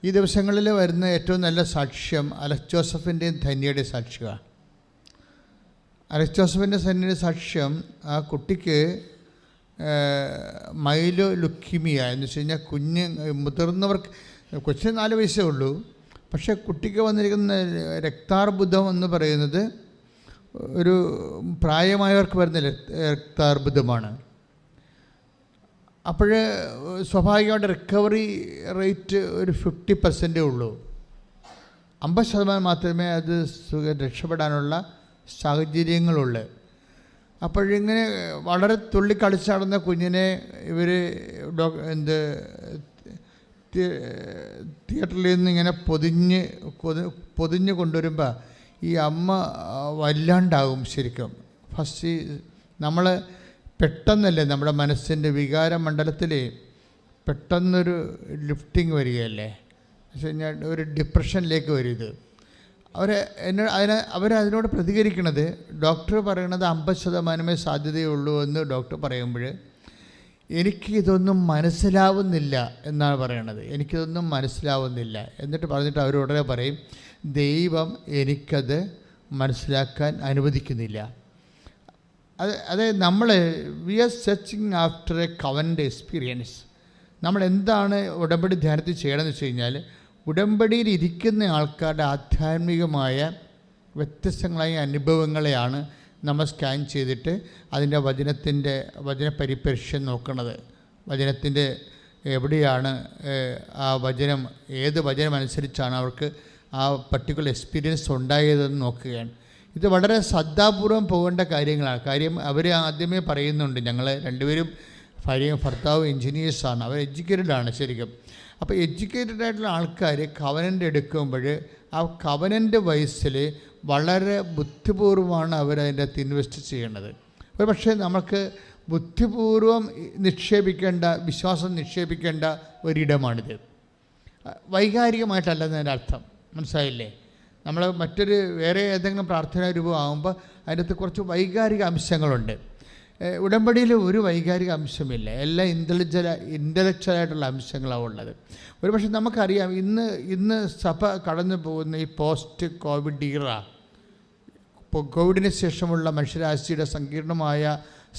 ഈ ദിവസങ്ങളിൽ വരുന്ന ഏറ്റവും നല്ല സാക്ഷ്യം അലക്സ് ജോസഫിൻ്റെയും ധന്യയുടെയും സാക്ഷ്യമാണ്. അലക്സ് ജോസഫിൻ്റെ ധന്യയുടെ സാക്ഷ്യം, ആ കുട്ടിക്ക് മൈലോ ലുക്കീമിയ എന്ന് വെച്ച് കഴിഞ്ഞാൽ മുതിർന്നവർക്ക്, കൊച്ചിന് 4 വയസ്സേ ഉള്ളൂ, പക്ഷേ കുട്ടിക്ക് വന്നിരിക്കുന്ന രക്താർബുദം എന്ന് പറയുന്നത് ഒരു പ്രായമായവർക്ക് വരുന്ന രക്താർബുദമാണ്. അപ്പോൾ സ്വാഭാവികമായിട്ട് റിക്കവറി റേറ്റ് ഒരു 50% ഉള്ളൂ. 50% മാത്രമേ അത് രക്ഷപ്പെടാനുള്ള സാഹചര്യങ്ങളുള്ളൂ. അപ്പോഴിങ്ങനെ വളരെ തുള്ളിക്കളിച്ച് നടന്ന കുഞ്ഞിനെ ഇവർ തിയേറ്ററിൽ നിന്ന് ഇങ്ങനെ പൊതിഞ്ഞ് കൊണ്ടുവരുമ്പോൾ ഈ അമ്മ വല്ലാണ്ടാകും ശരിക്കും. ഫസ്റ്റ് നമ്മൾ പെട്ടെന്നല്ലേ നമ്മുടെ മനസ്സിൻ്റെ വികാരമണ്ഡലത്തിൽ പെട്ടെന്നൊരു ലിഫ്റ്റിംഗ് വരികയല്ലേ, എന്ന് വെച്ച് കഴിഞ്ഞാൽ ഒരു ഡിപ്രഷനിലേക്ക് വരും. ഇത് അവരതിനോട് പ്രതികരിക്കുന്നത്, ഡോക്ടർ പറയണത് 50% സാധ്യതയുള്ളൂ എന്ന് ഡോക്ടർ പറയുമ്പോൾ എനിക്കിതൊന്നും മനസ്സിലാവുന്നില്ല എന്നാണ് പറയണത്. എനിക്കിതൊന്നും മനസ്സിലാവുന്നില്ല എന്നിട്ട് പറഞ്ഞിട്ട് അവരുടനെ പറയും, ദൈവം എനിക്കത് മനസ്സിലാക്കാൻ അനുവദിക്കുന്നില്ല. അത് നമ്മൾ we are searching after a covenant experience. നമ്മൾ എന്താണ് ഉടമ്പടി ധ്യാനത്തിൽ ചെയ്യണമെന്ന് വെച്ച് കഴിഞ്ഞാൽ, ഉടമ്പടിയിൽ ഇരിക്കുന്ന ആൾക്കാരുടെ ആധ്യാത്മികമായ വ്യത്യസ്തങ്ങളായ അനുഭവങ്ങളെയാണ് നമ്മൾ സ്കാൻ ചെയ്തിട്ട് അതിൻ്റെ വചന പരിപരിശം നോക്കുന്നത്. വചനത്തിൻ്റെ എവിടെയാണ് ആ വചനം, ഏത് വചനം അനുസരിച്ചാണ് അവർക്ക് ആ പർട്ടിക്കുലർ എക്സ്പീരിയൻസ് ഉണ്ടായതെന്ന് നോക്കുകയാണ്. ഇത് വളരെ ശ്രദ്ധാപൂർവം പോകേണ്ട കാര്യങ്ങളാണ്. കാര്യം അവർ ആദ്യമേ പറയുന്നുണ്ട്, ഞങ്ങൾ രണ്ടുപേരും ഭാര്യയും ഭർത്താവും എൻജിനീയേഴ്സാണ്, അവർ എഡ്യൂക്കേറ്റഡാണ് ശരിക്കും. അപ്പോൾ എഡ്യൂക്കേറ്റഡ് ആയിട്ടുള്ള ആൾക്കാർ കവനൻ്റ് എടുക്കുമ്പോൾ ആ കവനൻ്റ് വയസ്സിൽ വളരെ ബുദ്ധിപൂർവമാണ് അവരതിൻ്റെ അകത്ത് ഇൻവെസ്റ്റ് ചെയ്യേണ്ടത്. ഒരു പക്ഷേ നമുക്ക് ബുദ്ധിപൂർവം നിക്ഷേപിക്കേണ്ട, വിശ്വാസം നിക്ഷേപിക്കേണ്ട ഒരിടമാണിത്. വൈകാരികമായിട്ടല്ലെന്നതിൻ്റെ അർത്ഥം, മനസ്സിലായില്ലേ? നമ്മൾ മറ്റൊരു വേറെ ഏതെങ്കിലും പ്രാർത്ഥനാ രൂപം ആകുമ്പോൾ അതിനകത്ത് കുറച്ച് വൈകാരിക അംശങ്ങളുണ്ട്. ഉടമ്പടിയിൽ ഒരു വൈകാരിക അംശമില്ല, എല്ലാം ഇൻ്റലക്ച്വലായിട്ടുള്ള അംശങ്ങളാണ് ഉള്ളത്. ഒരു പക്ഷേ നമുക്കറിയാം, ഇന്ന് സഭ കടന്നു പോകുന്ന ഈ പോസ്റ്റ് കോവിഡ് ഈറ, കോവിഡിന് ശേഷമുള്ള മനുഷ്യരാശിയുടെ സങ്കീർണമായ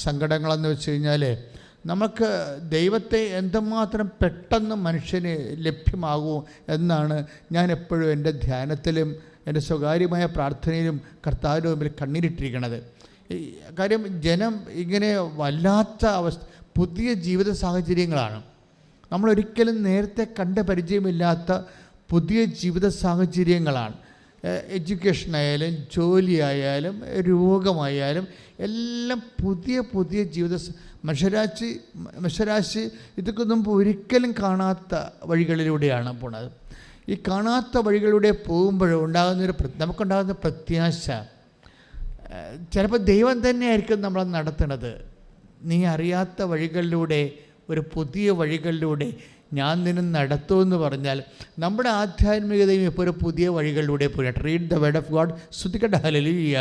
സങ്കടങ്ങളെന്ന് വെച്ച് കഴിഞ്ഞാൽ, നമുക്ക് ദൈവത്തെ എന്തുമാത്രം പെട്ടെന്ന് മനുഷ്യന് ലഭ്യമാകുമോ എന്നാണ് ഞാൻ എപ്പോഴും എൻ്റെ ധ്യാനത്തിലും എൻ്റെ സ്വകാര്യമായ പ്രാർത്ഥനയിലും കർത്താവിൻ്റെ മുമ്പിൽ കണ്ണീരിട്ടിരിക്കുന്നത്. കാര്യം ജനം ഇങ്ങനെ വല്ലാത്ത പുതിയ ജീവിത സാഹചര്യങ്ങളാണ്. നമ്മളൊരിക്കലും നേരത്തെ കണ്ട പരിചയമില്ലാത്ത പുതിയ ജീവിത സാഹചര്യങ്ങളാണ്. എഡ്യൂക്കേഷനായാലും ജോലിയായാലും രോഗമായാലും എല്ലാം പുതിയ ജീവിത മനുഷ്യരാശി ഇതൊക്കെ മുമ്പ് ഒരിക്കലും കാണാത്ത വഴികളിലൂടെയാണ് പോണത്. ഈ കാണാത്ത വഴികളിലൂടെ പോകുമ്പോൾ നമുക്കുണ്ടാകുന്ന പ്രത്യാശ, ചിലപ്പോൾ ദൈവം തന്നെയായിരിക്കും നമ്മളെ നടത്തുന്നത്. നീ അറിയാത്ത വഴികളിലൂടെ, ഒരു പുതിയ വഴികളിലൂടെ ഞാൻ നിന്നെ നടത്തുമെന്ന് പറഞ്ഞാൽ നമ്മുടെ ആധ്യാത്മികതയും ഇപ്പോൾ ഒരു പുതിയ വഴികളിലൂടെ പോയിട്ട്. Read the word of God. സ്തുതിക്കട്ടെ. ഹല്ലേലൂയ,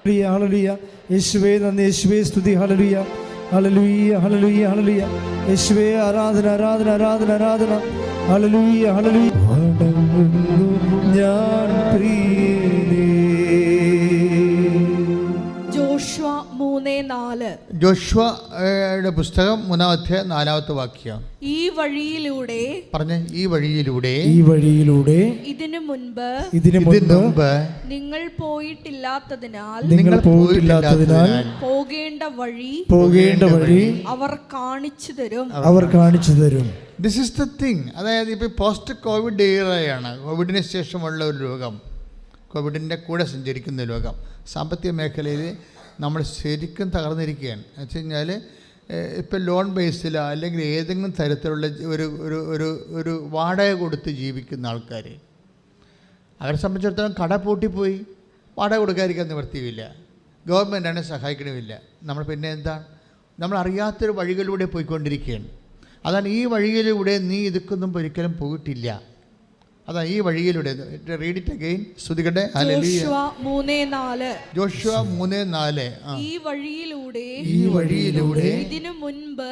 ഹല്ലേലൂയ. യേശുവേ നന്ദി, യേശുവേ സ്തുതി. ഹല്ലേലൂയ, ഹല്ലേലൂയ, ഹല്ലേലൂയ, ഹല്ലേലൂയ. യേശുവേ ആരാധന, ആരാധന, ആരാധന, ആരാധന. ഹല്ലേലൂയ, ഹല്ലേലൂയ. ഞാൻ പ്രിയനേ. ജോഷുവയുടെ പുസ്തകം 3-ാമത്തെ വാക്യം. ഈ വഴിയിലൂടെ പറഞ്ഞ ഈ വഴിയിലൂടെ ഇതിനു മുൻപ് നിങ്ങൾ പോയിട്ടില്ലാത്തതിനാൽ പോകേണ്ട വഴി അവർ കാണിച്ചു തരും. This is the thing. അതായത് ഇപ്പോൾ പോസ്റ്റ് കോവിഡ് ഏറയാണ്. കോവിഡിന് ശേഷമുള്ള ഒരു രോഗം, കോവിഡിൻ്റെ കൂടെ സഞ്ചരിക്കുന്ന രോഗം. സാമ്പത്തിക മേഖലയിൽ നമ്മൾ ശരിക്കും തകർന്നിരിക്കുകയാണ്. എന്ന് വെച്ച് കഴിഞ്ഞാൽ ഇപ്പോൾ ലോൺ ബേസിലോ അല്ലെങ്കിൽ ഏതെങ്കിലും തരത്തിലുള്ള ഒരു വാടക കൊടുത്ത് ജീവിക്കുന്ന ആൾക്കാർ, അവരെ സംബന്ധിച്ചിടത്തോളം കട പൂട്ടിപ്പോയി, വാടക കൊടുക്കാതിരിക്കാൻ നിവർത്തിയില്ല, ഗവൺമെൻറ്റാണ് സഹായിക്കണമില്ല. നമ്മൾ പിന്നെ എന്താണ്, നമ്മൾ അറിയാത്തൊരു വഴികളിലൂടെ പോയിക്കൊണ്ടിരിക്കുകയാണ്. അതാണ് ഈ വഴിയിലൂടെ നീ ഇതൊക്കൊന്നും ഒരിക്കലും പോയിട്ടില്ല. അതാ ഈ വഴിയിലൂടെ. Read it again. ശ്രുതികട്ടെ. ജോഷുവ 3:4. ഈ വഴിയിലൂടെ ഇതിനു മുൻപ്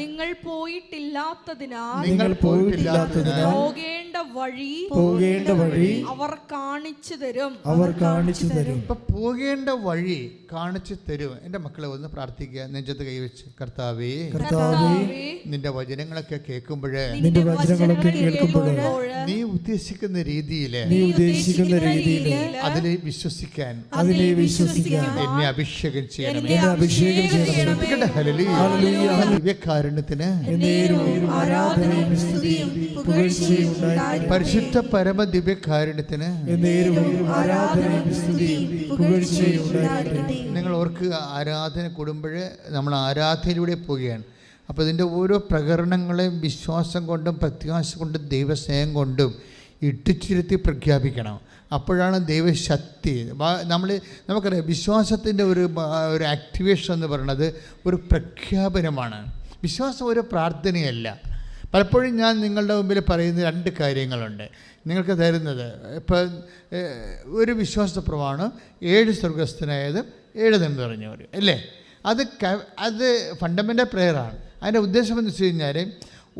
നിങ്ങൾ പോയിട്ടില്ലാത്തതിനാൽ പോകേണ്ട വഴി അവർ കാണിച്ചു തരും. ഇപ്പൊ പോകേണ്ട വഴി കാണിച്ചു തരും. എൻ്റെ മക്കളെ ഒന്ന് പ്രാർത്ഥിക്കുക, നെഞ്ചത്ത് കൈവച്ച്. കർത്താവേ, നിന്റെ വചനങ്ങളൊക്കെ കേൾക്കുമ്പോഴേ നീ ഉദ്ദേശിക്കുന്ന രീതിയിൽ അതിനെ വിശ്വസിക്കാൻ എന്നെ അഭിഷേകം ചെയ്യണം. ദിവ്യകാരുണ്യത്തിന് പരിശുദ്ധ പരമ ദിവ്യകാരുണ്യത്തിന് നിങ്ങൾ ഓർക്കുക, ആരാധന കൂടുമ്പോൾ നമ്മൾ ആരാധനയിലൂടെ പോവുകയാണ്. അപ്പോൾ ഇതിൻ്റെ ഓരോ പ്രകരണങ്ങളെയും വിശ്വാസം കൊണ്ടും പ്രത്യാശ കൊണ്ടും ദൈവസ്നേഹം കൊണ്ടും ഇട്ടിച്ചിരുത്തി പ്രഖ്യാപിക്കണം. അപ്പോഴാണ് ദൈവശക്തി. നമുക്കറിയാം, വിശ്വാസത്തിൻ്റെ ഒരു ആക്ടിവേഷൻ എന്ന് പറയുന്നത് ഒരു പ്രഖ്യാപനമാണ്. വിശ്വാസം ഒരു പ്രാർത്ഥനയല്ല. പലപ്പോഴും ഞാൻ നിങ്ങളുടെ മുമ്പിൽ പറയുന്ന 2 കാര്യങ്ങളുണ്ട് നിങ്ങൾക്ക് തരുന്നത്. ഇപ്പം ഒരു വിശ്വാസ പ്രമാണം 7 സ്വർഗസ്ഥനായത് 7 എന്ന് പറഞ്ഞവർ അല്ലേ, അത് ഫണ്ടമെൻ്റൽ പ്രെയറാണ്. അതിൻ്റെ ഉദ്ദേശം എന്ന് വെച്ച് കഴിഞ്ഞാൽ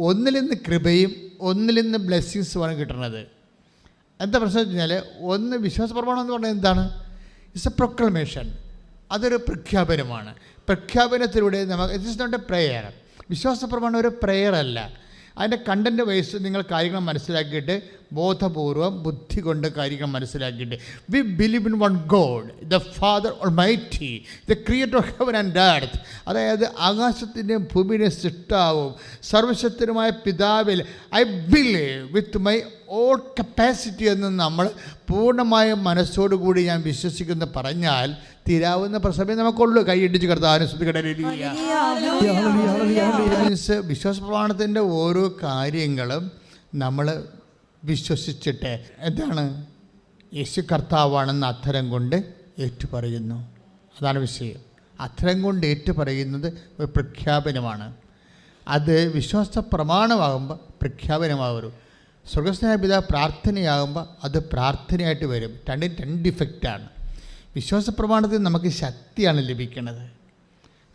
ഒന്നിൽ നിന്ന് കൃപയും ഒന്നിൽ നിന്ന് ബ്ലെസ്സിങ്സുമാണ് കിട്ടുന്നത്. എന്താ പ്രശ്നം വെച്ച് കഴിഞ്ഞാൽ, ഒന്ന് വിശ്വാസ പ്രമാണം എന്ന് പറഞ്ഞാൽ എന്താണ്? It's a proclamation. അതൊരു പ്രഖ്യാപനമാണ്. പ്രഖ്യാപനത്തിലൂടെ it is not a prayer. വിശ്വാസ പ്രമാണം ഒരു പ്രെയർ അല്ല. അതിൻ്റെ കണ്ടൻറ്റ് വൈസ് നിങ്ങൾ കാര്യങ്ങൾ മനസ്സിലാക്കിയിട്ട് ബോധപൂർവം ബുദ്ധി കൊണ്ട് കാര്യങ്ങൾ മനസ്സിലാക്കിയിട്ട് we believe in one God, the father almighty, the creator of heaven and earth. അതായത് ആകാശത്തിൻ്റെയും ഭൂമിയുടെയും സൃഷ്ടാവും സർവശക്തനുമായ പിതാവിൽ I believe with my all capacity എന്ന് നമ്മൾ പൂർണ്ണമായ മനസ്സോടുകൂടി ഞാൻ വിശ്വസിക്കുന്നു പറഞ്ഞാൽ തീരാവുന്ന പ്രസവം നമുക്കുള്ളൂ. കൈയിടിച്ച് കർത്താവിനെ സ്തുതിക്കട്ടെ. വിശ്വാസ പ്രമാണത്തിൻ്റെ ഓരോ കാര്യങ്ങളും നമ്മൾ വിശ്വസിച്ചിട്ട് എന്താണ്, യേശു കർത്താവാണെന്ന് അധരം കൊണ്ട് ഏറ്റുപറയുന്നു. അതാണ് വിഷയം. അധരം കൊണ്ട് ഏറ്റുപറയുന്നത് ഒരു പ്രഖ്യാപനമാണ്. അത് വിശ്വാസ പ്രമാണമാകുമ്പോൾ പ്രഖ്യാപനമാകും. സ്വർഗസ്ഥനായ പിതാവ് പ്രാർത്ഥനയാകുമ്പോൾ അത് പ്രാർത്ഥനയായിട്ട് വരും. 2 ഇഫക്റ്റാണ്. വിശ്വാസ പ്രമാണത്തിൽ നമുക്ക് ശക്തിയാണ് ലഭിക്കുന്നത്.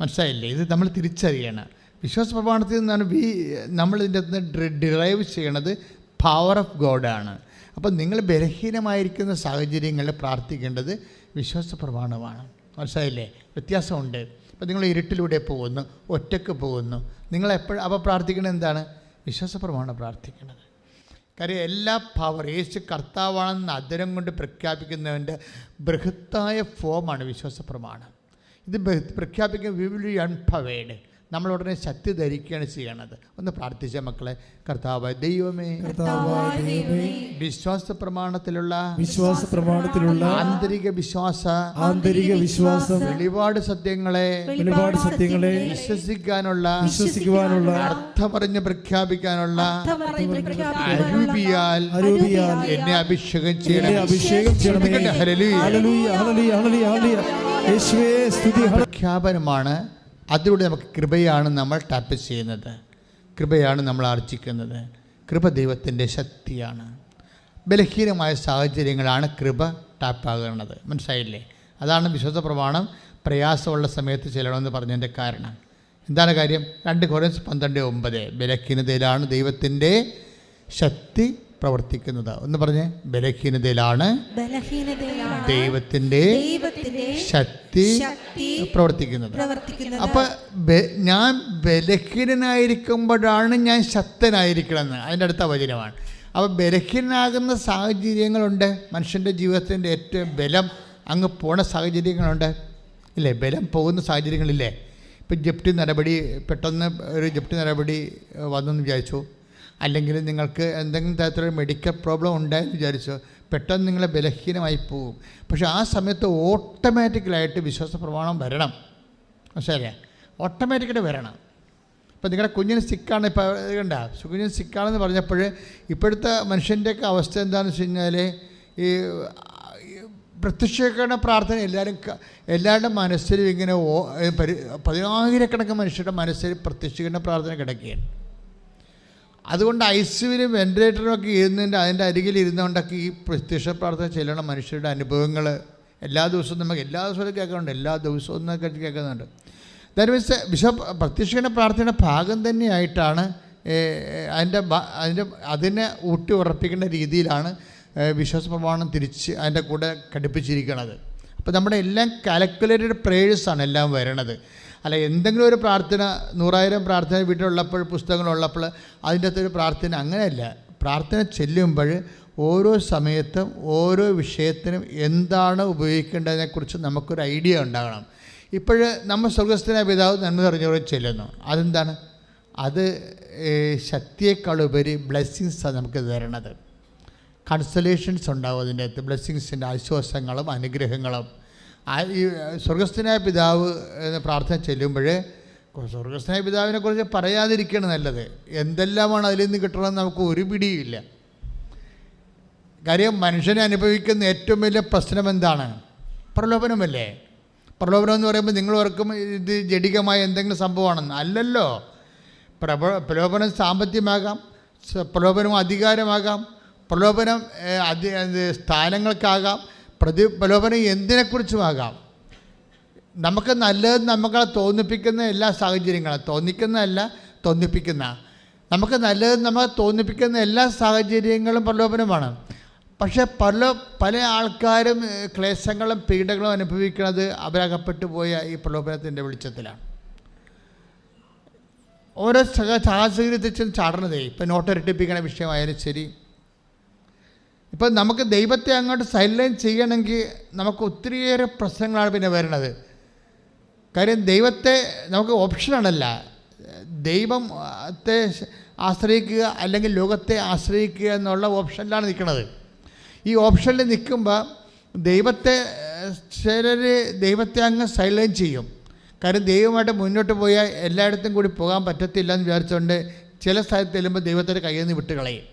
മനസ്സിലായില്ലേ? ഇത് നമ്മൾ തിരിച്ചറിയണം. വിശ്വാസ പ്രമാണത്തിൽ നിന്നാണ് നമ്മളിതിൻ്റെ അകത്ത് ഡിറൈവ് ചെയ്യണത് പവർ ഓഫ് ഗോഡാണ്. അപ്പം നിങ്ങൾ ബലഹീനമായിരിക്കുന്ന സാഹചര്യങ്ങളിൽ പ്രാർത്ഥിക്കേണ്ടത് വിശ്വാസ പ്രമാണമാണ്. മനസ്സിലായില്ലേ? വ്യത്യാസമുണ്ട്. ഇപ്പം നിങ്ങൾ ഇരുട്ടിലൂടെ പോകുന്നു, ഒറ്റയ്ക്ക് പോകുന്നു, നിങ്ങളെപ്പോഴും അപ്പോൾ പ്രാർത്ഥിക്കുന്നത് എന്താണ്? വിശ്വാസ പ്രമാണം പ്രാർത്ഥിക്കുന്നത്. കാര്യം എല്ലാ പവർ യേശു കർത്താവാണെന്ന് അധരം കൊണ്ട് പ്രഖ്യാപിക്കുന്നവൻ്റെ ബൃഹത്തായ ഫോമാണ് വിശ്വാസ പ്രമാണം. ഇത് പ്രഖ്യാപിക്കുന്ന വി വിൽ ബി എംപവേർഡ്. നമ്മൾ ഉടനെ ശക്തി ധരിക്കുകയാണ് ചെയ്യണത്. ഒന്ന് പ്രാർത്ഥിച്ച മക്കളെ. കർത്താവായ ദൈവമേ, വിശ്വാസ പ്രമാണത്തിലുള്ള ആന്തരിക വിശ്വാസം വെളിപാട് സത്യങ്ങളെ വിശ്വസിക്കാനുള്ള അർത്ഥമറിഞ്ഞ് പ്രഖ്യാപിക്കാനുള്ള അരൂപിയാൽ എന്നെ അഭിഷേകം ചെയ്യണം. പ്രഖ്യാപനമാണ്. അതിലൂടെ നമുക്ക് കൃപയാണ് നമ്മൾ ടാപ്പ് ചെയ്യുന്നത്, കൃപയാണ് നമ്മൾ ആർജിക്കുന്നത്. കൃപ ദൈവത്തിൻ്റെ ശക്തിയാണ്. ബലഹീനമായ സാഹചര്യങ്ങളാണ് കൃപ ടാപ്പാകുന്നത്. മനസ്സിലായില്ലേ? അതാണ് വിശ്വാസ പ്രമാണം പ്രയാസമുള്ള സമയത്ത് ചെല്ലണമെന്ന് പറഞ്ഞതിൻ്റെ കാരണം. എന്താണ് കാര്യം? 2 കൊരിന്ത്യർ 12:9 ബലഹീനതയിലാണ് ദൈവത്തിൻ്റെ ശക്തി പ്രവർത്തിക്കുന്നത്. ഒന്ന് പറഞ്ഞേ, ബലഹീനതയിലാണ് ദൈവത്തിൻ്റെ ശക്തി പ്രവർത്തിക്കുന്നത്. അപ്പം ഞാൻ ബലഹീനനായിരിക്കുമ്പോഴാണ് ഞാൻ ശക്തനായിരിക്കണമെന്ന് അതിൻ്റെ അടുത്ത വചനമാണ്. അപ്പോൾ ബലഹീനനാകുന്ന സാഹചര്യങ്ങളുണ്ട്. മനുഷ്യൻ്റെ ജീവിതത്തിൻ്റെ ഏറ്റവും ബലം അങ്ങ് പോണ സാഹചര്യങ്ങളുണ്ട് ഇല്ലേ? ബലം പോകുന്ന സാഹചര്യങ്ങളില്ലേ? ഇപ്പം ജപ്തി നടപടി, പെട്ടെന്ന് ഒരു ജപ്തി നടപടി വന്നെന്ന് വിചാരിച്ചു, അല്ലെങ്കിൽ നിങ്ങൾക്ക് എന്തെങ്കിലും തരത്തിലൊരു മെഡിക്കൽ പ്രോബ്ലം ഉണ്ടായെന്ന് വിചാരിച്ചോ, പെട്ടെന്ന് നിങ്ങൾ ബലഹീനമായി പോകും. പക്ഷേ ആ സമയത്ത് ഓട്ടോമാറ്റിക്കലായിട്ട് വിശ്വാസ പ്രമാണം വരണം. മനസ്സിലായില്ലേ? ഓട്ടോമാറ്റിക്കായിട്ട് വരണം. ഇപ്പം നിങ്ങളുടെ കുഞ്ഞിന് സിക്കാണ്, ഇപ്പോൾ കണ്ട കുഞ്ഞിന് സിക്കാണെന്ന് പറഞ്ഞപ്പോൾ ഇപ്പോഴത്തെ മനുഷ്യൻ്റെയൊക്കെ അവസ്ഥ എന്താണെന്ന് വെച്ച് കഴിഞ്ഞാൽ ഈ പ്രത്യക്ഷീകരണ പ്രാർത്ഥന എല്ലാവരുടെ മനസ്സിലും ഇങ്ങനെ 10,000 കണക്കിന് മനുഷ്യരുടെ മനസ്സിൽ പ്രത്യക്ഷീകരണ പ്രാർത്ഥന കിടക്കുകയാണ്. അതുകൊണ്ട് ICUവിലും വെന്റിലേറ്ററിലും ഒക്കെ ഇരുന്നതിൻ്റെ അതിൻ്റെ അരികിൽ ഇരുന്നുകൊണ്ടൊക്കെ ഈ പ്രത്യക്ഷ പ്രാർത്ഥന ചെല്ലണ മനുഷ്യരുടെ അനുഭവങ്ങൾ എല്ലാ ദിവസവും നമുക്ക് എല്ലാ ദിവസവും കേൾക്കുന്നുണ്ട്, എല്ലാ ദിവസവും ഒന്നൊക്കെ കേൾക്കുന്നുണ്ട്. ദാറ്റ് മീൻസ് ബിഷപ്പ് പ്രത്യക്ഷ പ്രാർത്ഥനയുടെ ഭാഗം തന്നെയായിട്ടാണ് അതിനെ ഊട്ടി ഉറപ്പിക്കേണ്ട രീതിയിലാണ് വിശ്വാസ പ്രമാണം തിരിച്ച് അതിൻ്റെ കൂടെ ഘടിപ്പിച്ചിരിക്കുന്നത്. അപ്പോൾ നമ്മുടെ എല്ലാം കാൽക്കുലേറ്റഡ് പ്രേയേഴ്സാണ് എല്ലാം വരണത്. അല്ല എന്തെങ്കിലും ഒരു പ്രാർത്ഥന 100,000 പ്രാർത്ഥന വീട്ടിലുള്ളപ്പോൾ പുസ്തകങ്ങളുള്ളപ്പോൾ അതിൻ്റെ അകത്തൊരു പ്രാർത്ഥന അങ്ങനെയല്ല. പ്രാർത്ഥന ചെല്ലുമ്പോൾ ഓരോ സമയത്തും ഓരോ വിഷയത്തിനും എന്താണ് ഉപയോഗിക്കേണ്ടതിനെക്കുറിച്ച് നമുക്കൊരു ഐഡിയ ഉണ്ടാകണം. ഇപ്പോൾ നമ്മൾ സ്വർഗ്ഗസ്ഥനായ പിതാവ് നന്മ അറിഞ്ഞവരെ ചെല്ലുന്നു. അതെന്താണ്? അത് ശക്തിയേക്കാളുപരി ബ്ലെസ്സിങ്സാണ് നമുക്ക് തരണത്. കൺസലേഷൻസ് ഉണ്ടാവും അതിൻ്റെ അകത്ത്, ബ്ലെസ്സിങ്സിൻ്റെ ആശ്വാസങ്ങളും അനുഗ്രഹങ്ങളും. ഈ സ്വർഗ്ഗസ്ഥനായ പിതാവ് എന്ന പ്രാർത്ഥന ചെല്ലുമ്പോൾ സ്വർഗ്ഗസ്ഥനായ പിതാവിനെക്കുറിച്ച് പറയാതിരിക്കണം നല്ലത്. എന്തെല്ലാമാണ് അതിൽ നിന്ന് കിട്ടണമെന്ന് നമുക്ക് ഒരു പിടിയുമില്ല. കാര്യം മനുഷ്യനെ അനുഭവിക്കുന്ന ഏറ്റവും വലിയ പ്രശ്നം എന്താണ്? പ്രലോഭനമല്ലേ. പ്രലോഭനം എന്ന് പറയുമ്പോൾ നിങ്ങൾ ഓർക്കും ഇത് ജഡികമായ എന്തെങ്കിലും സംഭവമാണെന്ന്. അല്ലല്ലോ. പ്രലോഭനം സാമ്പത്തികമാകാം, പ്രലോഭനം അധികാരമാകാം, പ്രലോഭനം സ്ഥാനങ്ങൾക്കാകാം, പ്രലോഭനം എന്തിനെക്കുറിച്ചുമാകാം. നമുക്ക് നല്ലത് നമ്മളെ തോന്നിപ്പിക്കുന്ന എല്ലാ സാഹചര്യങ്ങളും, തോന്നിക്കുന്നതല്ല തോന്നിപ്പിക്കുന്ന, നമുക്ക് നല്ലത് നമ്മളെ തോന്നിപ്പിക്കുന്ന എല്ലാ സാഹചര്യങ്ങളും പ്രലോഭനമാണ്. പക്ഷേ പല ആൾക്കാരും ക്ലേശങ്ങളും പീഡകളും അനുഭവിക്കുന്നത് അവരകപ്പെട്ടു പോയ ഈ പ്രലോഭനത്തിൻ്റെ വെളിച്ചത്തിലാണ്. ഓരോ സാഹചര്യത്തിൽ ചാടണതേ. ഇപ്പം നോട്ടൊരട്ടിപ്പിക്കുന്ന വിഷയമായാലും ശരി, ഇപ്പം നമുക്ക് ദൈവത്തെ അങ്ങോട്ട് സൈലൻസ് ചെയ്യണമെങ്കിൽ നമുക്ക് ഒത്തിരിയേറെ പ്രശ്നങ്ങളാണ് പിന്നെ വരുന്നത്. കാര്യം ദൈവത്തെ നമുക്ക് ഓപ്ഷനാണല്ല. ദൈവത്തെ ആശ്രയിക്കുക അല്ലെങ്കിൽ ലോകത്തെ ആശ്രയിക്കുക എന്നുള്ള ഓപ്ഷനിലാണ് നിൽക്കുന്നത്. ഈ ഓപ്ഷനിൽ നിൽക്കുമ്പോൾ ദൈവത്തെ അങ്ങ് സൈലൻസ് ചെയ്യും. കാര്യം ദൈവമായിട്ട് മുന്നോട്ട് പോയാൽ എല്ലായിടത്തും കൂടി പോകാൻ പറ്റത്തില്ല എന്ന് വിചാരിച്ചുകൊണ്ട് ചില സ്ഥലത്ത് ചെല്ലുമ്പോൾ ദൈവത്തിൻ്റെ കയ്യിൽ നിന്ന് വിട്ട് കളയും.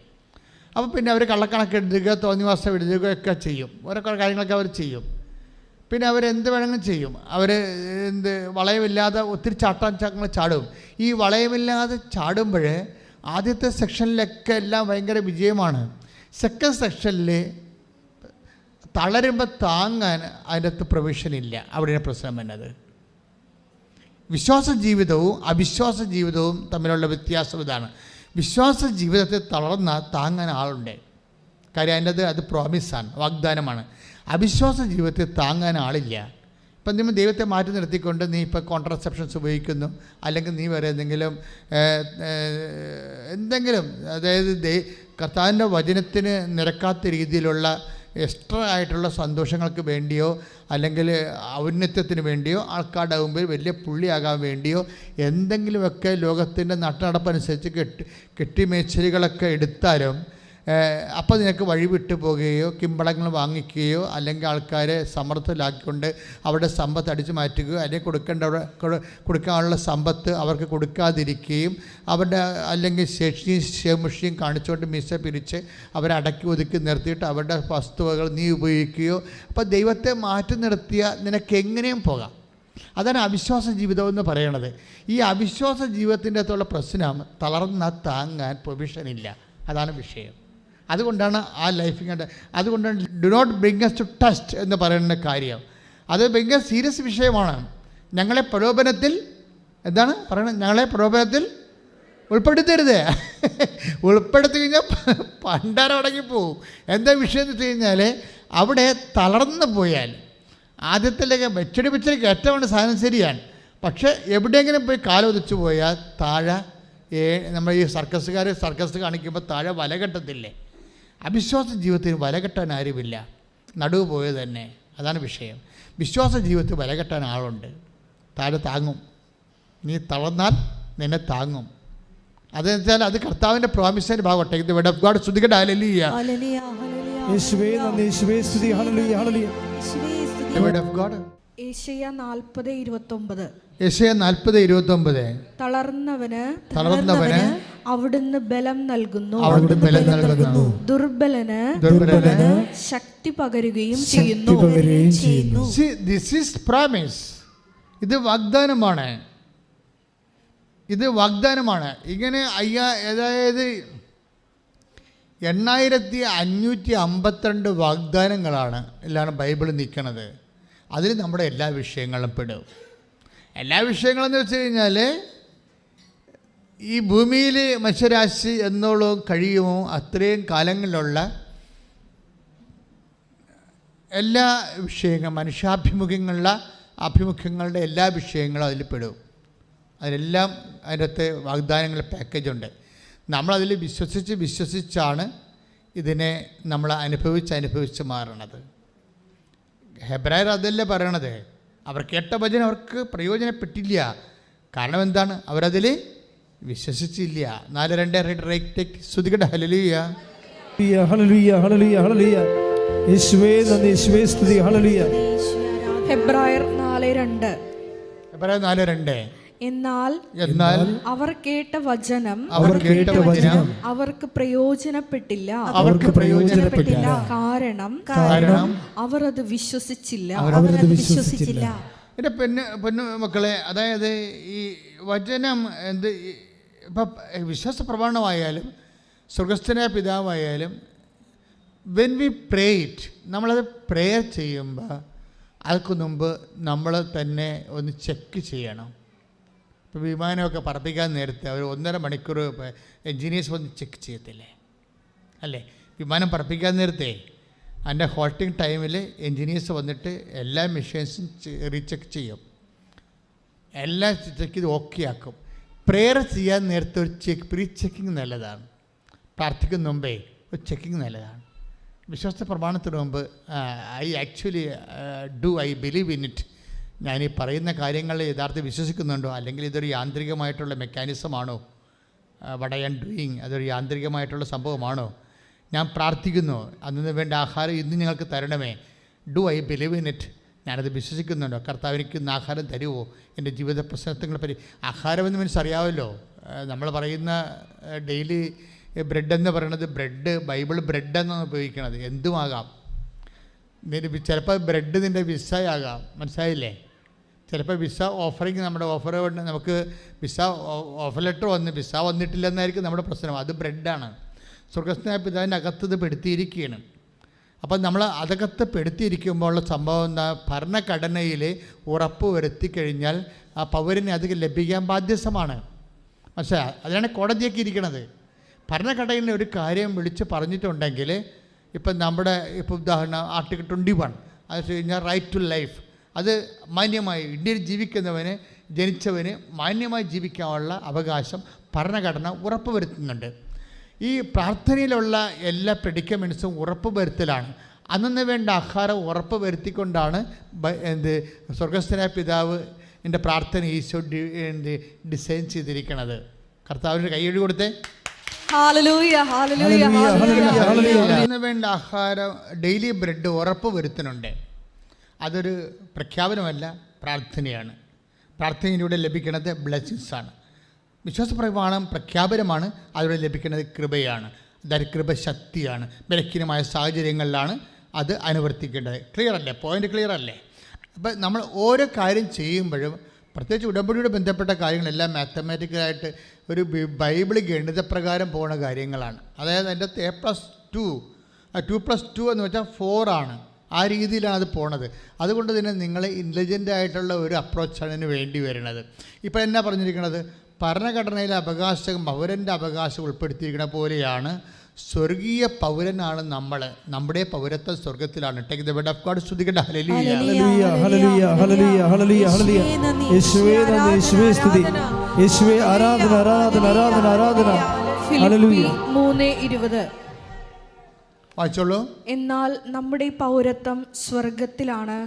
അപ്പോൾ പിന്നെ അവർ കള്ളക്കണക്ക് എഴുതുക, തോന്നിവാസം എഴുതുകയൊക്കെ ചെയ്യും. ഓരോ കാര്യങ്ങളൊക്കെ അവർ ചെയ്യും. പിന്നെ അവരെന്ത് വേണമെങ്കിലും ചെയ്യും. അവർ വളയമില്ലാതെ ഒത്തിരി ചാട്ടങ്ങൾ ചാടും. ഈ വളയമില്ലാതെ ചാടുമ്പോൾ ആദ്യത്തെ സെക്ഷനിലൊക്കെ എല്ലാം ഭയങ്കര വിജയമാണ്. സെക്കൻഡ് സെക്ഷനിൽ തളരുമ്പോൾ താങ്ങാൻ അതിൻ്റെ അകത്ത് പ്രൊവിഷനില്ല. അവിടെയാണ് പ്രശ്നം വരുന്നത്. വിശ്വാസ ജീവിതവും അവിശ്വാസ ജീവിതവും തമ്മിലുള്ള വ്യത്യാസം ഇതാണ്. വിശ്വാസ ജീവിതത്തെ തളർന്ന താങ്ങാൻ ആളുണ്ട്. കാര്യം അത് പ്രോമിസാണ്, വാഗ്ദാനമാണ്. അവിശ്വാസ ജീവിതത്തെ താങ്ങാൻ ആളില്ല. ഇപ്പം നിങ്ങൾ ദൈവത്തെ മാറ്റി നിർത്തിക്കൊണ്ട് നീ ഇപ്പോൾ കോൺട്രസെപ്ഷൻസ് ഉപയോഗിക്കുന്നു, അല്ലെങ്കിൽ നീ വേറെ എന്തെങ്കിലും അതായത് കർത്താവിൻ്റെ വചനത്തിന് നിരക്കാത്ത രീതിയിലുള്ള എക്സ്ട്രാ ആയിട്ടുള്ള സന്തോഷങ്ങൾക്ക് വേണ്ടിയോ അല്ലെങ്കിൽ ഔന്നത്യത്തിന് വേണ്ടിയോ ആൾക്കാരുടെ മുമ്പിൽ വലിയ പുള്ളിയാകാൻ വേണ്ടിയോ എന്തെങ്കിലുമൊക്കെ ലോകത്തിൻ്റെ നട്ടനടപ്പനുസരിച്ച് കെട്ടിമേച്ചലുകളൊക്കെ എടുത്താലും അപ്പോൾ നിനക്ക് വഴിവിട്ട് പോകുകയോ കിമ്പളങ്ങൾ വാങ്ങിക്കുകയോ അല്ലെങ്കിൽ ആൾക്കാരെ സമ്മർദ്ദത്തിലാക്കിക്കൊണ്ട് അവരുടെ സമ്പത്ത് അടിച്ചു മാറ്റുകയോ അല്ലെങ്കിൽ കൊടുക്കാനുള്ള സമ്പത്ത് അവർക്ക് കൊടുക്കാതിരിക്കുകയും അവരുടെ അല്ലെങ്കിൽ ശേഷിയും കാണിച്ചുകൊണ്ട് മിസ പിരിച്ച് അവരെ അടക്കി ഒതുക്കി നിർത്തിയിട്ട് അവരുടെ വസ്തുവകൾ നീ ഉപയോഗിക്കുകയോ. അപ്പോൾ ദൈവത്തെ മാറ്റി നിർത്തിയ നിനക്ക് എങ്ങനെയും പോകാം. അതാണ് അവിശ്വാസ ജീവിതം എന്ന് പറയണത്. ഈ അവിശ്വാസ ജീവിതത്തിൻ്റെ അകത്തുള്ള പ്രശ്നം തളർന്ന താങ്ങാൻ പ്രൊവിഷനില്ല. അതാണ് വിഷയം. അതുകൊണ്ടാണ് ആ ലൈഫിങ്ങോട്ട്, അതുകൊണ്ടാണ് do not bring us to test എന്ന് പറയുന്ന കാര്യം. അത് ഭയങ്കര സീരിയസ് വിഷയമാണ്. ഞങ്ങളെ പ്രലോഭനത്തിൽ എന്താണ് പറയുന്നത്? ഞങ്ങളെ പ്രലോഭനത്തിൽ ഉൾപ്പെടുത്തരുത്. ഉൾപ്പെടുത്തി കഴിഞ്ഞാൽ പണ്ടാരടങ്ങി പോവും. എന്താ വിഷയം എന്ന് വെച്ച് കഴിഞ്ഞാൽ അവിടെ തളർന്നു പോയാൽ ആദ്യത്തിലേക്ക് വെച്ചടി ഏറ്റവും സാധനം ശരിയാണ്. പക്ഷേ എവിടെയെങ്കിലും പോയി കാലൊതിച്ചു പോയാൽ താഴെ നമ്മൾ ഈ സർക്കസ് കാണിക്കുമ്പോൾ താഴെ വല കെട്ടത്തില്ലേ? അവിശ്വാസ ജീവിതത്തിന് വല കെട്ടാൻ ആരുമില്ല, നടുവ് പോയത് തന്നെ. അതാണ് വിഷയം. വിശ്വാസ ജീവിതത്തിൽ വല കെട്ടാൻ ആളുണ്ട്, താഴെ താങ്ങും. നീ തളർന്നാൽ നിന്നെ താങ്ങും. അതെന്ന് വെച്ചാൽ അത് കർത്താവിൻ്റെ പ്രോമിസിൻ്റെ ഭാഗട്ടെ. ഇത് വേർഡ് ഓഫ് ഗോഡ്. സ്തുതിക്കട്ടെ. ഹല്ലേലൂയ. യേശുവേ നന്ദി, യേശുവേ സ്തുതി. ഹല്ലേലൂയ, ഹല്ലേലൂയ. Word of God. യേശയ്യ 40:29. യേശയ്യ 40:29. തളർന്നവന് അവിടുന്ന് ബലം നൽകുന്നു, ദുർബലന് ശക്തി പകരുകയും ചെയ്യുന്നു. This is promise. ഇത് വാഗ്ദാനമാണ്. ഇത് വാഗ്ദാനമാണ്. ഇങ്ങനെ അതായത് 8552 വാഗ്ദാനങ്ങളാണ് എല്ലാം ബൈബിളിൽ നിൽക്കുന്നത്. അതിൽ നമ്മുടെ എല്ലാ വിഷയങ്ങളും പെടും. എല്ലാ വിഷയങ്ങളെന്ന് വെച്ച് കഴിഞ്ഞാൽ ഈ ഭൂമിയിൽ മനുഷ്യരാശി എന്നോളം കഴിയുമോ അത്രയും കാലങ്ങളിലുള്ള എല്ലാ വിഷയങ്ങളും, ആഭിമുഖ്യങ്ങളുടെ എല്ലാ വിഷയങ്ങളും അതിൽ പെടും. അതിലെല്ലാം അതിനകത്ത് വാഗ്ദാനങ്ങളുടെ പാക്കേജുണ്ട്. നമ്മളതിൽ വിശ്വസിച്ചാണ് ഇതിനെ നമ്മൾ അനുഭവിച്ച് മാറണത്. ഹെബ്രായർ അതല്ലേ പറയണത്. അവർ കേട്ട വചനം അവർക്ക് പ്രയോജനപ്പെട്ടില്ല. കാരണം എന്താണ്? അവരതിൽ വിശ്വസിച്ചില്ല. 4:2 ശ്രുതികട്ടെ. ഹല്ലേലൂയ, ഹല്ലേലൂയ, ഹല്ലേലൂയ, ഹല്ലേലൂയ. യേശുവേ നന്ദി, യേശുവേ സ്തുതി. ഹല്ലേലൂയ. ഹെബ്രായർ 4:2. ഹെബ്രായർ 4:2. എന്നാൽ അവർ കേട്ട വചനം അവർക്ക് പ്രയോജനപ്പെട്ടില്ല. കാരണം അവർ അത് വിശ്വസിച്ചില്ല. എൻ്റെ പൊന്നു മക്കളെ, അതായത് ഈ വചനം ഇപ്പം വിശ്വാസ പ്രമാണമായാലും സ്വർഗസ്ഥനായ പിതാവായാലും വെൻ വി പ്രേ ഇറ്റ്, നമ്മളത് പ്രേയർ ചെയ്യുമ്പോൾ അതിന് മുമ്പ് നമ്മൾ തന്നെ ഒന്ന് ചെക്ക് ചെയ്യണം. ഇപ്പോൾ വിമാനമൊക്കെ പറപ്പിക്കാൻ നേരത്തെ അവർ 1.5 മണിക്കൂർ എൻജിനീയേഴ്സ് വന്ന് ചെക്ക് ചെയ്യത്തില്ലേ? അല്ലേ? വിമാനം പറപ്പിക്കാൻ നേരത്തെ അതിൻ്റെ ഹോൾട്ടിങ് ടൈമിൽ എൻജിനീയേഴ്സ് വന്നിട്ട് എല്ലാ മെഷീൻസും റീചെക്ക് ചെയ്യും. എല്ലാം ചെക്ക് ചെയ്ത് ഓക്കെ ആക്കും. പ്രെയർ ചെയ്യാൻ നേരത്തെ ഒരു പ്രീ ചെക്കിങ് നല്ലതാണ്. പ്രാർത്ഥിക്കുന്ന മുമ്പേ ഒരു ചെക്കിങ് നല്ലതാണ്. വിശ്വാസ പ്രമാണത്തിന് മുമ്പ് ഐ ബിലീവ് ഇൻ ഇറ്റ്, ഞാൻ ഈ പറയുന്ന കാര്യങ്ങൾ യഥാർത്ഥം വിശ്വസിക്കുന്നുണ്ടോ, അല്ലെങ്കിൽ ഇതൊരു യാന്ത്രികമായിട്ടുള്ള മെക്കാനിസമാണോ, വട്ട് ഐ ആം ഡൂയിങ് അതൊരു യാന്ത്രികമായിട്ടുള്ള സംഭവമാണോ, ഞാൻ പ്രാർത്ഥിക്കുന്നു അതിന് വേണ്ട ആഹാരം ഇന്ന് ഞങ്ങൾക്ക് തരണമേ, do I believe in it, ഞാനത് വിശ്വസിക്കുന്നുണ്ടോ, കർത്താവ് എനിക്ക് ഇന്ന് ആഹാരം തരുമോ, എൻ്റെ ജീവിത പ്രശ്നങ്ങളെ പറ്റി. ആഹാരമെന്ന് മീൻസ് അറിയാമല്ലോ, നമ്മൾ പറയുന്ന ഡെയിലി ബ്രെഡ് എന്ന് പറയുന്നത് ബൈബിൾ ബ്രെഡ് എന്നാണ് ഉപയോഗിക്കുന്നത്. എന്തുമാകാം. ചിലപ്പോൾ ബ്രെഡ് നിൻ്റെ വിസയാകാം, മനസ്സിലായില്ലേ? ചിലപ്പോൾ വിസ ഓഫറിങ്, നമ്മുടെ ഓഫർ കൊണ്ട് നമുക്ക് വിസ ഓഫർ ലെറ്റർ വിസ വന്നിട്ടില്ലെന്നായിരിക്കും നമ്മുടെ പ്രശ്നം. അത് ബ്രെഡാണ്. സ്വർഗസ്ഥനായ പിതാവിൻ്റെ അകത്ത് ഇത് പെടുത്തിയിരിക്കുകയാണ്. അപ്പം നമ്മൾ അകത്ത് പെടുത്തിയിരിക്കുമ്പോൾ ഉള്ള സംഭവം എന്താ? ഭരണഘടനയിൽ ഉറപ്പ് വരുത്തി കഴിഞ്ഞാൽ ആ പൗരന് അത് ലഭിക്കാൻ ബാധ്യസ്ഥമാണ്. മനസ്സിലായി? അതിനാണ് കോടതിയൊക്കെ ഇരിക്കണത്. ഭരണഘടനയിൽ ഒരു കാര്യം വിളിച്ച് പറഞ്ഞിട്ടുണ്ടെങ്കിൽ, ഇപ്പം നമ്മുടെ ഉദാഹരണം ആർട്ടിക്കിൾ 21 അത് വെച്ച് കഴിഞ്ഞാൽ റൈറ്റ് ടു ലൈഫ്, അത് മാന്യമായി ഇന്ത്യയിൽ ജനിച്ചവന് മാന്യമായി ജീവിക്കാനുള്ള അവകാശം ഭരണഘടന ഉറപ്പ് വരുത്തുന്നുണ്ട്. ഈ പ്രാർത്ഥനയിലുള്ള എല്ലാ പ്രെഡിക്കമെൻറ്റ്സും ഉറപ്പ് വരുത്തലാണ്. അന്നു വേണ്ട ആഹാരം ഉറപ്പ് വരുത്തിക്കൊണ്ടാണ് സ്വർഗസ്ഥനായ പിതാവ് എൻ്റെ പ്രാർത്ഥന ഈശോ ഡിസൈൻ ചെയ്തിരിക്കുന്നത്. കർത്താവിന് കൈയ്യടി കൊടുത്തേ. അതിന് വേണ്ട ആഹാരം ഡെയിലി ബ്രെഡ് ഉറപ്പ് വരുത്തുന്നുണ്ട്. അതൊരു പ്രഖ്യാപനമല്ല, പ്രാർത്ഥനയാണ്. പ്രാർത്ഥനയിലൂടെ ലഭിക്കുന്നത് ബ്ലെസ്സിങ്സാണ്. വിശ്വാസപ്രമാണം പ്രഖ്യാപനമാണ്, അതിലൂടെ ലഭിക്കുന്നത് കൃപയാണ്. അതായത് കൃപ ശക്തിയാണ്. ബലഹീനമായ സാഹചര്യങ്ങളിലാണ് അത് അനുവർത്തിക്കേണ്ടത്. ക്ലിയർ അല്ലേ? പോയിൻ്റ് ക്ലിയർ അല്ലേ? അപ്പം നമ്മൾ ഓരോ കാര്യം ചെയ്യുമ്പോഴും, പ്രത്യേകിച്ച് ഉടമ്പടിയോട് ബന്ധപ്പെട്ട കാര്യങ്ങളെല്ലാം മാത്തമാറ്റിക്കലായിട്ട് ഒരു ബൈബിൾ ഗണിതപ്രകാരം പോകുന്ന കാര്യങ്ങളാണ്. അതായത് അതിൻ്റെ A+2 2+2 എന്ന് വെച്ചാൽ 4 ആണ്. ആ രീതിയിലാണ് അത് പോണത്. അതുകൊണ്ട് തന്നെ നിങ്ങൾ ഇൻ്റലിജൻ്റ് ആയിട്ടുള്ള ഒരു അപ്രോച്ചാണ് ഇതിന് വേണ്ടി വരുന്നത്. ഇപ്പോൾ എന്നാ പറഞ്ഞിരിക്കുന്നത്? ഭരണഘടനയിലെ അവകാശം, പൗരൻ്റെ അവകാശം ഉൾപ്പെടുത്തിയിരിക്കുന്ന പോലെയാണ് സ്വർഗീയ പൗരനാണ് നമ്മൾ. നമ്മുടെ പൗരത്വം സ്വർഗത്തിലാണ്. Take the word of God. സ്തുതിക്കട്ടെ. ഹല്ലേലൂയ, ഹല്ലേലൂയ, ഹല്ലേലൂയ, ഹല്ലേലൂയ, ഹല്ലേലൂയ, ഹല്ലേലൂയ. യേശുവേ നന്ദി, യേശുവേ സ്തുതി, യേശുവേ ആരാധന, ആരാധന, ആരാധന, ആരാധന. ഹല്ലേലൂയ. 3:20 വായിച്ചോളൂ. എന്നാൽ നമ്മുടെ പൗരത്വം സ്വർഗത്തിലാണ്.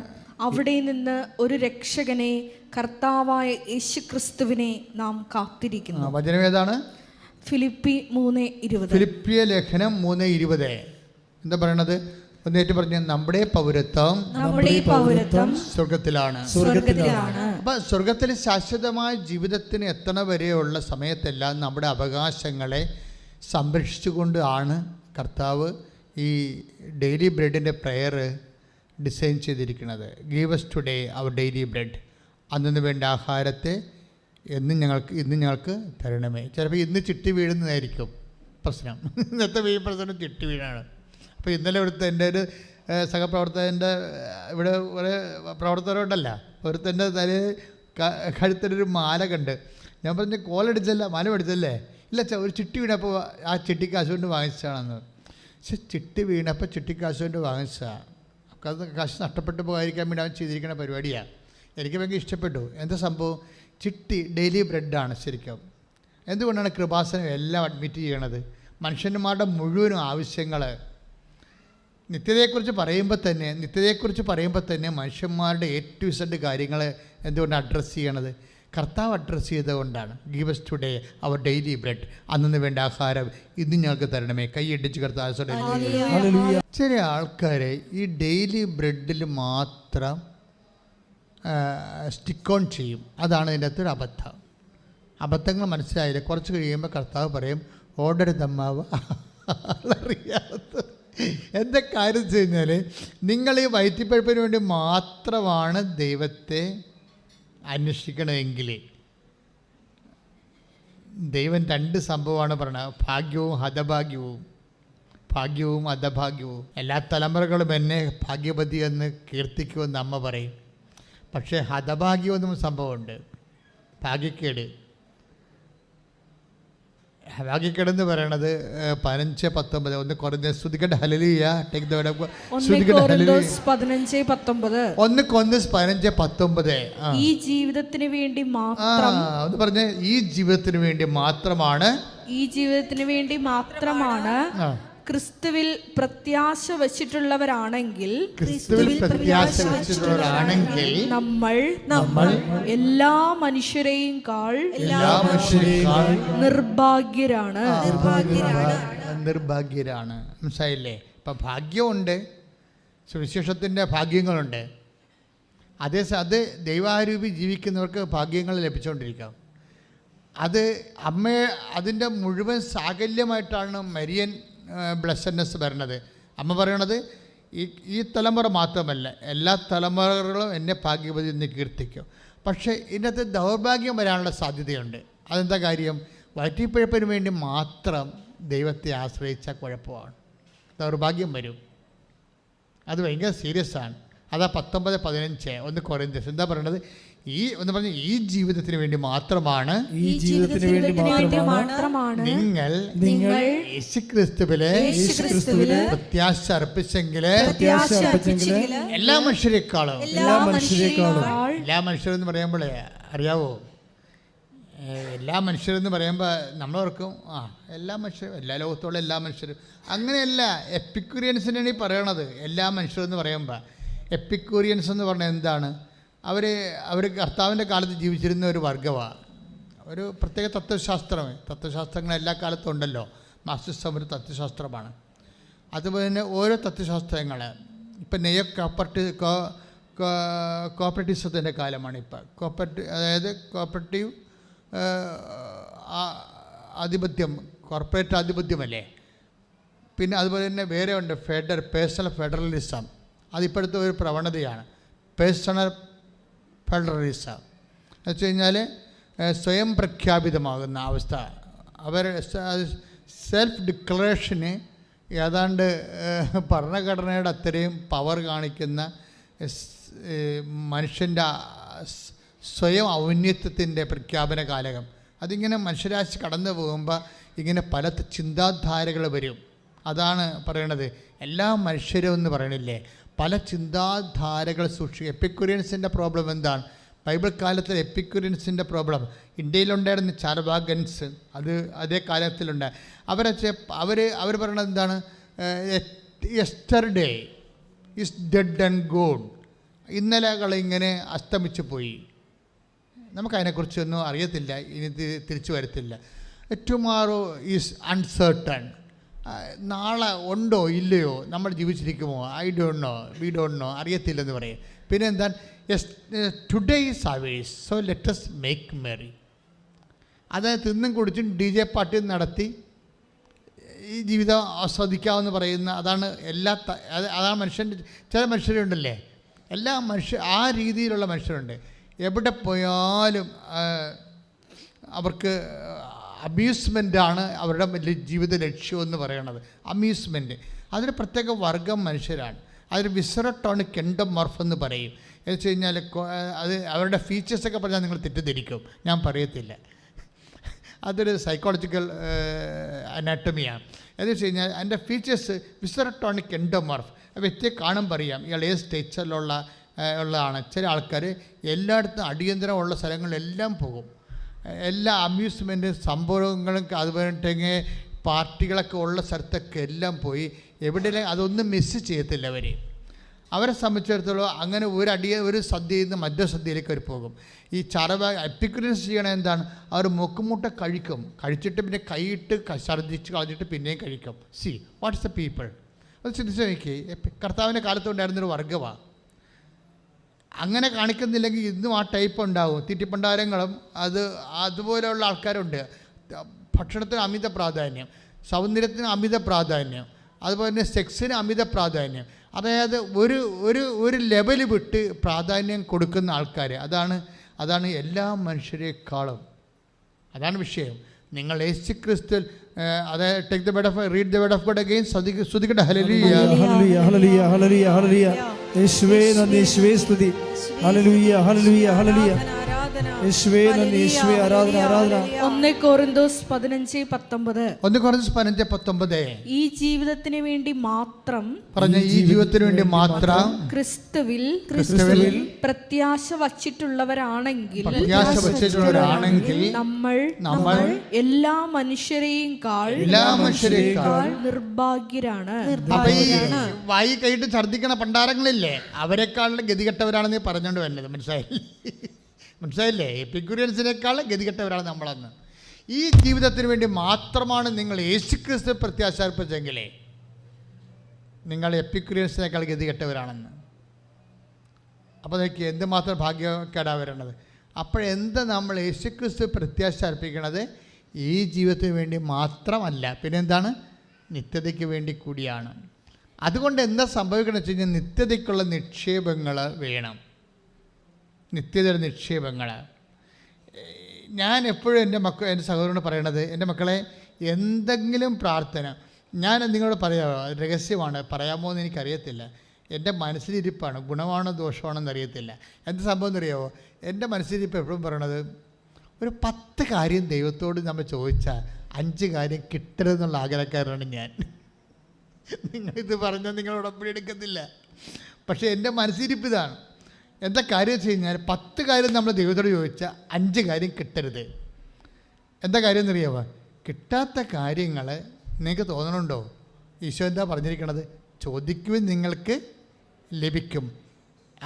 അവിടെ നിന്ന് ഒരു രക്ഷകനെ, കർത്താവായ യേശുക്രിസ്തുവിനെ നാം കാത്തിരിക്കുന്നു. വചനം ഏതാണ്? ഫിലിപ്പി 3:20. ഫിലിപ്പിയ ലേഖനം 3:20 എന്താ പറയണത്? ഒന്നേറ്റ് പറഞ്ഞ നമ്മുടെ പൗരത്വം സ്വർഗത്തിലാണ്. അപ്പം സ്വർഗത്തിലെ ശാശ്വതമായ ജീവിതത്തിന് എത്തണ വരെയുള്ള സമയത്തെല്ലാം നമ്മുടെ അവകാശങ്ങളെ സംരക്ഷിച്ചുകൊണ്ട് ആണ് കർത്താവ് ഈ ഡെയിലി ബ്രെഡിൻ്റെ പ്രെയർ ഡിസൈൻ ചെയ്തിരിക്കുന്നത്. Give us today our daily bread. അന്നു വേണ്ട ആഹാരത്തെ ഇന്ന് ഞങ്ങൾക്ക് തരണമേ. ചിലപ്പോൾ ഇന്ന് ചിട്ടി വീഴുന്നതായിരിക്കും പ്രശ്നം. ഇന്നത്തെ പ്രശ്നം ചിട്ടി വീഴാണ്. അപ്പോൾ ഇന്നലെ ഇവിടുത്തെ എൻ്റെ ഒരു സഹപ്രവർത്തകൻ്റെ ഇവിടെ കുറേ പ്രവർത്തകരുണ്ടല്ല, ഒരുത്തൻ്റെ തലയിൽ കഴുത്തിലൊരു മാല കണ്ട്. ഞാൻ പറഞ്ഞു കോലടിച്ചല്ല, മാല മേടിച്ചല്ലേ? ഇല്ല ഒരു ചിട്ടി വീണപ്പോൾ ആ ചിട്ടി കാശ് കൊണ്ട് വാങ്ങിച്ചതാണെന്ന്. പക്ഷെ ചിട്ടി വീണപ്പോൾ ചിട്ടി കാശ് കൊണ്ട് വാങ്ങിച്ചതാണ്. അത് കാശ് നഷ്ടപ്പെട്ടു പോകാതിരിക്കാൻ വേണ്ടി അവൻ ചെയ്തിരിക്കുന്ന പരിപാടിയാണ്. എനിക്ക് ഭയങ്കര ഇഷ്ടപ്പെട്ടു. എന്താ സംഭവം? ചിട്ടി ഡെയിലി ബ്രെഡാണ് ശരിക്കും. എന്തുകൊണ്ടാണ് കൃപാസനം എല്ലാം അഡ്മിറ്റ് ചെയ്യണത്? മനുഷ്യന്മാരുടെ മുഴുവനും ആവശ്യങ്ങൾ നിത്യതയെക്കുറിച്ച് പറയുമ്പോൾ തന്നെ മനുഷ്യന്മാരുടെ ഏറ്റവും ഇസഡ് കാര്യങ്ങൾ എന്തുകൊണ്ട് അഡ്രസ്സ് ചെയ്യണത്? കർത്താവ് അഡ്രസ്സ് ചെയ്തുകൊണ്ടാണ്. Give us today our daily bread, അന്നു വേണ്ട ആഹാരം ഇന്ന് ഞങ്ങൾക്ക് തരണമേ. കൈയടിച്ച് കർത്താവ്. ചില ആൾക്കാർ ഈ ഡെയിലി ബ്രെഡിൽ മാത്രം സ്റ്റിക്ക് ഓൺ ചെയ്യും. അതാണ് ഇതിൻ്റെ അകത്തൊരു അബദ്ധങ്ങൾ മനസ്സിലായില്ല. കുറച്ച് കഴിയുമ്പോൾ കർത്താവ് പറയും ഓടരുതമ്മാവ് അറിയാത്ത. എന്താ കാര്യം വെച്ച് കഴിഞ്ഞാൽ, നിങ്ങൾ ഈ വയറ്റിപ്പഴുപ്പിന് വേണ്ടി മാത്രമാണ് ദൈവത്തെ അന്വേഷിക്കണമെങ്കിൽ ദൈവം 2 സംഭവമാണ് പറയുന്നത്: ഭാഗ്യവും ഹതഭാഗ്യവും. എല്ലാ തലമുറകളും എന്നെ ഭാഗ്യവതി എന്ന് കീർത്തിക്കുമെന്ന് അമ്മ പറയും. പക്ഷേ ഹതഭാഗ്യമെന്നും സംഭവമുണ്ട്, ഭാഗ്യക്കേടെന്ന് പറയണത് 15:19. ഒന്ന് കുറഞ്ഞ സ്തുതിക്കട്ടെ ഹല്ലേലൂയ. Take the word of God. സ്തുതിക്കട്ടെ ഹല്ലേലൂയ. 15:19. ഈ ജീവിതത്തിന് വേണ്ടി മാത്രം. ഒന്ന് പറഞ്ഞേ, ഈ ജീവിതത്തിന് വേണ്ടി മാത്രമാണ് ക്രിസ്തുവിൽ പ്രത്യാശ വച്ചിട്ടുള്ളവരാണെങ്കിൽ നമ്മൾ എല്ലാ മനുഷ്യരെയും നിർഭാഗ്യരാണ്. മനസ്സിലായില്ലേ? ഇപ്പം ഭാഗ്യമുണ്ട്, സുവിശേഷത്തിൻ്റെ ഭാഗ്യങ്ങളുണ്ട്. അത് ദൈവാരൂപി ജീവിക്കുന്നവർക്ക് ഭാഗ്യങ്ങൾ ലഭിച്ചുകൊണ്ടിരിക്കാം. അതിൻ്റെ മുഴുവൻ സാകല്യമായിട്ടാണ് മരിയൻ ബ്ലെസ്സഡ്നെസ് വരണത്. അമ്മ പറയണത് ഈ തലമുറ മാത്രമല്ല, എല്ലാ തലമുറകളും എന്നെ ഭാഗ്യവതി എന്ന് കീർത്തിക്കും. പക്ഷേ ഇതിനകത്ത് ദൗർഭാഗ്യം വരാനുള്ള സാധ്യതയുണ്ട്. അതെന്താ കാര്യം? വയറ്റിപ്പഴുപ്പിന് വേണ്ടി മാത്രം ദൈവത്തെ ആശ്രയിച്ച കുഴപ്പമാണ്, ദൗർഭാഗ്യം വരും. അത് ഭയങ്കര സീരിയസ് ആണ്. അതാ 19:15. ഒന്ന് കൊരിന്ത്യർ എന്താ പറയണത്? ഈ ജീവിതത്തിന് വേണ്ടി മാത്രമാണ് നിങ്ങൾ യേശുക്രിസ്തുവിലെ പ്രത്യാശ അർപ്പിച്ചെങ്കില് എല്ലാ മനുഷ്യരെക്കാളും എന്ന് പറയുമ്പോഴേ അറിയാവോ, എല്ലാ മനുഷ്യരെന്ന് പറയുമ്പോൾ നമ്മളോർക്കും എല്ലാ മനുഷ്യരും, എല്ലാ ലോകത്തുള്ള എല്ലാ മനുഷ്യരും. അങ്ങനെയല്ല, എപ്പിക്യൂറിയൻസിനാണ് ഈ പറയണത്. എല്ലാ മനുഷ്യരെന്ന് പറയുമ്പോൾ എപ്പിക്യൂറിയൻസ് എന്ന് പറഞ്ഞാൽ എന്താണ്? അവർ കർത്താവിൻ്റെ കാലത്ത് ജീവിച്ചിരുന്ന ഒരു വർഗമാണ്, ഒരു പ്രത്യേക തത്വശാസ്ത്രങ്ങൾ എല്ലാ കാലത്തും ഉണ്ടല്ലോ. മാർക്സിസം ഒരു തത്വശാസ്ത്രമാണ്. അതുപോലെ തന്നെ ഓരോ തത്വശാസ്ത്രങ്ങൾ, ഇപ്പം കോപ്പറേറ്റീവ്സത്തിൻ്റെ കാലമാണ് ഇപ്പം. അതായത് കോപ്പറേറ്റീവ് ആധിപത്യം, കോർപ്പറേറ്റ് ആധിപത്യമല്ലേ. പിന്നെ അതുപോലെ തന്നെ വേറെ ഉണ്ട് പേഴ്സണൽ ഫെഡറലിസം. അതിപ്പോഴത്തെ ഒരു പ്രവണതയാണ് പേഴ്സണൽ ഫെഡറലിസം. എന്ന് വെച്ച് കഴിഞ്ഞാൽ സ്വയം പ്രഖ്യാപിതമാകുന്ന അവസ്ഥ. സെൽഫ് ഡിക്ലറേഷന് ഏതാണ്ട് ഭരണഘടനയുടെ അത്രയും പവർ കാണിക്കുന്ന മനുഷ്യൻ്റെ സ്വയം ഔന്നത്യത്തിൻ്റെ പ്രഖ്യാപന കാലകം. അതിങ്ങനെ മനുഷ്യരാശി കടന്നു പോകുമ്പോൾ ഇങ്ങനെ പല ചിന്താധാരകൾ വരും. അതാണ് പറയണത്, എല്ലാ മനുഷ്യരും എന്ന് പറയണില്ലേ, പല ചിന്താധാരകൾ സൂക്ഷിക്കും. എപ്പിക്യൂറിയൻസിൻ്റെ പ്രോബ്ലം എന്താണ്? ബൈബിൾ കാലത്തിൽ എപ്പിക്യൂറിയൻസിൻ്റെ പ്രോബ്ലം ഇന്ത്യയിലുണ്ടായിരുന്ന ചാർവാകൻസ്, അതേ കാലത്തിലുണ്ടായി. അവർ പറയണത് എന്താണ്? Yesterday is dead and gone. ഇന്നലകളിങ്ങനെ അസ്തമിച്ചു പോയി, നമുക്കതിനെക്കുറിച്ചൊന്നും അറിയത്തില്ല, ഇനി തിരിച്ചു വരത്തില്ല. Tomorrow is uncertain. നാളെ ഉണ്ടോ ഇല്ലയോ, നമ്മൾ ജീവിച്ചിരിക്കുമോ, വി ഡോണ്ട് നോ, അറിയത്തില്ലെന്ന് പറയും. പിന്നെ എന്താണ്? Today is ours, so let us make merry. അതായത് തിന്നും കുടിച്ചും DJ പാർട്ടി നടത്തി ഈ ജീവിതം ആസ്വദിക്കാമെന്ന് പറയുന്ന, അതാണ് അതാണ് മനുഷ്യൻ്റെ. ചില മനുഷ്യരുണ്ടല്ലേ, ആ രീതിയിലുള്ള മനുഷ്യരുണ്ട്. എവിടെ പോയാലും അവർക്ക് അമ്യൂസ്മെൻ്റാണ് അവരുടെ വലിയ ജീവിത ലക്ഷ്യമെന്ന് പറയണത്. അമ്യൂസ്മെൻറ്റ് അതിന് പ്രത്യേക വർഗം മനുഷ്യരാണ്. അതിന് വിസറട്ടോണിക് എൻഡോമോർഫ് എന്ന് പറയും. എന്ന് വെച്ച് കഴിഞ്ഞാൽ അത് അവരുടെ ഫീച്ചേഴ്സൊക്കെ പറഞ്ഞാൽ നിങ്ങൾ തെറ്റിദ്ധരിക്കും, ഞാൻ പറയത്തില്ല. അതൊരു സൈക്കോളജിക്കൽ അനാട്ടമിയാണ്. എന്ന് വെച്ച് കഴിഞ്ഞാൽ അതിൻ്റെ ഫീച്ചേഴ്സ് വിസറട്ടോണിക് എൻഡോമോർഫ്. വ്യക്തിയെ കാണുമ്പോൾ അറിയാം ഇയാൾ ഏത് ഉള്ളതാണ്. ചില ആൾക്കാർ എല്ലായിടത്തും അടിയന്തരമുള്ള സ്ഥലങ്ങളിലെല്ലാം പോകും. എല്ലാ അമ്യൂസ്മെൻറ്റും സംഭവങ്ങളും അതുപോലെ പാർട്ടികളൊക്കെ ഉള്ള സ്ഥലത്തൊക്കെ എല്ലാം പോയി എവിടെയെങ്കിലും അതൊന്നും മിസ് ചെയ്യത്തില്ല അവരെ സംബന്ധിച്ചിടത്തോളം. അങ്ങനെ ഒരു സദ്യയിൽ നിന്ന് മറ്റൊരു സദ്യയിലേക്ക് അവർ പോകും. ഈ എപ്പിക്യൂറിയൻസ് ചെയ്യണത് എന്താണ്? അവർ മുക്കുമുട്ട കഴിച്ചിട്ട് പിന്നെ കൈയിട്ട് ഛർദ്ദിച്ച് കളഞ്ഞിട്ട് പിന്നെയും കഴിക്കും. C what's the people. അത് ചിന്തിച്ച് നോക്കി. കർത്താവിൻ്റെ കാലത്തുണ്ടായിരുന്നൊരു വർഗ്ഗമാണ്. അങ്ങനെ കാണിക്കുന്നില്ലെങ്കിൽ ഇന്നും ആ ടൈപ്പ് ഉണ്ടാവും. തീറ്റിപ്പണ്ടാരങ്ങളും അതുപോലെയുള്ള ആൾക്കാരുണ്ട്. ഭക്ഷണത്തിന് അമിത പ്രാധാന്യം, സൗന്ദര്യത്തിന് അമിത പ്രാധാന്യം, അതുപോലെ തന്നെ സെക്സിന് അമിത പ്രാധാന്യം. അതായത് ഒരു ലെവൽ വിട്ട് പ്രാധാന്യം കൊടുക്കുന്ന ആൾക്കാർ. അതാണ് എല്ലാ മനുഷ്യരെക്കാളും. അതാണ് വിഷയം. നിങ്ങൾ യേശുക്രിസ്തുവിൽ അതായത് take the word of read the word of God again. ശ്രദ്ധിക്കട്ടെ. ഹല്ലേലൂയ ഹല്ലേലൂയ ഹല്ലേലൂയ ഹല്ലേലൂയ ഹല്ലേലൂയ. യേശുവേ നന്ദി, യേശുവേ സ്തുതി. ഹല്ലേലൂയ ഹല്ലേലൂയ ഹല്ലേലൂയ. യേശുവേ നന്ദി, യേശുവേ ആരാധന ആരാധന. 1 കൊരിന്തോസ് 15:19 ഈ ജീവിതത്തിന് വേണ്ടി മാത്രം ഈ ജീവിതത്തിന് വേണ്ടി മാത്രം ക്രിസ്തുവിൽ പ്രത്യാശ വച്ചിട്ടുള്ളവരാണെങ്കിൽ നമ്മൾ എല്ലാ മനുഷ്യരെയും നിർഭാഗ്യരാണ്. വായി കൈയിട്ട് ഛർദ്ദിക്കണ പണ്ടാരങ്ങളില്ലേ, അവരെക്കാളും ഗതികെട്ടവരാണെന്ന് പറഞ്ഞുകൊണ്ട് വരുന്നത്. മനസ്സിലായില്ലേ? എപ്പിക്യൂറിയൻസിനേക്കാൾ ഗതികെട്ടവരാണ് നമ്മളന്ന്. ഈ ജീവിതത്തിന് വേണ്ടി മാത്രമാണ് നിങ്ങൾ യേശുക്രിസ്തു പ്രത്യാശ അർപ്പിച്ചെങ്കിലേ നിങ്ങൾ എപ്പിക്യൂറിയൻസിനേക്കാൾ ഗതികെട്ടവരാണെന്ന്. അപ്പോൾ നോക്കി എന്തുമാത്രം ഭാഗ്യക്കേടാ വരേണ്ടത്. അപ്പോഴെന്താ നമ്മൾ യേശുക്രിസ്തു പ്രത്യാശ അർപ്പിക്കണത്? ഈ ജീവിതത്തിന് വേണ്ടി മാത്രമല്ല, പിന്നെന്താണ്? നിത്യതയ്ക്ക് വേണ്ടി കൂടിയാണ്. അതുകൊണ്ട് എന്താ സംഭവിക്കണമെന്ന് വെച്ച് കഴിഞ്ഞാൽ നിത്യതയ്ക്കുള്ള നിക്ഷേപങ്ങൾ വേണം. നിത്യതയുടെ നിക്ഷേപങ്ങൾ. ഞാൻ എപ്പോഴും എൻ്റെ സഹോദരനോട് പറയണത്, എൻ്റെ മക്കളെ എന്തെങ്കിലും പ്രാർത്ഥന ഞാൻ നിങ്ങളോട് പറയാമോ? രഹസ്യമാണ്, പറയാമോ എന്ന് എനിക്കറിയത്തില്ല. എൻ്റെ മനസ്സിലിരിപ്പാണ്, ഗുണമാണോ ദോഷമാണോ എന്നറിയത്തില്ല. എന്ത് സംഭവം എന്നറിയാമോ? എൻ്റെ മനസ്സിലിരിപ്പ് എപ്പോഴും പറയണത്, ഒരു 10 കാര്യം ദൈവത്തോട് നമ്മൾ ചോദിച്ചാൽ 5 കാര്യം കിട്ടരുതെന്നുള്ള ആഗ്രഹക്കാരനാണ് ഞാൻ. നിങ്ങളിത് പറഞ്ഞാൽ നിങ്ങളോടൊപ്പം എടുക്കത്തില്ല. പക്ഷേ എൻ്റെ മനസ്സിരിപ്പ് ഇതാണ്. എന്താ കാര്യം വെച്ച് കഴിഞ്ഞാൽ 10 കാര്യം നമ്മൾ ദൈവത്തോട് ചോദിച്ചാൽ 5 കാര്യം കിട്ടരുത്. എന്താ കാര്യം എന്നറിയാമോ? കിട്ടാത്ത കാര്യങ്ങൾ നിങ്ങൾക്ക് തോന്നണുണ്ടോ? ഈശോ എന്താ പറഞ്ഞിരിക്കണത്? ചോദിക്കുവിൻ നിങ്ങൾക്ക് ലഭിക്കും.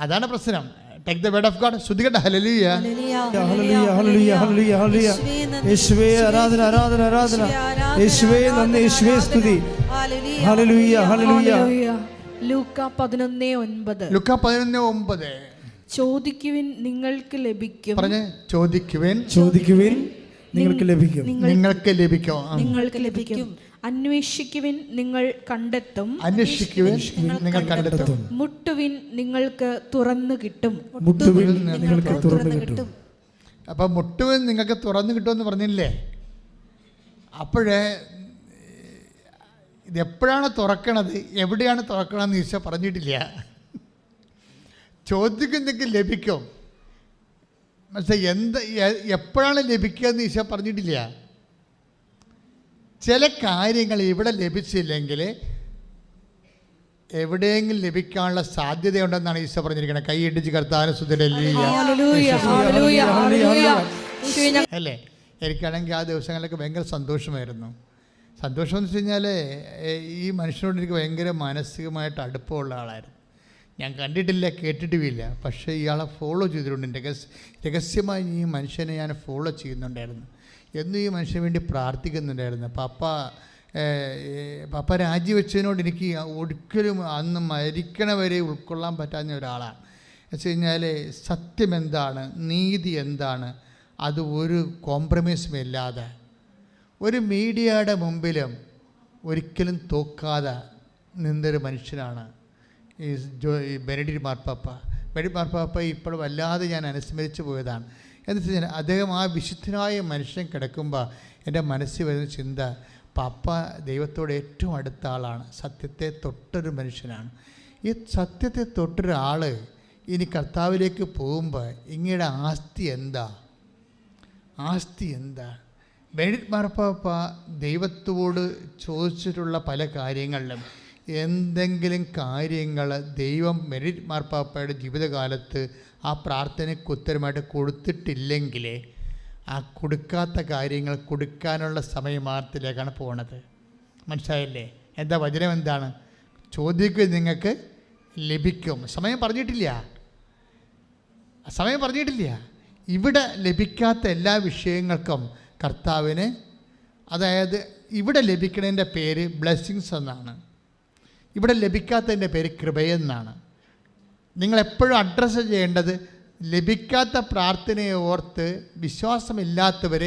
അതാണ് പ്രശ്നം. Take the word of God. ശ്രദ്ധിക്കട്ടെ. ഹല്ലേലൂയ ഹല്ലേലൂയ ഹല്ലേലൂയ ഹല്ലേലൂയ ഹല്ലേലൂയ. യേശുവേ ആരാധന ആരാധന ആരാധന. യേശുവേ നന്ദി, യേശുവേ സ്തുതി. ഹല്ലേലൂയ ഹല്ലേലൂയ. ലൂക്ക 11:9. ലൂക്ക 11:9. ചോദിക്കുവിൻ നിങ്ങൾക്ക് ലഭിക്കും. പറഞ്ഞേ. ചോദിക്കുവിൻ നിങ്ങൾക്ക് ലഭിക്കും. നിങ്ങൾക്ക് ലഭിക്കും. അന്വേഷിക്കുവിൻ നിങ്ങൾ കണ്ടെത്തും. മുട്ടുവിൻ നിങ്ങൾക്ക് തുറന്നു കിട്ടും. അപ്പം മുട്ടുവിൻ നിങ്ങൾക്ക് തുറന്നു കിട്ടുമെന്ന് പറഞ്ഞില്ലേ? അപ്പോഴേ ഇതെപ്പോഴാണ് തുറക്കണത്, എവിടെയാണ് തുറക്കണമെന്ന് ഈശോ പറഞ്ഞിട്ടില്ല. ചോദിക്കുന്നതൊക്കെ ലഭിക്കും. എപ്പോഴാണ് ലഭിക്കുക എന്ന് ഈശോ പറഞ്ഞിട്ടില്ല. ചില കാര്യങ്ങൾ ഇവിടെ ലഭിച്ചില്ലെങ്കിൽ എവിടെയെങ്കിലും ലഭിക്കാനുള്ള സാധ്യതയുണ്ടെന്നാണ് ഈശോ പറഞ്ഞിരിക്കുന്നത്. കൈയിടിച്ച് കർത്താവിനെ സ്തുതിക്കട്ടെ. അല്ലേ? എനിക്കാണെങ്കിൽ ആ ദിവസങ്ങളിലൊക്കെ ഭയങ്കര സന്തോഷമായിരുന്നു. സന്തോഷം എന്ന് വെച്ച് കഴിഞ്ഞാൽ ഈ മനുഷ്യനോട് എനിക്ക് ഭയങ്കര മാനസികമായിട്ട് അടുപ്പമുള്ള ആളായിരുന്നു. ഞാൻ കണ്ടിട്ടില്ല, കേട്ടിട്ടുമില്ല. പക്ഷേ ഇയാളെ ഫോളോ ചെയ്തിട്ടുണ്ട്. രഹസ്യമായി ഈ മനുഷ്യനെ ഞാൻ ഫോളോ ചെയ്യുന്നുണ്ടായിരുന്നു. എന്നും ഈ മനുഷ്യന് വേണ്ടി പ്രാർത്ഥിക്കുന്നുണ്ടായിരുന്നു. പപ്പ രാജിവെച്ചതിനോട് എനിക്ക് ഒരിക്കലും അന്ന് മരിക്കണവരെ ഉൾക്കൊള്ളാൻ പറ്റാത്ത ഒരാളാണ്. എന്ന് വെച്ച് കഴിഞ്ഞാൽ സത്യം എന്താണ്, നീതി എന്താണ്, അത് ഒരു കോംപ്രമൈസും ഇല്ലാതെ ഒരു മീഡിയയുടെ മുമ്പിലും ഒരിക്കലും തോക്കാതെ നിന്നൊരു മനുഷ്യനാണ് ഈ ബെനഡിക്ട് മാർപ്പാപ്പ. ബെനഡിക്ട് മാർപ്പാപ്പ ഇപ്പോൾ വല്ലാതെ ഞാൻ അനുസ്മരിച്ചു പോയതാണ്. എന്ന് വെച്ചാൽ അദ്ദേഹം ആ വിശുദ്ധനായ മനുഷ്യൻ കിടക്കുമ്പോൾ എൻ്റെ മനസ്സിൽ വരുന്ന ചിന്ത, പപ്പ ദൈവത്തോട് ഏറ്റവും അടുത്ത ആളാണ്, സത്യത്തെ തൊട്ടൊരു മനുഷ്യനാണ്. ഈ സത്യത്തെ തൊട്ടൊരാൾ ഇനി കർത്താവിലേക്ക് പോകുമ്പോൾ ഇങ്ങയുടെ ആസ്തി എന്താ? ബെനഡിക്ട് മാർപ്പാപ്പ ദൈവത്തോട് ചോദിച്ചിട്ടുള്ള പല കാര്യങ്ങളിലും എന്തെങ്കിലും കാര്യങ്ങൾ ദൈവം ബെനഡിക്ട് മാർപ്പാപ്പയുടെ ജീവിതകാലത്ത് ആ പ്രാർത്ഥനയ്ക്ക് ഉത്തരമായിട്ട് കൊടുത്തിട്ടില്ലെങ്കിൽ ആ കൊടുക്കാത്ത കാര്യങ്ങൾ കൊടുക്കാനുള്ള സമയമാർത്തിലേക്കാണ് പോണത്. മനസ്സിലായില്ലേ? എന്താ വചനം എന്താണ്? ചോദിക്കുക നിങ്ങൾക്ക് ലഭിക്കും. സമയം പറഞ്ഞിട്ടില്ല. ഇവിടെ ലഭിക്കാത്ത എല്ലാ വിഷയങ്ങൾക്കും കർത്താവിന്, അതായത് ഇവിടെ ലഭിക്കുന്നതിൻ്റെ പേര് ബ്ലെസ്സിങ്സ് എന്നാണ്, ഇവിടെ ലഭിക്കാത്തതിൻ്റെ പേര് കൃപയെന്നാണ്. നിങ്ങളെപ്പോഴും അഡ്രസ്സ് ചെയ്യേണ്ടത് ലഭിക്കാത്ത പ്രാർത്ഥനയെ ഓർത്ത് വിശ്വാസമില്ലാത്തവർ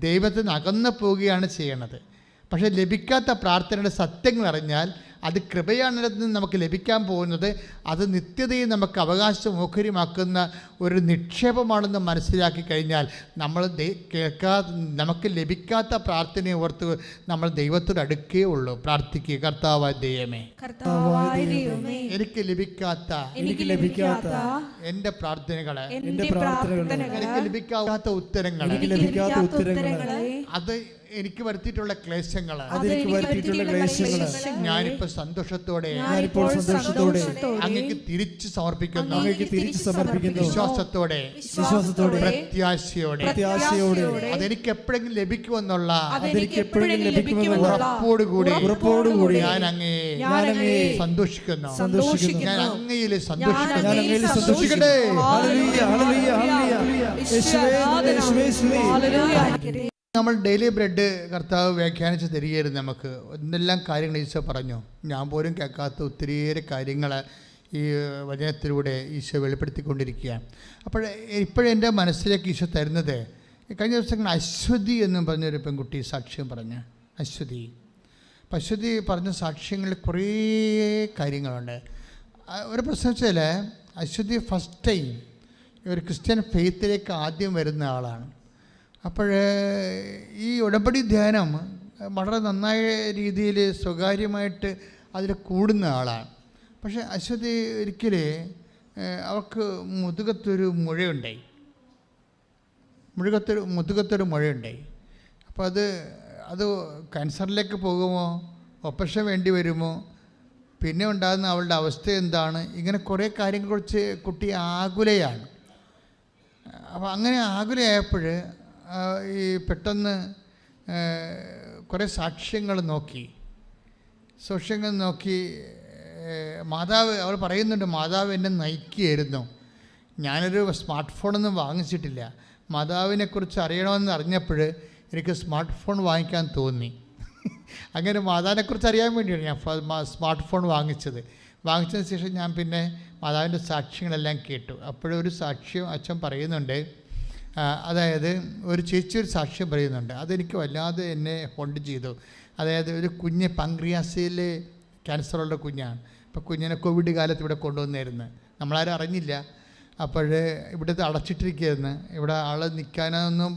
ദൈവത്തിൽ നിന്ന് അകന്നു പോവുകയാണ് ചെയ്യണത്. പക്ഷേ ലഭിക്കാത്ത പ്രാർത്ഥനയുടെ സത്യങ്ങൾ അറിഞ്ഞാൽ അത് കൃപയാണെന്ന് നമുക്ക് ലഭിക്കാൻ പോകുന്നത്, അത് നിത്യതയും നമുക്ക് അവകാശം ഓഹരിമാക്കുന്ന ഒരു നിക്ഷേപമാണെന്ന് മനസ്സിലാക്കി കഴിഞ്ഞാൽ നമ്മൾ നമുക്ക് ലഭിക്കാത്ത പ്രാർത്ഥനയെ ഓർത്ത് നമ്മൾ ദൈവത്തോട് അടുക്കുകയുള്ളൂ. പ്രാർത്ഥിക്കുക, കർത്താവായ ദൈവമേ, എനിക്ക് ലഭിക്കാത്ത എൻ്റെ പ്രാർത്ഥനകളെ, എനിക്ക് ലഭിക്കാത്ത ഉത്തരങ്ങളെ, അത് എനിക്ക് വരുത്തിയിട്ടുള്ള ക്ലേശങ്ങൾ ഞാനിപ്പോൾ സന്തോഷത്തോടെ അങ്ങേക്ക് തിരിച്ചു സമർപ്പിക്കുന്നു. വിശ്വാസത്തോടെ പ്രത്യാശയോടെ അതെനിക്ക് എപ്പോഴെങ്കിലും ലഭിക്കുമെന്നുള്ള ഉറപ്പോടുകൂടി ഞാൻ അങ്ങയെ സന്തോഷിക്കുന്നു. ഞാൻ അങ്ങയിൽ സന്തോഷിക്കട്ടെ. നമ്മൾ ഡെയിലി ബ്രെഡ് കർത്താവ് വ്യാഖ്യാനിച്ച് തരികയായിരുന്നു നമുക്ക്. എന്തെല്ലാം കാര്യങ്ങൾ ഈശോ പറഞ്ഞു, ഞാൻ പോലും കേൾക്കാത്ത ഒത്തിരിയേറെ കാര്യങ്ങൾ ഈ വചനത്തിലൂടെ ഈശോ വെളിപ്പെടുത്തിക്കൊണ്ടിരിക്കുകയാണ്. ഇപ്പോഴെൻ്റെ മനസ്സിലേക്ക് ഈശോ തരുന്നത്, കഴിഞ്ഞ ദിവസങ്ങൾ അശ്വതി എന്നും പറഞ്ഞൊരു പെൺകുട്ടി സാക്ഷ്യം പറഞ്ഞ്, അശ്വതി പറഞ്ഞ സാക്ഷ്യങ്ങളിൽ കുറേ കാര്യങ്ങളുണ്ട്. ഒരു പ്രശ്നം വെച്ചാൽ അശ്വതി ഫസ്റ്റ് ടൈം ഒരു ക്രിസ്ത്യൻ ഫെയ്ത്തിലേക്ക് ആദ്യം വരുന്ന ആളാണ്. അപ്പോൾ ഈ ഉടമ്പടി ധ്യാനം വളരെ നന്നായ രീതിയിൽ സ്വകാര്യമായിട്ട് അതിൽ കൂടുന്ന ആളാണ്. പക്ഷേ അശ്വതി ഒരിക്കൽ അവൾക്ക് മുതുകത്തൊരു മുഴയുണ്ടായി. അപ്പോൾ അത് ക്യാൻസറിലേക്ക് പോകുമോ, ഓപ്പറേഷൻ വേണ്ടി വരുമോ, പിന്നെ ഉണ്ടാകുന്ന അവളുടെ അവസ്ഥ എന്താണ്, ഇങ്ങനെ കുറേ കാര്യങ്ങളെക്കുറിച്ച് കുട്ടി ആകുലയാണ്. അപ്പോൾ അങ്ങനെ ആകുലയായപ്പോൾ ഈ പെട്ടെന്ന് കുറേ സാക്ഷ്യങ്ങൾ നോക്കി മാതാവ്, അവൾ പറയുന്നുണ്ട്, മാതാവ് എന്നെ നയിക്കുകയായിരുന്നു. ഞാനൊരു സ്മാർട്ട് ഫോണൊന്നും വാങ്ങിച്ചിട്ടില്ല. മാതാവിനെക്കുറിച്ച് അറിയണമെന്ന് അറിഞ്ഞപ്പോൾ എനിക്ക് സ്മാർട്ട് ഫോൺ വാങ്ങിക്കാൻ തോന്നി. അങ്ങനെ മാതാവിനെക്കുറിച്ച് അറിയാൻ വേണ്ടിയാണ് ഞാൻ സ്മാർട്ട് ഫോൺ വാങ്ങിച്ചതിന് ശേഷം ഞാൻ പിന്നെ മാതാവിൻ്റെ സാക്ഷ്യങ്ങളെല്ലാം കേട്ടു. അപ്പോഴൊരു സാക്ഷ്യം അച്ഛൻ പറയുന്നുണ്ട്, അതായത് ഒരു ചേച്ചി ഒരു സാക്ഷ്യം പറയുന്നുണ്ട്, അതെനിക്ക് വല്ലാതെ എന്നെ ഹോൾഡ് ചെയ്തു. അതായത് ഒരു കുഞ്ഞ് പങ്ക്രിയാസിൽ ക്യാൻസറുള്ള കുഞ്ഞാണ്. അപ്പോൾ കുഞ്ഞിനെ കോവിഡ് കാലത്ത് ഇവിടെ കൊണ്ടുവന്നായിരുന്നു, നമ്മളാരും അറിഞ്ഞില്ല. അപ്പോൾ ഇവിടുത്തെ അടച്ചിട്ടിരിക്കുകയായിരുന്നു. ഇവിടെ ആൾ നിൽക്കാനൊന്നും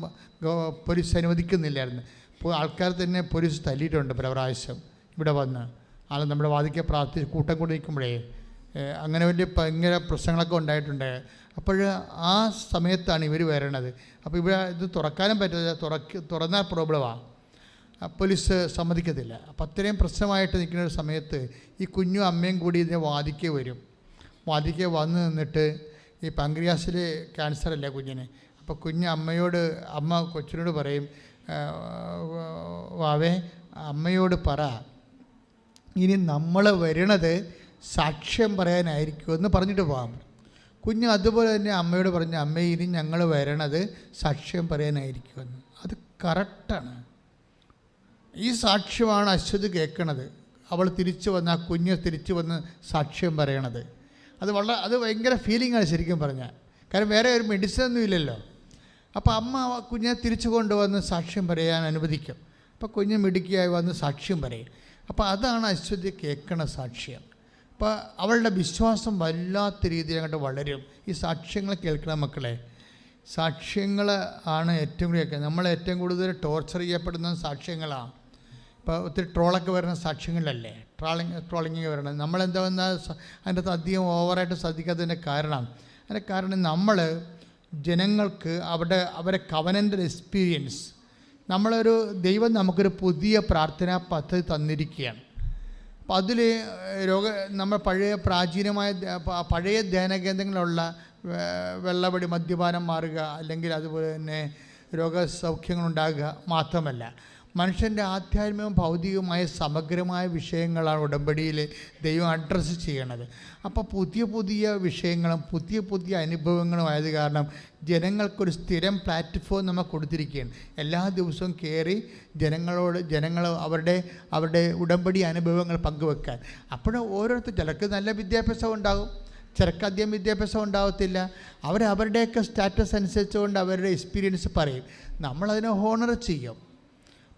പോലീസ് അനുവദിക്കുന്നില്ലായിരുന്നു. അപ്പോൾ ആൾക്കാർ തന്നെ പോലീസ് തല്ലിയിട്ടുണ്ട് പല പ്രാവശ്യം ഇവിടെ വന്ന്. ആൾ നമ്മുടെ വാദിക്കെ കൂട്ടം കൂടി നിൽക്കുമ്പോഴേ അങ്ങനെ വലിയ ഭയങ്കര പ്രശ്നങ്ങളൊക്കെ ഉണ്ടായിട്ടുണ്ട്. അപ്പോൾ ആ സമയത്താണ് ഇവർ വരണത്. അപ്പോൾ ഇവിടെ ഇത് തുറക്കാനും പറ്റില്ല, തുറന്നാൽ പ്രോബ്ലമാണ്, പോലീസ് സമ്മതിക്കത്തില്ല. അപ്പോൾ അത്രയും പ്രശ്നമായിട്ട് നിൽക്കുന്ന ഒരു സമയത്ത് ഈ കുഞ്ഞും അമ്മയും കൂടി ഇതിനെ വാദിക്കെ വന്ന് നിന്നിട്ട്, ഈ പങ്ക്രിയാസിൽ ക്യാൻസറല്ല കുഞ്ഞിന്. അപ്പോൾ അമ്മ കൊച്ചിനോട് പറയും, വാവേ അമ്മയോട് പറ, ഇനി നമ്മൾ വരണത് സാക്ഷ്യം പറയാനായിരിക്കുമെന്ന് പറഞ്ഞിട്ട് പോകാം. കുഞ്ഞ് അതുപോലെ തന്നെ അമ്മയോട് പറഞ്ഞു, അമ്മ ഇനി ഞങ്ങൾ വരണത് സാക്ഷ്യം പറയാനായിരിക്കുമെന്ന്. അത് കറക്റ്റാണ്. ഈ സാക്ഷ്യമാണ് അശ്വതി കേൾക്കണത്. അവൾ തിരിച്ചു വന്ന്, ആ കുഞ്ഞ് തിരിച്ചു വന്ന് സാക്ഷ്യം പറയണത്. അത് ഭയങ്കര ഫീലിംഗാണ് ശരിക്കും പറഞ്ഞാൽ. കാരണം വേറെ ഒരു മെഡിസിൻ ഒന്നും ഇല്ലല്ലോ. അപ്പോൾ അമ്മ കുഞ്ഞിനെ തിരിച്ചു കൊണ്ടുവന്ന് സാക്ഷ്യം പറയാൻ അനുവദിക്കും. അപ്പോൾ കുഞ്ഞ് മിടുക്കിയായി വന്ന് സാക്ഷ്യം പറയും. അപ്പോൾ അതാണ് അശ്വതി കേൾക്കണ സാക്ഷ്യം. അപ്പോൾ അവളുടെ വിശ്വാസം വല്ലാത്ത രീതിയിൽ അങ്ങോട്ട് വളരും. ഈ സാക്ഷ്യങ്ങൾ കേൾക്കണം മക്കളെ. സാക്ഷ്യങ്ങൾ ആണ് ഏറ്റവും കൂടുതൽ. നമ്മൾ ഏറ്റവും കൂടുതൽ ടോർച്ചർ ചെയ്യപ്പെടുന്ന സാക്ഷ്യങ്ങളാണ്. ഇപ്പോൾ ഒത്തിരി ട്രോളൊക്കെ വരുന്ന സാക്ഷ്യങ്ങളല്ലേ, ട്രോളിങ് വരണം. നമ്മളെന്താ വന്നാൽ അതിൻ്റെ അകത്ത് അധികം ഓവറായിട്ട് ശ്രദ്ധിക്കാത്തതിൻ്റെ കാരണം നമ്മൾ ജനങ്ങൾക്ക് അവരെ കവനൻ്റ് എക്സ്പീരിയൻസ്, നമ്മളൊരു ദൈവം നമുക്കൊരു പുതിയ പ്രാർത്ഥനാ പദ്ധതി തന്നിരിക്കുകയാണ്. അപ്പം അതിൽ നമ്മൾ പഴയ ധ്യാന കേന്ദ്രങ്ങളുള്ള വെള്ളപടി, മദ്യപാനം മാറുക, അല്ലെങ്കിൽ അതുപോലെ തന്നെ രോഗസൗഖ്യങ്ങളുണ്ടാകുക മാത്രമല്ല, മനുഷ്യൻ്റെ ആധ്യാത്മികവും ഭൗതികവുമായ സമഗ്രമായ വിഷയങ്ങളാണ് ഉടമ്പടിയിൽ ദൈവം അഡ്രസ്സ് ചെയ്യണത്. അപ്പോൾ പുതിയ പുതിയ വിഷയങ്ങളും പുതിയ അനുഭവങ്ങളും ആയത് കാരണം ജനങ്ങൾക്കൊരു സ്ഥിരം പ്ലാറ്റ്ഫോം നമ്മൾ കൊടുത്തിരിക്കുകയാണ്. എല്ലാ ദിവസവും കയറി ജനങ്ങൾ അവരുടെ ഉടമ്പടി അനുഭവങ്ങൾ പങ്കുവെക്കാൻ. അപ്പോൾ ഓരോരുത്തർ, ചിലർക്ക് നല്ല വിദ്യാഭ്യാസം ഉണ്ടാകും, ചിലർക്ക് അധികം വിദ്യാഭ്യാസം ഉണ്ടാകത്തില്ല. അവരുടെയൊക്കെ സ്റ്റാറ്റസ് അനുസരിച്ചുകൊണ്ട് അവരുടെ എക്സ്പീരിയൻസ് പറയും. നമ്മളതിനെ ഹോണർ ചെയ്യും.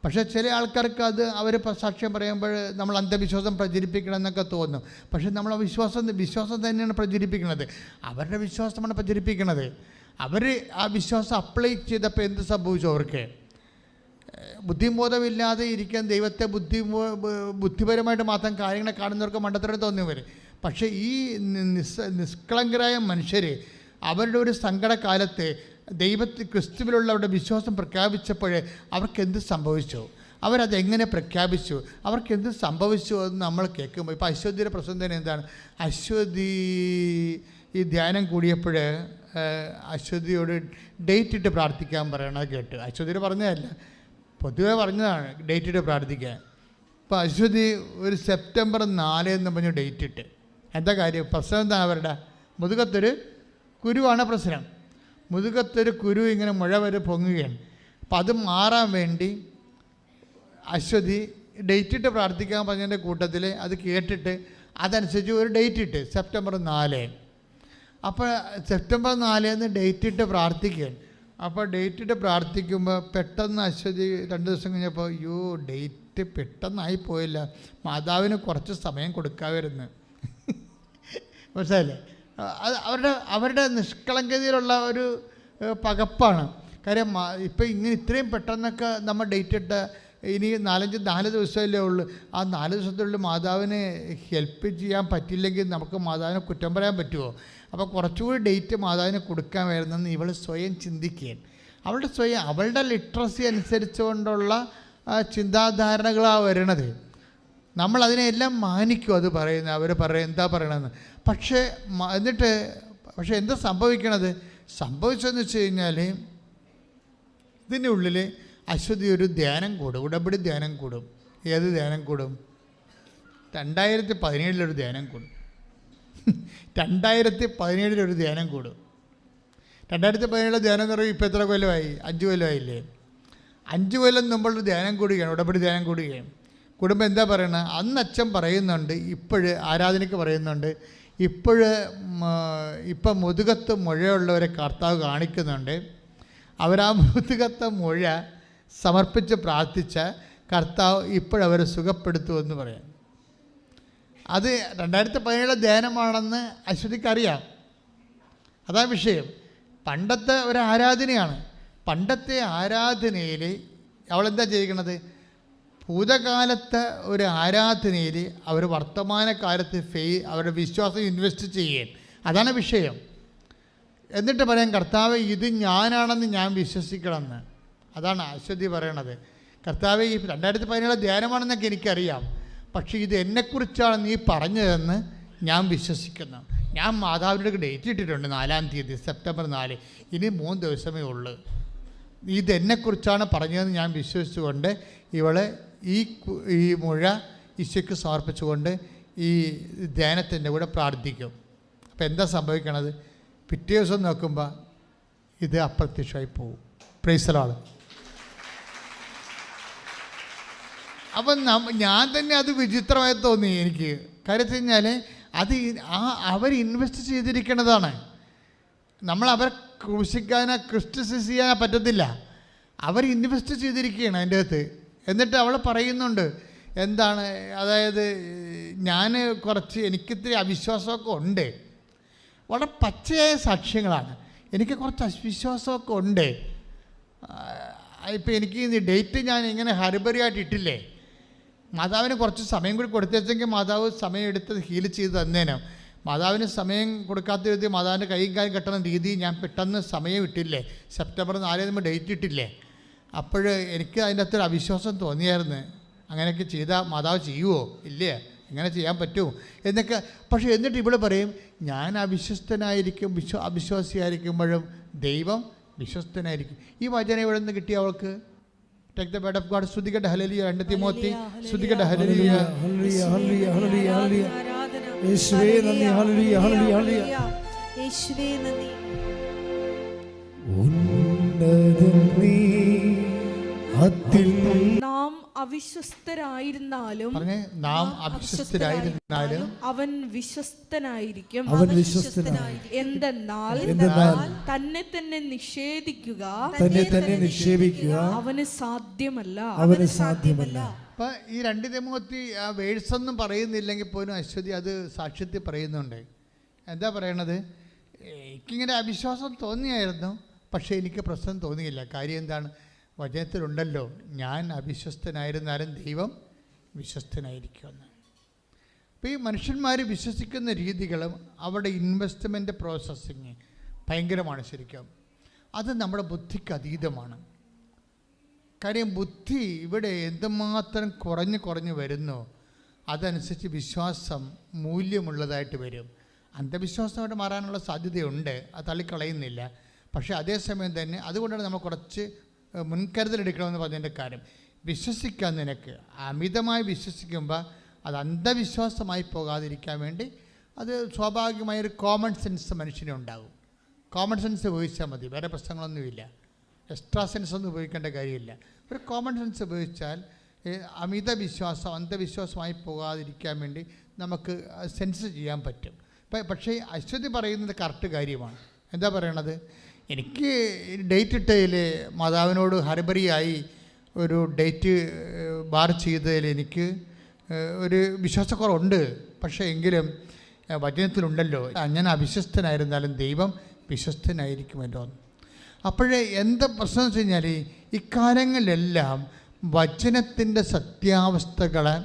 പക്ഷേ ചില ആൾക്കാർക്ക് അവർ സാക്ഷ്യം പറയുമ്പോൾ നമ്മൾ അന്ധവിശ്വാസം പ്രചരിപ്പിക്കണം എന്നൊക്കെ തോന്നും. പക്ഷേ നമ്മൾ വിശ്വാസം തന്നെയാണ് പ്രചരിപ്പിക്കുന്നത്. അവരുടെ വിശ്വാസമാണ് പ്രചരിപ്പിക്കുന്നത്. അവർ ആ വിശ്വാസം അപ്ലൈ ചെയ്തപ്പോൾ എന്ത് സംഭവിച്ചു? അവർക്ക് ബുദ്ധിബോധമില്ലാതെ ഇരിക്കാൻ ദൈവത്തെ ബുദ്ധിപരമായിട്ട് മാത്രം കാര്യങ്ങളെ കാണുന്നവർക്ക് മണ്ടത്തരം തോന്നി വരും. പക്ഷേ ഈ നിഷ്കളങ്കരായ മനുഷ്യർ അവരുടെ ഒരു സങ്കടകാലത്ത് ക്രിസ്തുവിലുള്ള അവരുടെ വിശ്വാസം പ്രഖ്യാപിച്ചപ്പോൾ അവർക്കെന്ത് സംഭവിച്ചു, അവരതെങ്ങനെ പ്രഖ്യാപിച്ചു, അവർക്കെന്ത് സംഭവിച്ചു എന്ന് നമ്മൾ കേൾക്കുമ്പോൾ, ഇപ്പോൾ അശ്വതിയുടെ പ്രശ്നം തന്നെ എന്താണ്? അശ്വതി ഈ ധ്യാനം കൂടിയപ്പോൾ അശ്വതിയോട് ഡേറ്റ് ഇട്ട് പ്രാർത്ഥിക്കാൻ പറയണത് കേട്ട്. അശ്വതിയുടെ പറഞ്ഞതല്ല, പൊതുവെ പറഞ്ഞതാണ് ഡേറ്റ് ഇട്ട് പ്രാർത്ഥിക്കാൻ. ഇപ്പോൾ അശ്വതി ഒരു സെപ്റ്റംബർ 4 എന്ന് പറഞ്ഞ് ഡേറ്റ് ഇട്ട്. എന്താ കാര്യം? പ്രശ്നം എന്താണ്? അവരുടെ മുതുകത്തൊരു കുരുവാണ് പ്രശ്നം. മുതുകത്തൊരു കുരു ഇങ്ങനെ മുഴ വരെ പൊങ്ങുകയാണ്. അപ്പം അത് മാറാൻ വേണ്ടി അശ്വതി ഡേറ്റ് ഇട്ട് പ്രാർത്ഥിക്കാൻ പറഞ്ഞതിൻ്റെ കൂട്ടത്തിൽ അത് കേട്ടിട്ട് അതനുസരിച്ച് ഒരു ഡേറ്റ് ഇട്ട് സെപ്റ്റംബർ 4. അപ്പോൾ സെപ്റ്റംബർ 4 ഡേറ്റ് ഇട്ട് പ്രാർത്ഥിക്കുകയാണ്. അപ്പോൾ ഡേറ്റ് ഇട്ട് പ്രാർത്ഥിക്കുമ്പോൾ പെട്ടെന്ന് അശ്വതി 2 ദിവസം കഴിഞ്ഞപ്പോൾ ഡേറ്റ് പെട്ടെന്നായി പോയില്ല, മാതാവിന് കുറച്ച് സമയം കൊടുക്കാമായിരുന്നു. മനസ്സിലായില്ലേ? അവരുടെ നിഷ്കളങ്കതയിലുള്ള ഒരു പകപ്പാണ്. കാര്യം ഇപ്പം ഇത്രയും പെട്ടെന്നൊക്കെ നമ്മൾ ഡേറ്റ് ഇട്ട ഇനി 4 ദിവസമല്ലേ ഉള്ളൂ. ആ 4 ദിവസത്തിനുള്ളിൽ മാതാവിനെ ഹെൽപ്പ് ചെയ്യാൻ പറ്റില്ലെങ്കിൽ നമുക്ക് മാതാവിനെ കുറ്റം പറയാൻ പറ്റുമോ? അപ്പോൾ കുറച്ചുകൂടി ഡേറ്റ് മാതാവിന് കൊടുക്കാൻ വരുന്നെന്ന് ഇവൾ സ്വയം ചിന്തിക്കുകയാണ്. അവളുടെ ലിറ്ററസി അനുസരിച്ചുകൊണ്ടുള്ള ചിന്താധാരണകളാണ് വരണത്. നമ്മളതിനെല്ലാം മാനിക്കും. അത് പറയുന്നത് അവർ എന്താ പറയണമെന്ന്. പക്ഷേ എന്താ സംഭവിച്ചതെന്ന് വെച്ച് കഴിഞ്ഞാൽ ഇതിൻ്റെ ഉള്ളിൽ അശ്വതി ഒരു ധ്യാനം കൂടും, ഉടമ്പടി ധ്യാനം കൂടും. ഏത് ധ്യാനം കൂടും? 2017 ധ്യാനം കൂടും. 2017 ധ്യാനം കൂടും. 2017 ധ്യാനം എന്ന് പറയുമ്പോൾ ഇപ്പോൾ എത്ര കൊല്ലമായി? 5 കൊല്ലമായില്ലേ? 5 കൊല്ലം മുമ്പുള്ളൊരു ധ്യാനം കൂടുകയാണ്, ഉടമ്പടി ധ്യാനം കൂടുകയാണ്. കുടുംബം എന്താ പറയണത്? അന്ന് അച്ഛൻ പറയുന്നുണ്ട്, ആരാധനയ്ക്ക് പറയുന്നുണ്ട്, ഇപ്പം മുതുകത്ത് മുഴയുള്ളവരെ കർത്താവ് കാണിക്കുന്നുണ്ട്. അവരാ മുതുകത്തെ മുഴ സമർപ്പിച്ച് പ്രാർത്ഥിച്ച കർത്താവ് ഇപ്പോഴവരെ സുഖപ്പെടുത്തുമെന്ന് പറയാം. അത് 2017 ധ്യാനമാണെന്ന് അശ്വതിക്കറിയാം. അതാ വിഷയം. പണ്ടത്തെ ഒരു ആരാധനയാണ്. പണ്ടത്തെ ആരാധനയിൽ അവളെന്താ ചെയ്യിക്കണത്? ഭൂതകാലത്തെ ഒരു ആരാധനയിൽ അവർ വർത്തമാനകാലത്ത് അവരുടെ വിശ്വാസം ഇൻവെസ്റ്റ് ചെയ്യുകയാണ്. അതാണ് വിഷയം. എന്നിട്ട് പറയാം, കർത്താവ് ഇത് ഞാനാണെന്ന് ഞാൻ വിശ്വസിക്കണമെന്ന്. അതാണ് അശ്വതി പറയണത്. കർത്താവ് ഈ 2017 ധ്യാനമാണെന്നൊക്കെ എനിക്കറിയാം, പക്ഷേ ഇത് എന്നെക്കുറിച്ചാണ് നീ പറഞ്ഞതെന്ന് ഞാൻ വിശ്വസിക്കുന്നു. ഞാൻ മാതാവിൻ്റെ ഡേറ്റ് ഇട്ടിട്ടുണ്ട് 4-ാം തീയതി സെപ്റ്റംബർ 4. ഇനി 3 ദിവസമേ ഉള്ളൂ. ഇതെന്നെക്കുറിച്ചാണ് പറഞ്ഞതെന്ന് ഞാൻ വിശ്വസിച്ചുകൊണ്ട് ഇവളെ ഈ മുഴ ഈശോയ്ക്ക് സമർപ്പിച്ചുകൊണ്ട് ഈ ധ്യാനത്തിൻ്റെ കൂടെ പ്രാർത്ഥിക്കും. അപ്പോൾ എന്താ സംഭവിക്കണത്? പിറ്റേ ദിവസം നോക്കുമ്പോൾ ഇത് അപ്രത്യക്ഷമായി പോകും. Price the Lord. അപ്പം ഞാൻ തന്നെ അത് വിചിത്രമായി തോന്നി എനിക്ക്. കാര്യം കഴിഞ്ഞാൽ അത് അവർ ഇൻവെസ്റ്റ് ചെയ്തിരിക്കുന്നതാണ്. നമ്മൾ അവരെ ക്രൂശിക്കാനോ ക്രിസ്റ്റിസൈസ് ചെയ്യാനോ പറ്റത്തില്ല. അവർ ഇൻവെസ്റ്റ് ചെയ്തിരിക്കുകയാണ് അതിൻ്റെ അകത്ത്. എന്നിട്ട് അവൾ പറയുന്നുണ്ട് എന്താണ്, അതായത് എനിക്കിത്തിരി അവിശ്വാസമൊക്കെ ഉണ്ട്. വളരെ പച്ചയായ സാക്ഷ്യങ്ങളാണ്. എനിക്ക് കുറച്ച് വിശ്വാസമൊക്കെ ഉണ്ട്. ഇപ്പം എനിക്ക് ഈ ഡേറ്റ് ഞാൻ ഇങ്ങനെ ഹരിബറിയായിട്ട് ഇട്ടില്ലേ, മാതാവിന് കുറച്ച് സമയം കൂടി കൊടുത്തേച്ചെങ്കിൽ മാതാവ് സമയം എടുത്ത് ഹീൽ ചെയ്ത് തന്നേനും. മാതാവിന് സമയം കൊടുക്കാത്ത രീതി മാതാവിൻ്റെ കൈയും കാര്യം കെട്ടുന്ന രീതി ഞാൻ പെട്ടെന്ന് സമയം ഇട്ടില്ലേ, സെപ്റ്റംബർ 4 ഡേറ്റ് ഇട്ടില്ലേ. അപ്പോൾ എനിക്ക് അതിൻ്റെ അകത്തൊരു അവിശ്വാസം തോന്നിയായിരുന്നു, അങ്ങനെയൊക്കെ ചെയ്താൽ മാതാവ് ചെയ്യുമോ ഇല്ലേ, എങ്ങനെ ചെയ്യാൻ പറ്റുമോ എന്നൊക്കെ. പക്ഷേ എന്നിട്ട് ഇവിടെ പറയും ഞാൻ അവിശ്വസ്തനായിരിക്കും, അവിശ്വാസിയായിരിക്കുമ്പോഴും ദൈവം വിശ്വസ്തനായിരിക്കും. ഈ വചനം ഇവിടെ നിന്ന് കിട്ടിയ അവൾക്ക് Take the word of God. സ്തുതിക്കട്ടെ ഹല്ലേലൂയ. 2 തിമോത്തി സ്തുതിക്കട്ടെ ഹല്ലേലൂയ. ഹല്ലേലൂയ ഹല്ലേലൂയ ഹല്ലേലൂയ ഹല്ലേലൂയ. യേശുവേ നന്ദി. ഹല്ലേലൂയ ഹല്ലേലൂയ ഹല്ലേലൂയ. യേശുവേ നന്ദി. ഉന്നതൻ നീ നാം അവിശ്വസ്തരായിരുന്നാലും നാം അവിശ്വസ്തരായിരുന്നാലും അവൻ വിശ്വസ്തനായിരിക്കും. എന്തെന്നാൽ തന്നെ തന്നെ നിഷേധിക്കുക അവന് സാധ്യമല്ല. അപ്പൊ ഈ 2 തിമോത്തി ആ വേഴ്സ് ഒന്നും പറയുന്നില്ലെങ്കിൽ പോലും അശ്വതി അത് സാക്ഷ്യത്തിൽ പറയുന്നുണ്ട്. എന്താ പറയണത്? എനിക്കിങ്ങനെ അവിശ്വാസം തോന്നിയായിരുന്നു, പക്ഷേ എനിക്ക് പ്രശ്നം തോന്നിയില്ല. കാര്യം എന്താണ്? വചനത്തിലുണ്ടല്ലോ, ഞാൻ അവിശ്വസ്തനായിരുന്നാലും ദൈവം വിശ്വസ്തനായിരിക്കുമെന്ന്. അപ്പോൾ ഈ മനുഷ്യന്മാർ വിശ്വസിക്കുന്ന രീതികളും അവരുടെ ഇൻവെസ്റ്റ്മെൻറ്റ് പ്രോസസ്സിങ് ഭയങ്കരമാണ് ശരിക്കും. അത് നമ്മുടെ ബുദ്ധിക്ക് അതീതമാണ്. കാര്യം ബുദ്ധി ഇവിടെ എന്തുമാത്രം കുറഞ്ഞു വരുന്നു, അതനുസരിച്ച് വിശ്വാസം മൂല്യമുള്ളതായിട്ട് വരും. അന്ധവിശ്വാസമായിട്ട് മാറാനുള്ള സാധ്യതയുണ്ട്, അത് തള്ളിക്കളയുന്നില്ല. പക്ഷേ അതേസമയം തന്നെ അതുകൊണ്ടാണ് നമ്മൾ കുറച്ച് മുൻകരുതലെടുക്കണമെന്ന് പറഞ്ഞതിൻ്റെ കാര്യം. വിശ്വസിക്കാൻ നിനക്ക് അമിതമായി വിശ്വസിക്കുമ്പോൾ അത് അന്ധവിശ്വാസമായി പോകാതിരിക്കാൻ വേണ്ടി അത് സ്വാഭാവികമായൊരു കോമൺ സെൻസ് മനുഷ്യനുണ്ടാകും. കോമൺ സെൻസ് ഉപയോഗിച്ചാൽ മതി, വേറെ പ്രശ്നങ്ങളൊന്നുമില്ല. എക്സ്ട്രാ സെൻസ് ഒന്നും ഉപയോഗിക്കേണ്ട കാര്യമില്ല. ഒരു കോമൺ സെൻസ് ഉപയോഗിച്ചാൽ അമിത വിശ്വാസം അന്ധവിശ്വാസമായി പോകാതിരിക്കാൻ വേണ്ടി നമുക്ക് സെൻസ് ചെയ്യാൻ പറ്റും. പക്ഷേ അശ്വതി പറയുന്നത് കറക്റ്റ് കാര്യമാണ്. എന്താ പറയണത്? എനിക്ക് ഡേറ്റ് ഇട്ടതിൽ മാതാവിനോട് ഹരിബറിയായി ഒരു ഡേറ്റ് ബാർ ചെയ്തതിൽ എനിക്ക് ഒരു വിശ്വാസക്കുറവുണ്ട്. പക്ഷേ എങ്കിലും വചനത്തിലുണ്ടല്ലോ, ഞാൻ അവിശ്വസ്തനായിരുന്നാലും ദൈവം വിശ്വസ്തനായിരിക്കുമല്ലോ. അപ്പോഴേ എന്താ പ്രശ്നം വെച്ച് കഴിഞ്ഞാൽ ഇക്കാലങ്ങളിലെല്ലാം വചനത്തിൻ്റെ സത്യാവസ്ഥകളെ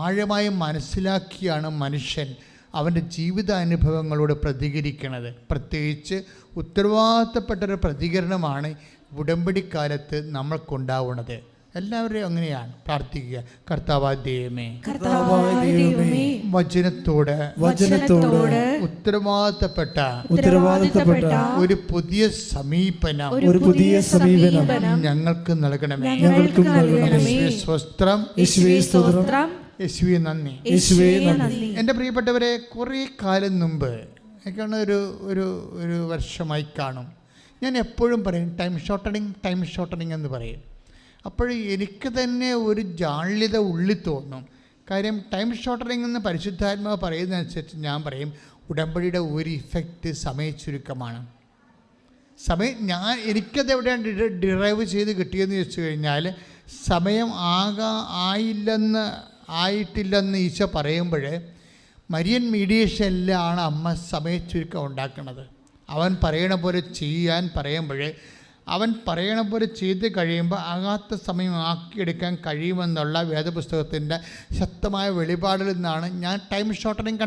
ആഴമായി മനസ്സിലാക്കിയാണ് മനുഷ്യൻ അവൻ്റെ ജീവിതാനുഭവങ്ങളോട് പ്രതികരിക്കുന്നത്. പ്രത്യേകിച്ച് ഉത്തരവാദിത്തപ്പെട്ടൊരു പ്രതികരണമാണ് ഉടമ്പടിക്കാലത്ത് നമ്മൾക്കുണ്ടാവുന്നത്. എല്ലാവരെയും അങ്ങനെയാണ് പ്രാർത്ഥിക്കുക. കർത്താവായ ദൈവമേ, വചനത്തോട് ഉത്തരവാദിത്തപ്പെട്ട ഒരു പുതിയ സമീപനം ഞങ്ങൾക്ക് നൽകണമേ. സ്വസ്ത്രം. യേശുവേ നന്ദി. എൻ്റെ പ്രിയപ്പെട്ടവരെ, കുറേ കാലം മുമ്പ് എനിക്കാണ് ഒരു വർഷമായി കാണും, ഞാൻ എപ്പോഴും പറയും ടൈം ഷോർട്ടണിങ് എന്ന് പറയും. അപ്പോൾ എനിക്ക് തന്നെ ഒരു ജാള്യത ഉള്ളിൽ തോന്നും. കാര്യം ടൈം ഷോർട്ടണിങ് എന്ന് പരിശുദ്ധാത്മാവ് പറയുന്നതനുസരിച്ച് ഞാൻ പറയും ഉടമ്പടിയുടെ ഒരു ഇഫക്റ്റ് സമയച്ചുരുക്കമാണ്. എനിക്കത് എവിടെയാണ് ഡിറൈവ് ചെയ്ത് കിട്ടിയെന്ന് ചോദിച്ചു കഴിഞ്ഞാൽ, സമയം ആയിട്ടില്ലെന്ന് ഈശോ പറയുമ്പോൾ മരിയൻ മീഡിയേഷനിലാണ് അമ്മ സമയച്ചുരുക്കം ഉണ്ടാക്കുന്നത്. അവൻ പറയണ പോലെ ചെയ്യാൻ പറയുമ്പോൾ, അവൻ പറയണ പോലെ ചെയ്ത് കഴിയുമ്പോൾ ആകാത്ത സമയം ആക്കിയെടുക്കാൻ കഴിയുമെന്നുള്ള വേദപുസ്തകത്തിൻ്റെ ശക്തമായ വെളിപാടിൽ നിന്നാണ് ഞാൻ ടൈം ഷോർട്ടണിങ്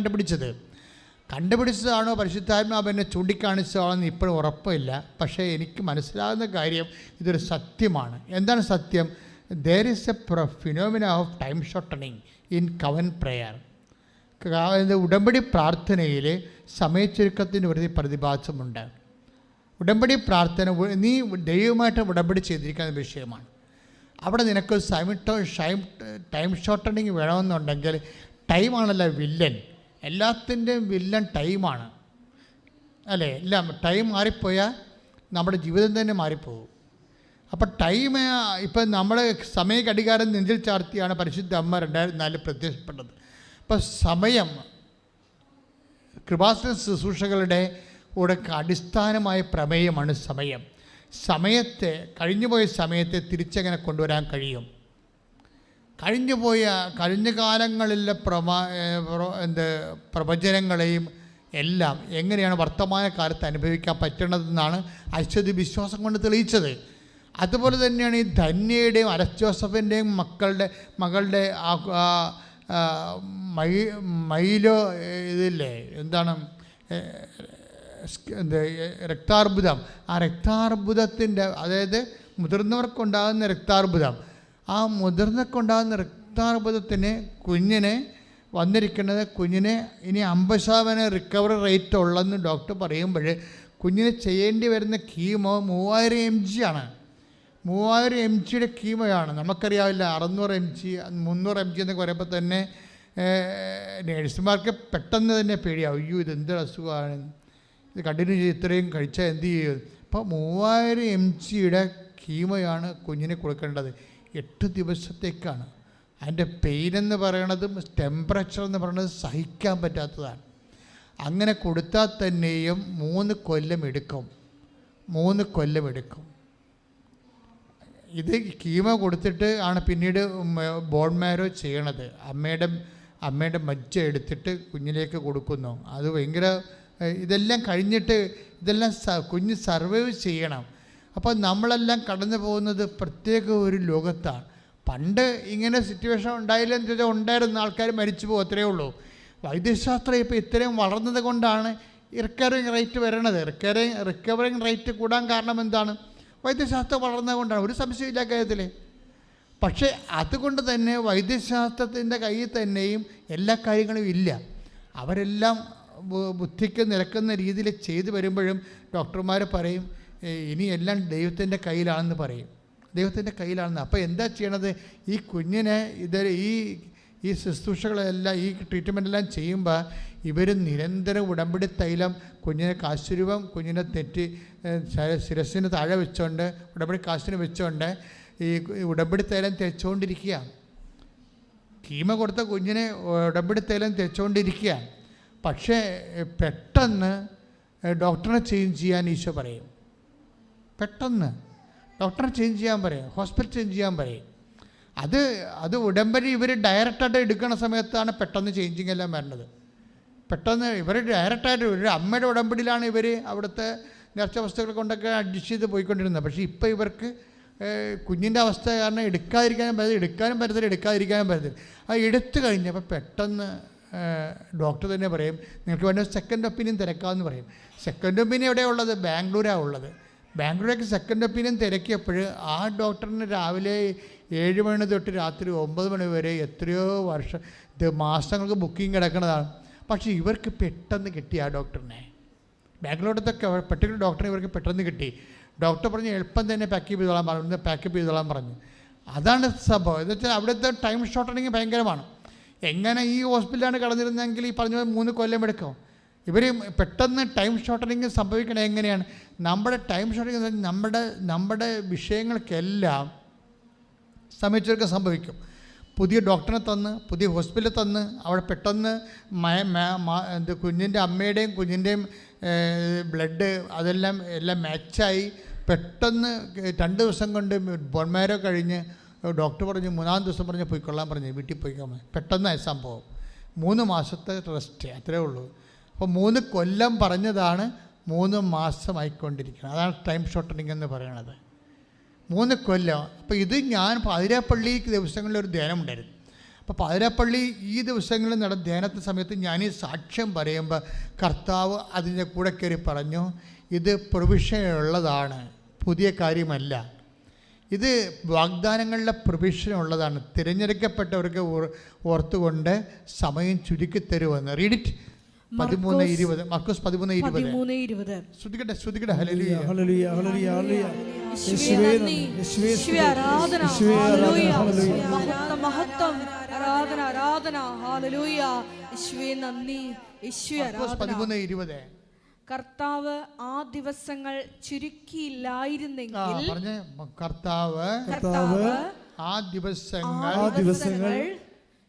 കണ്ടുപിടിച്ചതാണോ പരിശുദ്ധാത്മാവ് എന്നെ ചൂണ്ടിക്കാണിച്ചതാണെന്ന് ഇപ്പോഴും ഉറപ്പില്ല. പക്ഷേ എനിക്ക് മനസ്സിലാകുന്ന കാര്യം ഇതൊരു സത്യമാണ്. എന്താണ് സത്യം? there is a phenomena of time shortening in covenant prayer. ഉടമ്പടി പ്രാർത്ഥനയിൽ സമയച്ചുരുക്കത്തിന് ഒരു പ്രതിഭാസമുണ്ട്. ഉടമ്പടി പ്രാർത്ഥന നീ ദൈവമായിട്ട് ഉടമ്പടി ചെയ്തിരിക്കുന്ന വിഷയമാണ്. അവിടെ നിനക്ക് ടൈം ഷോർട്ടണിങ് വേണമെന്നുണ്ടെങ്കിൽ ടൈമാണല്ലോ വില്ലൻ. എല്ലാത്തിൻ്റെയും വില്ലൻ ടൈമാണ് അല്ലേ? എല്ലാം ടൈം മാറിപ്പോയാൽ നമ്മുടെ ജീവിതം തന്നെ മാറിപ്പോകും. അപ്പം ടൈം ഇപ്പം നമ്മൾ സമയ ഘടികാരം നെഞ്ചിൽ ചാർത്തിയാണ് പരിശുദ്ധ അമ്മ 2004 പ്രത്യക്ഷപ്പെട്ടത്. അപ്പം സമയം കൃപാസന ശുശ്രൂഷകളുടെ കൂടെ അടിസ്ഥാനമായ പ്രമേയമാണ് സമയം. കഴിഞ്ഞുപോയ സമയത്തെ തിരിച്ചെങ്ങനെ കൊണ്ടുവരാൻ കഴിയും? കഴിഞ്ഞ കാലങ്ങളിലെ പ്രവചനങ്ങളെയും എല്ലാം എങ്ങനെയാണ് വർത്തമാനകാലത്ത് അനുഭവിക്കാൻ പറ്റണതെന്നാണ് അശ്വതി വിശ്വാസം കൊണ്ട് തെളിയിച്ചത്. അതുപോലെ തന്നെയാണ് ഈ ധന്യയുടെയും അലക്സ് ജോസഫിൻ്റെയും മകളുടെ മൈലോ ഇതില്ലേ എന്താണ് രക്താർബുദം. ആ രക്താർബുദത്തിൻ്റെ, അതായത് മുതിർന്നവർക്കുണ്ടാകുന്ന രക്താർബുദം, ആ മുതിർന്നവർക്കുണ്ടാകുന്ന രക്താർബുദത്തിന് കുഞ്ഞിനെ വന്നിരിക്കുന്നത്, കുഞ്ഞിനെ ഇനി 50% റിക്കവറി റേറ്റ് ഉള്ളതെന്ന് ഡോക്ടർ പറയുമ്പോൾ കുഞ്ഞിന് ചെയ്യേണ്ടി വരുന്ന കീമോ 3000 mg ആണ്. 3000 mg കീമോയാണ്. നമുക്കറിയാവില്ല 600 mg 300 mg എന്നൊക്കെ പറയുമ്പോൾ തന്നെ നേഴ്സുമാർക്ക് പെട്ടെന്ന് തന്നെ പേടിയാവും, അയ്യോ ഇതെന്ത് അസുഖമാണ്, ഇത് കണ്ടിന്യൂ ചെയ്ത് ഇത്രയും കഴിച്ചാൽ എന്ത് ചെയ്യും. അപ്പോൾ 3000 mg കീമോയാണ് കുഞ്ഞിനെ കൊടുക്കേണ്ടത്. 8 ദിവസത്തേക്കാണ്. അതിൻ്റെ പെയിൻ എന്ന് പറയണതും ടെമ്പറേച്ചർ എന്ന് പറയുന്നത് സഹിക്കാൻ പറ്റാത്തതാണ്. അങ്ങനെ കൊടുത്താൽ തന്നെയും 3 കൊല്ലം എടുക്കും. 3 കൊല്ലം എടുക്കും. ഇത് കീമോ കൊടുത്തിട്ട് ആണ് പിന്നീട് ബോൺ മാരോ ചെയ്യണത്. അമ്മയുടെ മജ്ജ എടുത്തിട്ട് കുഞ്ഞിലേക്ക് കൊടുക്കുന്നു. അത് ഭയങ്കര, ഇതെല്ലാം കഴിഞ്ഞിട്ട് ഇതെല്ലാം കുഞ്ഞ് സർവൈവ് ചെയ്യണം. അപ്പോൾ നമ്മളെല്ലാം കടന്നു പോകുന്നത് പ്രത്യേക ഒരു ലോകത്താണ്. പണ്ട് ഇങ്ങനെ സിറ്റുവേഷൻ ഉണ്ടായില്ലെന്ന് ചോദിച്ചാൽ ഉണ്ടായിരുന്ന ആൾക്കാർ മരിച്ചു പോകും, അത്രയേ ഉള്ളൂ. വൈദ്യശാസ്ത്രം ഇപ്പോൾ ഇത്രയും വളർന്നത് കൊണ്ടാണ് റിക്കവറിങ് റേറ്റ് വരണത്. റിക്കവറിങ് റേറ്റ് കൂടാൻ കാരണം എന്താണ്? വൈദ്യശാസ്ത്രം വളർന്നത് കൊണ്ടാണ്, ഒരു സംശയമില്ല കാര്യത്തിൽ. പക്ഷേ അതുകൊണ്ട് തന്നെ വൈദ്യശാസ്ത്രത്തിൻ്റെ കയ്യിൽ തന്നെയും എല്ലാ കാര്യങ്ങളും ഇല്ല. അവരെല്ലാം ബുദ്ധിക്ക് നിരക്കുന്ന രീതിയിൽ ചെയ്തു വരുമ്പോഴും ഡോക്ടർമാർ പറയും ഇനി എല്ലാം ദൈവത്തിൻ്റെ കയ്യിലാണെന്ന് പറയും, ദൈവത്തിൻ്റെ കയ്യിലാണെന്ന്. അപ്പോൾ എന്താ ചെയ്യണത്? ഈ കുഞ്ഞിനെ ഈ ശുശ്രൂഷകളെല്ലാം, ഈ ട്രീറ്റ്മെൻറ്റെല്ലാം ചെയ്യുമ്പോൾ ഇവർ നിരന്തരം ഉടമ്പടി തൈലം കുഞ്ഞിനെ കാശുരൂപം കുഞ്ഞിനെ ശിരസിന് താഴെ വെച്ചുകൊണ്ട് ഉടമ്പടി കാശിന് വെച്ചുകൊണ്ട് ഈ ഉടമ്പടി തൈലം തേച്ചുകൊണ്ടിരിക്കുക. കീമോ കൊടുത്ത കുഞ്ഞിനെ ഉടമ്പടി തൈലം തേച്ചുകൊണ്ടിരിക്കുക. പക്ഷേ പെട്ടെന്ന് ഡോക്ടറെ ചേഞ്ച് ചെയ്യാൻ ഈശോ പറയും. പെട്ടെന്ന് ഡോക്ടറെ ചേഞ്ച് ചെയ്യാൻ പറയും, ഹോസ്പിറ്റൽ ചേഞ്ച് ചെയ്യാൻ പറയും. അത് ഉടമ്പടി ഇവർ ഡയറക്റ്റായിട്ട് എടുക്കുന്ന സമയത്താണ് പെട്ടെന്ന് ചേഞ്ചിങ് എല്ലാം വരണത്. പെട്ടെന്ന് ഇവർ ഡയറക്റ്റായിട്ട് ഒരു അമ്മയുടെ ഉടമ്പടിയിലാണ് ഇവർ അവിടുത്തെ നേർച്ച വസ്തുക്കൾ കൊണ്ടൊക്കെ അഡ്ജസ്റ്റ് ചെയ്ത് പോയിക്കൊണ്ടിരുന്നത്. പക്ഷേ ഇപ്പോൾ ഇവർക്ക് കുഞ്ഞിൻ്റെ അവസ്ഥ കാരണം എടുക്കാതിരിക്കാനും പറ്റത്തില്ല. അത് എടുത്തു കഴിഞ്ഞപ്പോൾ പെട്ടെന്ന് ഡോക്ടർ തന്നെ പറയും നിങ്ങൾക്ക് വേണ്ട സെക്കൻഡ് ഒപ്പീനിയൻ തിരക്കാമെന്ന് പറയും. സെക്കൻഡ് ഒപ്പീനിയൻ എവിടെയാണ് ഉള്ളത്? ബാംഗ്ലൂരാണ് ഉള്ളത്. ബാംഗ്ലൂരേക്ക് സെക്കൻഡ് ഒപ്പീനിയൻ തിരക്കിയപ്പോൾ ആ ഡോക്ടറിന് രാവിലെ 7 മണി തൊട്ട് രാത്രി 9 മണി വരെ എത്രയോ മാസങ്ങൾക്ക് ബുക്കിംഗ് കിടക്കുന്നതാണ്. പക്ഷേ ഇവർക്ക് പെട്ടെന്ന് കിട്ടി ആ ഡോക്ടറിനെ. ബാംഗ്ലൂരത്തൊക്കെ പർട്ടിക്കുലർ ഡോക്ടറെ ഇവർക്ക് പെട്ടെന്ന് കിട്ടി. ഡോക്ടർ പറഞ്ഞ് എളുപ്പം തന്നെ പാക്കപ്പ് ചെയ്തോളാൻ പറഞ്ഞു. അതാണ് സംഭവം. എന്ന് വെച്ചാൽ അവിടുത്തെ ടൈം ഷോർട്ടനിങ് ഭയങ്കരമാണ്. എങ്ങനെ ഈ ഹോസ്പിറ്റലാണ് കടന്നിരുന്നെങ്കിൽ ഈ പറഞ്ഞ 3 കൊല്ലം എടുക്കും. ഇവർ പെട്ടെന്ന് ടൈം ഷോർട്ടനിങ് സംഭവിക്കണത് എങ്ങനെയാണ്? നമ്മുടെ ടൈം ഷോർട്ടനിങ് നമ്മുടെ വിഷയങ്ങൾക്കെല്ലാം സമയച്ചൊക്കെ സംഭവിക്കും. പുതിയ ഡോക്ടറെ തന്ന് പുതിയ ഹോസ്പിറ്റലിൽ തന്ന് അവിടെ പെട്ടെന്ന് കുഞ്ഞിൻ്റെ അമ്മയുടെയും കുഞ്ഞിൻ്റെയും ബ്ലഡ് എല്ലാം മാച്ചായി പെട്ടെന്ന് 2 ദിവസം കൊണ്ട് ബോൺമാരോ കഴിഞ്ഞ് ഡോക്ടർ പറഞ്ഞ് 3-ാം ദിവസം പറഞ്ഞ് പോയിക്കൊള്ളാൻ പറഞ്ഞ് വീട്ടിൽ പോയിക്കോളാൻ. പെട്ടെന്നായ സംഭവം. 3 മാസത്തെ റെസ്റ്റ് അത്രേ ഉള്ളൂ. അപ്പോൾ 3 കൊല്ലം പറഞ്ഞതാണ് 3 മാസമായിക്കൊണ്ടിരിക്കുന്നത്. അതാണ് ടൈം ഷോർട്ടനിങ് എന്ന് പറയണത്. 3 കൊല്ലം. അപ്പോൾ ഇത് ഞാൻ പാതിരാപ്പള്ളി ദിവസങ്ങളിലൊരു ധ്യാനം ഉണ്ടായിരുന്നു. അപ്പോൾ പാതിരാപ്പള്ളി ഈ ദിവസങ്ങളിൽ നടന്ന ധ്യാനത്തെ സമയത്ത് ഞാൻ ഈ സാക്ഷ്യം പറയുമ്പോൾ കർത്താവ് അതിൻ്റെ കൂടെ കയറി പറഞ്ഞു ഇത് പ്രൊവിഷനുള്ളതാണ്, പുതിയ കാര്യമല്ല. ഇത് വാഗ്ദാനങ്ങളുടെ പ്രൊവിഷനുള്ളതാണ്. തിരഞ്ഞെടുക്കപ്പെട്ടവർക്ക് ഓർത്തുകൊണ്ട് സമയം ചുരുക്കിത്തരുമെന്ന്. Read it. 13:20 മർക്കോസ് 13:20. ശ്രുതികട്ടെ. ഹല്ലേലൂയ ഹല്ലേലൂയ ഹല്ലേലൂയ ഹല്ലേലൂയ. യേശുവേ ആരാധന, ഹല്ലേലൂയ. മഹത്വം, ആരാധന, ഹല്ലേലൂയ. യേശുവേ നന്ദി, യേശുവേ ആരാധന. 13:20. കർത്താവ് ആ ദിവസങ്ങൾ ചുരുക്കിയില്ലായിരുന്നെങ്കിൽ കർത്താവ് ആ ദിവസങ്ങൾ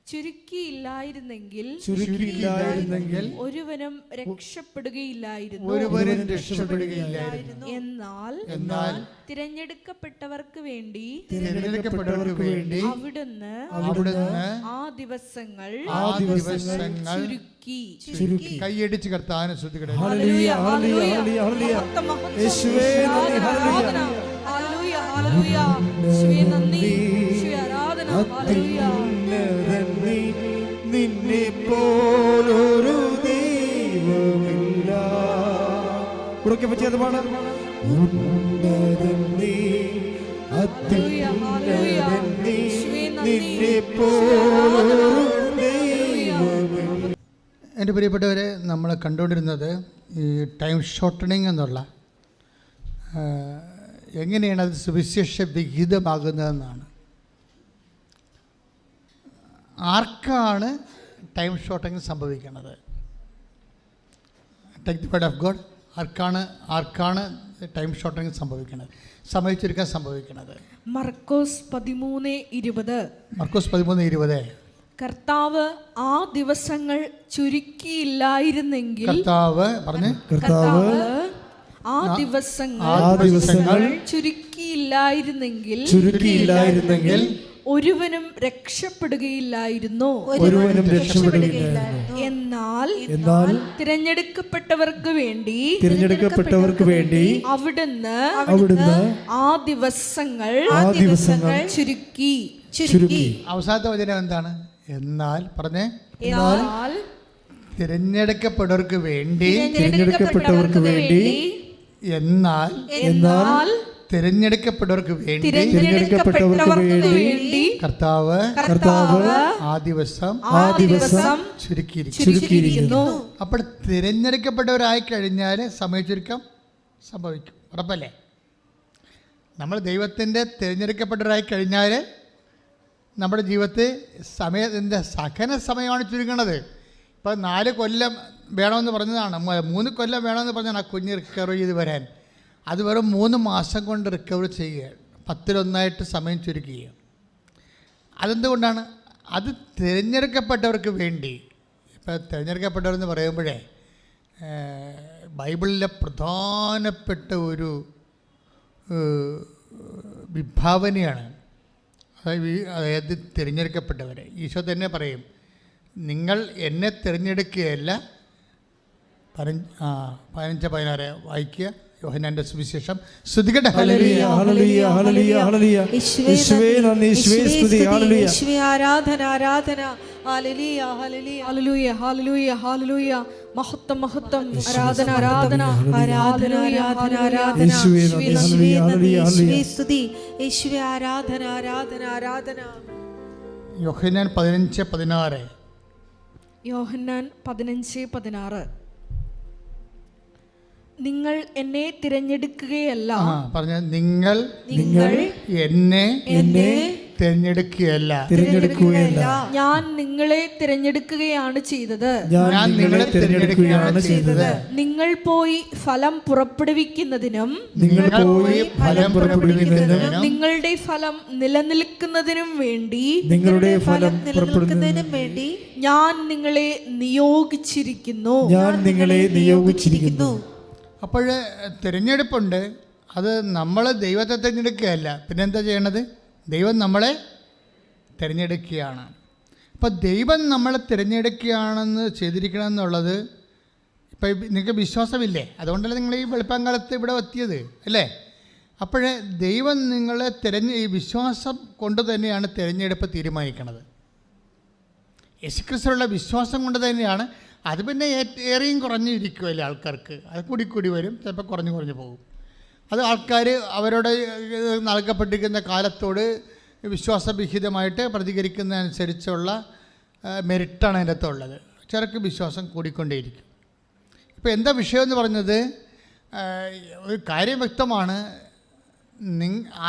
ചുരുക്കിയില്ലായിരുന്നെങ്കിൽ ഒരുവനും രക്ഷപ്പെടുകയില്ലായിരുന്നു. എന്നാൽ തിരഞ്ഞെടുക്കപ്പെട്ടവർക്ക് വേണ്ടി അവിടുന്ന് ആ ദിവസങ്ങൾ ചുരുക്കി. കൈയടിച്ച് കർത്താവിനെ സ്തുതിക്കട്ടെ. ഹല്ലേലൂയ, ഹല്ലേലൂയ, ഹല്ലേലൂയ. യേശുവേ നന്ദി, യേശുവേ ആരാധന. ഹല്ലേലൂയ. നിന്നെ പോലൊരു ദൈവമില്ല. ഉറക്കെ പറ്റിയത് പാടാം. നിന്നെ പോലൊരു ദൈവമില്ല. എൻ്റെ പ്രിയപ്പെട്ടവരെ, നമ്മൾ കണ്ടുകൊണ്ടിരുന്നത് ഈ ടൈം ഷോർട്ടണിങ് എന്നുള്ള എങ്ങനെയാണ് അത് സുവിശേഷ വിഹിതമാകുന്നതെന്നാണ്. ആർക്കാണ് ടൈം ഷോർട്ടണിങ് സംഭവിക്കുന്നത്? Take the word of God. ആർക്കാണ് ടൈം ഷോർട്ടണിങ് സംഭവിക്കുന്നത്, സമയം ചുരുക്കാൻ സംഭവിക്കുന്നത്? മർക്കോസ് 13:20. കർത്താവ് ആ ദിവസങ്ങൾ ചുരുക്കിയില്ലായിരുന്നെങ്കിൽ കർത്താവ് ആ ദിവസങ്ങൾ ചുരുക്കിയില്ലായിരുന്നെങ്കിൽ ഒരുവനും രക്ഷപ്പെടുകയില്ലായിരുന്നു. എന്നാൽ തിരഞ്ഞെടുക്കപ്പെട്ടവർക്ക് വേണ്ടി അവിടുന്ന് ആ ദിവസങ്ങൾ ചുരുക്കി. അവസാനത്തെ വചനം എന്താണ്? എന്നാൽ പറഞ്ഞേ. തിരഞ്ഞെടുക്കപ്പെട്ടവർക്ക് വേണ്ടി എന്നാൽ തിരഞ്ഞെടുക്കപ്പെട്ടവർക്ക് വേണ്ടി കർത്താവ് ആ ദിവസം ചുരുക്കിയിരിക്കുന്നു. അപ്പോൾ തിരഞ്ഞെടുക്കപ്പെട്ടവരായി കഴിഞ്ഞാൽ സമയ ചുരുക്കം സംഭവിക്കും, ഉറപ്പല്ലേ? നമ്മൾ ദൈവത്തിൻ്റെ തിരഞ്ഞെടുക്കപ്പെട്ടവരായി കഴിഞ്ഞാൽ നമ്മുടെ ജീവിതത്തിൽ സമയത്തിൻ്റെ സഹന സമയമാണ് ചുരുങ്ങണത്. ഇപ്പോൾ 4 കൊല്ലം വേണമെന്ന് പറഞ്ഞതാണ്, 3 കൊല്ലം വേണമെന്ന് പറഞ്ഞാണ് ആ കുഞ്ഞ് റിക്കവർ ചെയ്ത് വരാൻ. അത് വെറും 3 മാസം കൊണ്ട് റിക്കവർ ചെയ്യുക, 10-1 സമയം ചുരുക്കുക. അതെന്തുകൊണ്ടാണ്? അത് തിരഞ്ഞെടുക്കപ്പെട്ടവർക്ക് വേണ്ടി. ഇപ്പോൾ തിരഞ്ഞെടുക്കപ്പെട്ടവരെന്ന് പറയുമ്പോഴേ ബൈബിളിലെ പ്രധാനപ്പെട്ട ഒരു വിഭാവനയാണ്. അതായത് തിരഞ്ഞെടുക്കപ്പെട്ടവരെ. ഈശോ തന്നെ പറയും, നിങ്ങൾ എന്നെ തിരഞ്ഞെടുക്കുകയല്ല. 15-16 വായിക്കുക, യോഹന്നാന്റെ സുവിശേഷം. സ്തുതിക്കട്ടെ. ഹല്ലേലൂയ, ഹല്ലേലൂയ, ഹല്ലേലൂയ, ഹല്ലേലൂയ. യേശുവേ നന്ദി, യേശുവേ സ്തുതി. ഹല്ലേലൂയ, യേശുവേ ആരാധന, ആരാധന. ഹല്ലേലൂയ, ഹല്ലേലൂയ, ഹല്ലേലൂയ, ഹല്ലേലൂയ, ഹല്ലേലൂയ. മഹത്വം, മഹത്വം. ആരാധന, ആരാധന, ആരാധന, ആരാധന, ആരാധന. യേശുവേ നന്ദി, ഹല്ലേലൂയ, ഹല്ലേലൂയ, ഹല്ലേലൂയ. സ്തുതി. യേശുവേ ആരാധന, ആരാധന, ആരാധന. യോഹന്നാൻ 15-16. യോഹന്നാൻ 15:16. നിങ്ങൾ എന്നെ തിരഞ്ഞെടുക്കുകയല്ല. പറഞ്ഞ നിങ്ങൾ എന്നെ തിരഞ്ഞെടുക്കുകയല്ല, ഞാൻ നിങ്ങളെ തിരഞ്ഞെടുക്കുകയാണ് ചെയ്തത്. നിങ്ങൾ പോയി ഫലം പുറപ്പെടുവിക്കുന്നതിനും നിങ്ങളുടെ ഫലം നിലനിൽക്കുന്നതിനും വേണ്ടി ഞാൻ നിങ്ങളെ നിയോഗിച്ചിരിക്കുന്നു. അപ്പോൾ തിരഞ്ഞെടുപ്പുണ്ട്. അത് നമ്മൾ ദൈവത്തെ തിരഞ്ഞെടുക്കുകയല്ല, പിന്നെന്താ ചെയ്യണത്? ദൈവം നമ്മളെ തിരഞ്ഞെടുക്കുകയാണ്. അപ്പോൾ ദൈവം നമ്മളെ തിരഞ്ഞെടുക്കുകയാണെന്ന് ചെയ്തിരിക്കണമെന്നുള്ളത് ഇപ്പം നിങ്ങൾക്ക് വിശ്വാസമില്ലേ? അതുകൊണ്ടല്ലേ നിങ്ങൾ ഈ വെളുപ്പാങ്കാലത്ത് ഇവിടെ എത്തിയത്, അല്ലേ? അപ്പോഴേ ദൈവം നിങ്ങളെ ഈ വിശ്വാസം കൊണ്ട് തന്നെയാണ് തിരഞ്ഞെടുപ്പ് തീരുമാനിക്കുന്നത്. യേശുക്രിസ്തുവിലുള്ള വിശ്വാസം കൊണ്ട് തന്നെയാണ്. അത് പിന്നെ ഏറെയും കുറഞ്ഞു ഇരിക്കുമല്ലേ ആൾക്കാർക്ക്. അത് കൂടി വരും, ചിലപ്പോൾ കുറഞ്ഞു പോകും. അത് ആൾക്കാർ അവരുടെ നൽകപ്പെട്ടിരിക്കുന്ന കാലത്തോട് വിശ്വാസവിഹിതമായിട്ട് പ്രതികരിക്കുന്നതനുസരിച്ചുള്ള മെറിറ്റാണ് അതിൻ്റെ അകത്തുള്ളത്. ചിലർക്ക് വിശ്വാസം കൂടിക്കൊണ്ടേയിരിക്കും. ഇപ്പോൾ എന്താ വിഷയമെന്ന് പറഞ്ഞത്? ഒരു കാര്യം വ്യക്തമാണ്,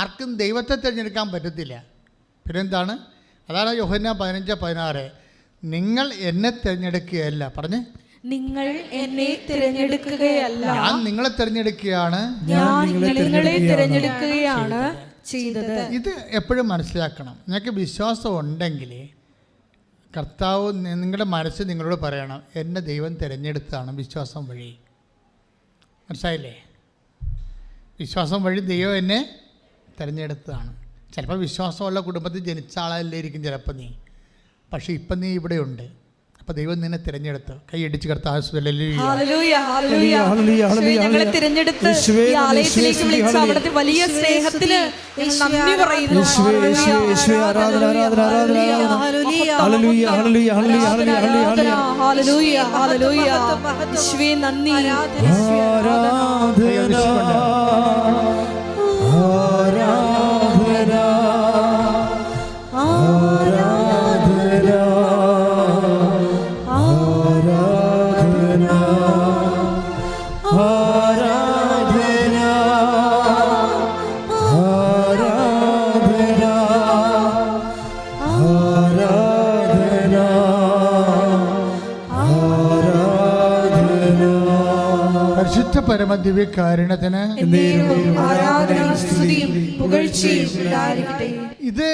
ആർക്കും ദൈവത്തെ തിരഞ്ഞെടുക്കാൻ പറ്റത്തില്ല. പിന്നെന്താണ്? അതാണ് യോഹന്നാൻ 15-16. നിങ്ങൾ എന്നെ തിരഞ്ഞെടുക്കുകയല്ല. പറഞ്ഞേ, നിങ്ങൾ എന്നെ തിരഞ്ഞെടുക്കുകയല്ല, ഞാൻ നിങ്ങളെ തിരഞ്ഞെടുക്കുകയാണ് ചെയ്തത്. ഇത് എപ്പോഴും മനസ്സിലാക്കണം. നിങ്ങൾക്ക് വിശ്വാസം ഉണ്ടെങ്കിൽ കർത്താവ് നിങ്ങളുടെ മനസ്സ് നിങ്ങളോട് പറയണം, എന്നെ ദൈവം തിരഞ്ഞെടുത്താണ് വിശ്വാസം വഴി. മനസ്സിലായില്ലേ? വിശ്വാസം വഴി ദൈവം എന്നെ തിരഞ്ഞെടുത്തതാണ്. ചിലപ്പോൾ വിശ്വാസമുള്ള കുടുംബത്തിൽ ജനിച്ച ആളല്ലായിരിക്കും ചിലപ്പോൾ നീ, പക്ഷേ ഇപ്പം നീ ഇവിടെയുണ്ട്. അപ്പോൾ ദൈവം നിന്നെ തിരഞ്ഞെടുത്തു. കൈയടിച്ച് കർത്താവ് ഞങ്ങളെ തിരഞ്ഞെടുത്ത് ഈ ആലയത്തിലേക്ക് വിളിച്ച അവിടുത്തെ വലിയ സ്നേഹത്തിന് നന്ദി പറയുന്നു. നന്ദി. പരിശുദ്ധ പരമദിവ്യകാരുണ്യത്തിന് ഇത്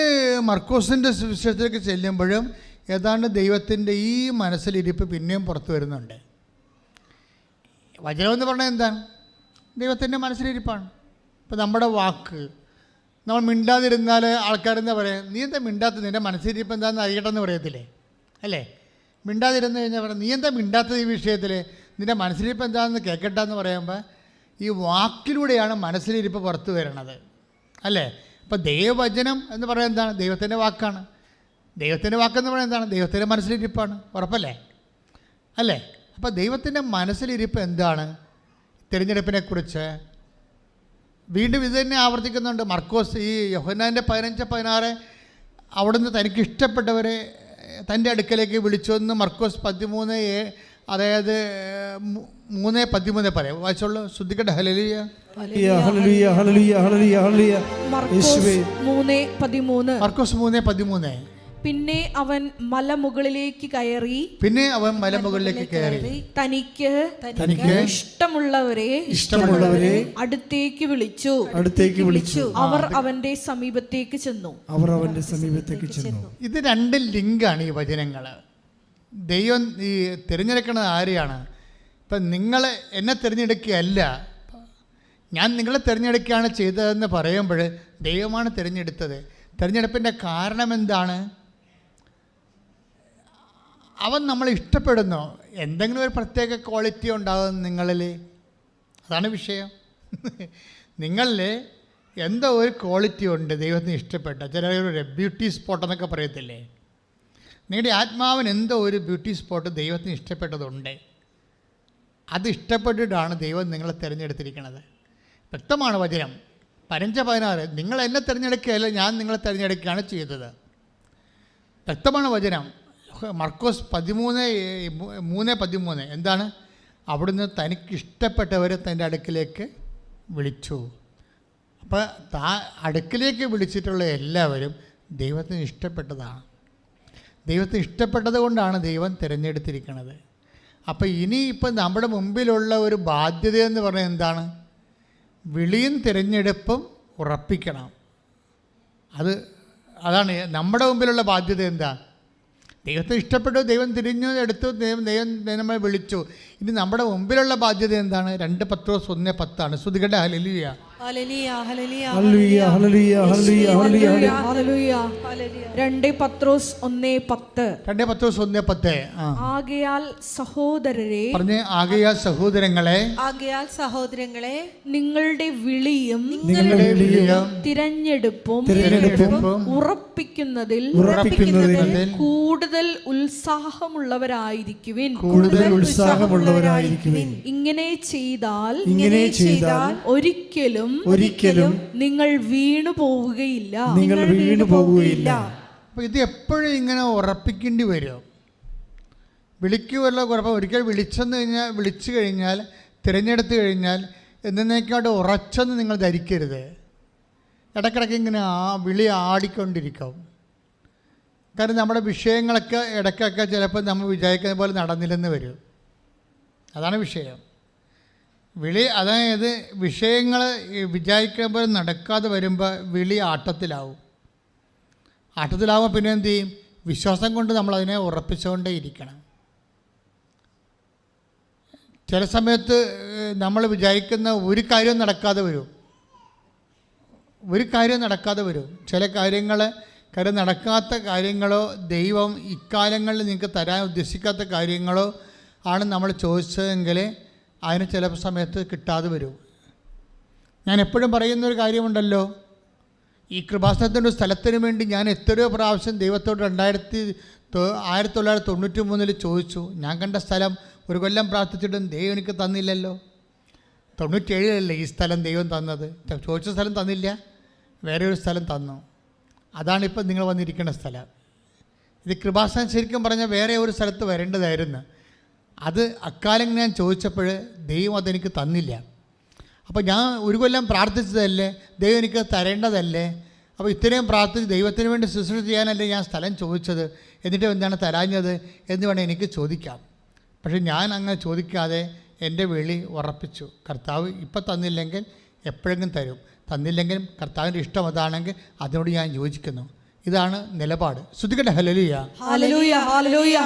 മർക്കോസിൻ്റെ സുവിശേഷത്തിലേക്ക് ചെല്ലുമ്പോഴും ഏതാണ്ട് ദൈവത്തിൻ്റെ ഈ മനസ്സിലിരിപ്പ് പിന്നെയും പുറത്തു വരുന്നുണ്ട്. വചനമെന്ന് പറഞ്ഞാൽ എന്താണ്? ദൈവത്തിൻ്റെ മനസ്സിലിരിപ്പാണ്. ഇപ്പം നമ്മുടെ വാക്ക് നമ്മൾ മിണ്ടാതിരുന്നാൽ ആൾക്കാരെന്താ പറയുക, നീ എന്താ മിണ്ടാത്തത്, നിൻ്റെ മനസ്സിലിരിപ്പ് എന്താണെന്ന് അറിയട്ടെന്ന് പറയത്തില്ലേ? അല്ലേ? മിണ്ടാതിരുന്ന് കഴിഞ്ഞാൽ പറയാം, നീ എന്താ മിണ്ടാത്തത് ഈ വിഷയത്തിൽ, നിൻ്റെ മനസ്സിലിരിപ്പ് എന്താണെന്ന് കേൾക്കട്ടെ എന്ന് പറയുമ്പോൾ ഈ വാക്കിലൂടെയാണ് മനസ്സിലിരിപ്പ് പുറത്തു വരണത്. അല്ലേ? അപ്പോൾ ദൈവവചനം എന്ന് പറയുന്നത് എന്താണ്? ദൈവത്തിൻ്റെ വാക്കാണ്. ദൈവത്തിൻ്റെ വാക്കെന്ന് പറയുന്നത് എന്താണ്? ദൈവത്തിൻ്റെ മനസ്സിലിരിപ്പാണ്. ഉറപ്പല്ലേ? അല്ലേ? അപ്പോൾ ദൈവത്തിൻ്റെ മനസ്സിലിരിപ്പ് എന്താണ്? തിരഞ്ഞെടുപ്പിനെക്കുറിച്ച് വീണ്ടും ഇത് തന്നെ ആവർത്തിക്കുന്നുണ്ട്. മർക്കോസ് ഈ യോഹന്നാൻ്റെ 15:16 അവിടുന്ന് തനിക്ക് ഇഷ്ടപ്പെട്ടവരെ തൻ്റെ അടുക്കലേക്ക് വിളിച്ചു എന്ന് മർക്കോസ് 13, അതായത് 3:13 പറയാം. വായിച്ചോളൂ, ശ്രദ്ധിക്കട്ടെ. ഹല്ലേലൂയ. മർക്കോസ് 3:13. പിന്നെ അവൻ മലമുകളിലേക്ക് കയറി തനിക്ക് ഇഷ്ടമുള്ളവരെ അടുത്തേക്ക് വിളിച്ചു. അവർ അവന്റെ സമീപത്തേക്ക് ചെന്നു. ഇത് രണ്ട് ലിങ്കാണ് ഈ വചനങ്ങൾ. ദൈവം ഈ തിരഞ്ഞെടുക്കുന്നത് ആരെയാണ്? ഇപ്പം നിങ്ങൾ എന്നെ തിരഞ്ഞെടുക്കുകയല്ല, ഞാൻ നിങ്ങളെ തിരഞ്ഞെടുക്കുകയാണ് ചെയ്തതെന്ന് പറയുമ്പോൾ ദൈവമാണ് തിരഞ്ഞെടുത്തത്. തിരഞ്ഞെടുപ്പിൻ്റെ കാരണം എന്താണ്? അവൻ നമ്മളെ ഇഷ്ടപ്പെടുന്നു. എന്തെങ്കിലും ഒരു പ്രത്യേക ക്വാളിറ്റി ഉണ്ടാകും നിങ്ങളിൽ, അതാണ് വിഷയം. നിങ്ങളിൽ എന്തോ ഒരു ക്വാളിറ്റി ഉണ്ട് ദൈവത്തിന് ഇഷ്ടപ്പെട്ട. ചിലർ ബ്യൂട്ടി സ്പോട്ട് എന്നൊക്കെ പറയത്തില്ലേ? നിങ്ങളുടെ ആത്മാവിന് എന്തോ ഒരു ബ്യൂട്ടി സ്പോട്ട് ദൈവത്തിന് ഇഷ്ടപ്പെട്ടതുണ്ട്. അത് ഇഷ്ടപ്പെട്ടിട്ടാണ് ദൈവം നിങ്ങളെ തിരഞ്ഞെടുത്തിരിക്കുന്നത്. വ്യക്തമാണ് വചനം 15:16. നിങ്ങൾ എന്നെ തിരഞ്ഞെടുക്കുകയല്ല, ഞാൻ നിങ്ങളെ തിരഞ്ഞെടുക്കുകയാണ് ചെയ്തത്. വ്യക്തമാണ് വചനം. മർക്കോസ് 13:13 എന്താണ്? അവിടുന്ന് തനിക്കിഷ്ടപ്പെട്ടവരെ തൻ്റെ അടുക്കിലേക്ക് വിളിച്ചു. അപ്പോൾ അടുക്കിലേക്ക് വിളിച്ചിട്ടുള്ള എല്ലാവരും ദൈവത്തിന് ഇഷ്ടപ്പെട്ടതാണ്. ദൈവത്തിന് ഇഷ്ടപ്പെട്ടത് കൊണ്ടാണ് ദൈവം തിരഞ്ഞെടുത്തിരിക്കുന്നത്. അപ്പോൾ ഇനിയിപ്പോൾ നമ്മുടെ മുമ്പിലുള്ള ഒരു ബാധ്യതയെന്ന് പറഞ്ഞാൽ എന്താണ്? വിളിയും തിരഞ്ഞെടുപ്പും ഉറപ്പിക്കണം. അതാണ് നമ്മുടെ മുമ്പിലുള്ള ബാധ്യത. എന്താ? ദൈവത്തെ ഇഷ്ടപ്പെട്ടു, ദൈവം തിരിഞ്ഞു എടുത്തു, ദൈവം നമ്മളെ വിളിച്ചു. ഇനി നമ്മുടെ മുമ്പിലുള്ള ബാധ്യത എന്താണ്? 2 പത്രോസ് 1:10 ശ്രുതികട്ടെ. ഹല്ലേലൂയ. 2 പത്രോസ് 1:10. ആകയാൽ സഹോദരങ്ങളെ നിങ്ങളുടെ വിളിയും തിരഞ്ഞെടുപ്പും ഉറപ്പിക്കുന്നതിൽ കൂടുതൽ ഉത്സാഹമുള്ളവരായിരിക്കുവിൻ. ഇങ്ങനെ ചെയ്താൽ ഒരിക്കലും നിങ്ങൾ വീണു പോവുകയില്ല. അപ്പോൾ ഇത് എപ്പോഴും ഇങ്ങനെ ഉറപ്പിക്കേണ്ടി വരും. വിളിക്കുമല്ലോ കുഴപ്പം. ഒരിക്കൽ വിളിച്ചു കഴിഞ്ഞാൽ തിരഞ്ഞെടുത്തു കഴിഞ്ഞാൽ എന്നേക്കാട്ട് ഉറച്ചെന്ന് നിങ്ങൾ ധരിക്കരുത്. ഇടയ്ക്കിടയ്ക്ക് ഇങ്ങനെ വിളി ആടിക്കൊണ്ടിരിക്കും. കാരണം നമ്മുടെ വിഷയങ്ങളൊക്കെ ഇടയ്ക്കൊക്കെ ചിലപ്പോൾ നമ്മൾ വിചാരിക്കുന്ന പോലെ നടന്നില്ലെന്ന് വരും. അതാണ് വിഷയം. അതായത് വിഷയങ്ങൾ വിചാരിക്കുന്ന പോലെ നടക്കാതെ വരുമ്പോൾ വിളി ആട്ടത്തിലാവും. പിന്നെ എന്ത് ചെയ്യും? വിശ്വാസം കൊണ്ട് നമ്മളതിനെ ഉറപ്പിച്ചുകൊണ്ടേ ഇരിക്കണം. ചില സമയത്ത് നമ്മൾ വിചാരിക്കുന്ന ഒരു കാര്യവും നടക്കാതെ വരും. ചില കാര്യം നടക്കാത്ത കാര്യങ്ങളോ ദൈവം ഇക്കാലങ്ങളിൽ നിങ്ങൾക്ക് തരാൻ ഉദ്ദേശിക്കാത്ത കാര്യങ്ങളോ ആണ് നമ്മൾ ചോദിച്ചതെങ്കിൽ അതിന് ചില സമയത്ത് കിട്ടാതെ വരും. ഞാൻ എപ്പോഴും പറയുന്നൊരു കാര്യമുണ്ടല്ലോ, ഈ കൃപാസനത്തിൻ്റെ സ്ഥലത്തിന് വേണ്ടി ഞാൻ എത്രയോ പ്രാവശ്യം ദൈവത്തോട് 1993 ചോദിച്ചു. ഞാൻ കണ്ട സ്ഥലം 1 കൊല്ലം പ്രാർത്ഥിച്ചിട്ടും ദൈവം എനിക്ക് തന്നില്ലല്ലോ. 97 ഈ സ്ഥലം ദൈവം തന്നത്. ചോദിച്ച സ്ഥലം തന്നില്ല, വേറെ ഒരു സ്ഥലം തന്നു. അതാണിപ്പോൾ നിങ്ങൾ വന്നിരിക്കുന്ന സ്ഥലം. ഇത് കൃപാസനം ശരിക്കും പറഞ്ഞാൽ വേറെ ഒരു സ്ഥലത്ത് വരേണ്ടതായിരുന്നു. അത് അക്കാലം ഞാൻ ചോദിച്ചപ്പോൾ ദൈവം അതെനിക്ക് തന്നില്ല. അപ്പോൾ ഞാൻ 1 കൊല്ലം പ്രാർത്ഥിച്ചതല്ലേ, ദൈവം എനിക്ക് തരേണ്ടതല്ലേ, അപ്പോൾ ഇത്രയും പ്രാർത്ഥിച്ച് ദൈവത്തിന് വേണ്ടി ശുശ്രൂഷ ചെയ്യാനല്ലേ ഞാൻ സ്ഥലം ചോദിച്ചത്, എന്നിട്ട് എന്താണ് തരാഞ്ഞത് എന്ന് വേണം എനിക്ക് ചോദിക്കാം. പക്ഷേ ഞാൻ അങ്ങനെ ചോദിക്കാതെ എൻ്റെ വിളി ഉറപ്പിച്ചു. കർത്താവ് ഇപ്പം തന്നില്ലെങ്കിൽ എപ്പോഴെങ്കിലും തരും, തന്നില്ലെങ്കിലും കർത്താവിൻ്റെ ഇഷ്ടം അതാണെങ്കിൽ അതിനോട് ഞാൻ യോജിക്കുന്നു. ഇതാണ് നിലപാട്. ശ്രുതിക്കട്ടെ ഹല്ലേലൂയ. ഹല്ലേലൂയ ഹല്ലേലൂയ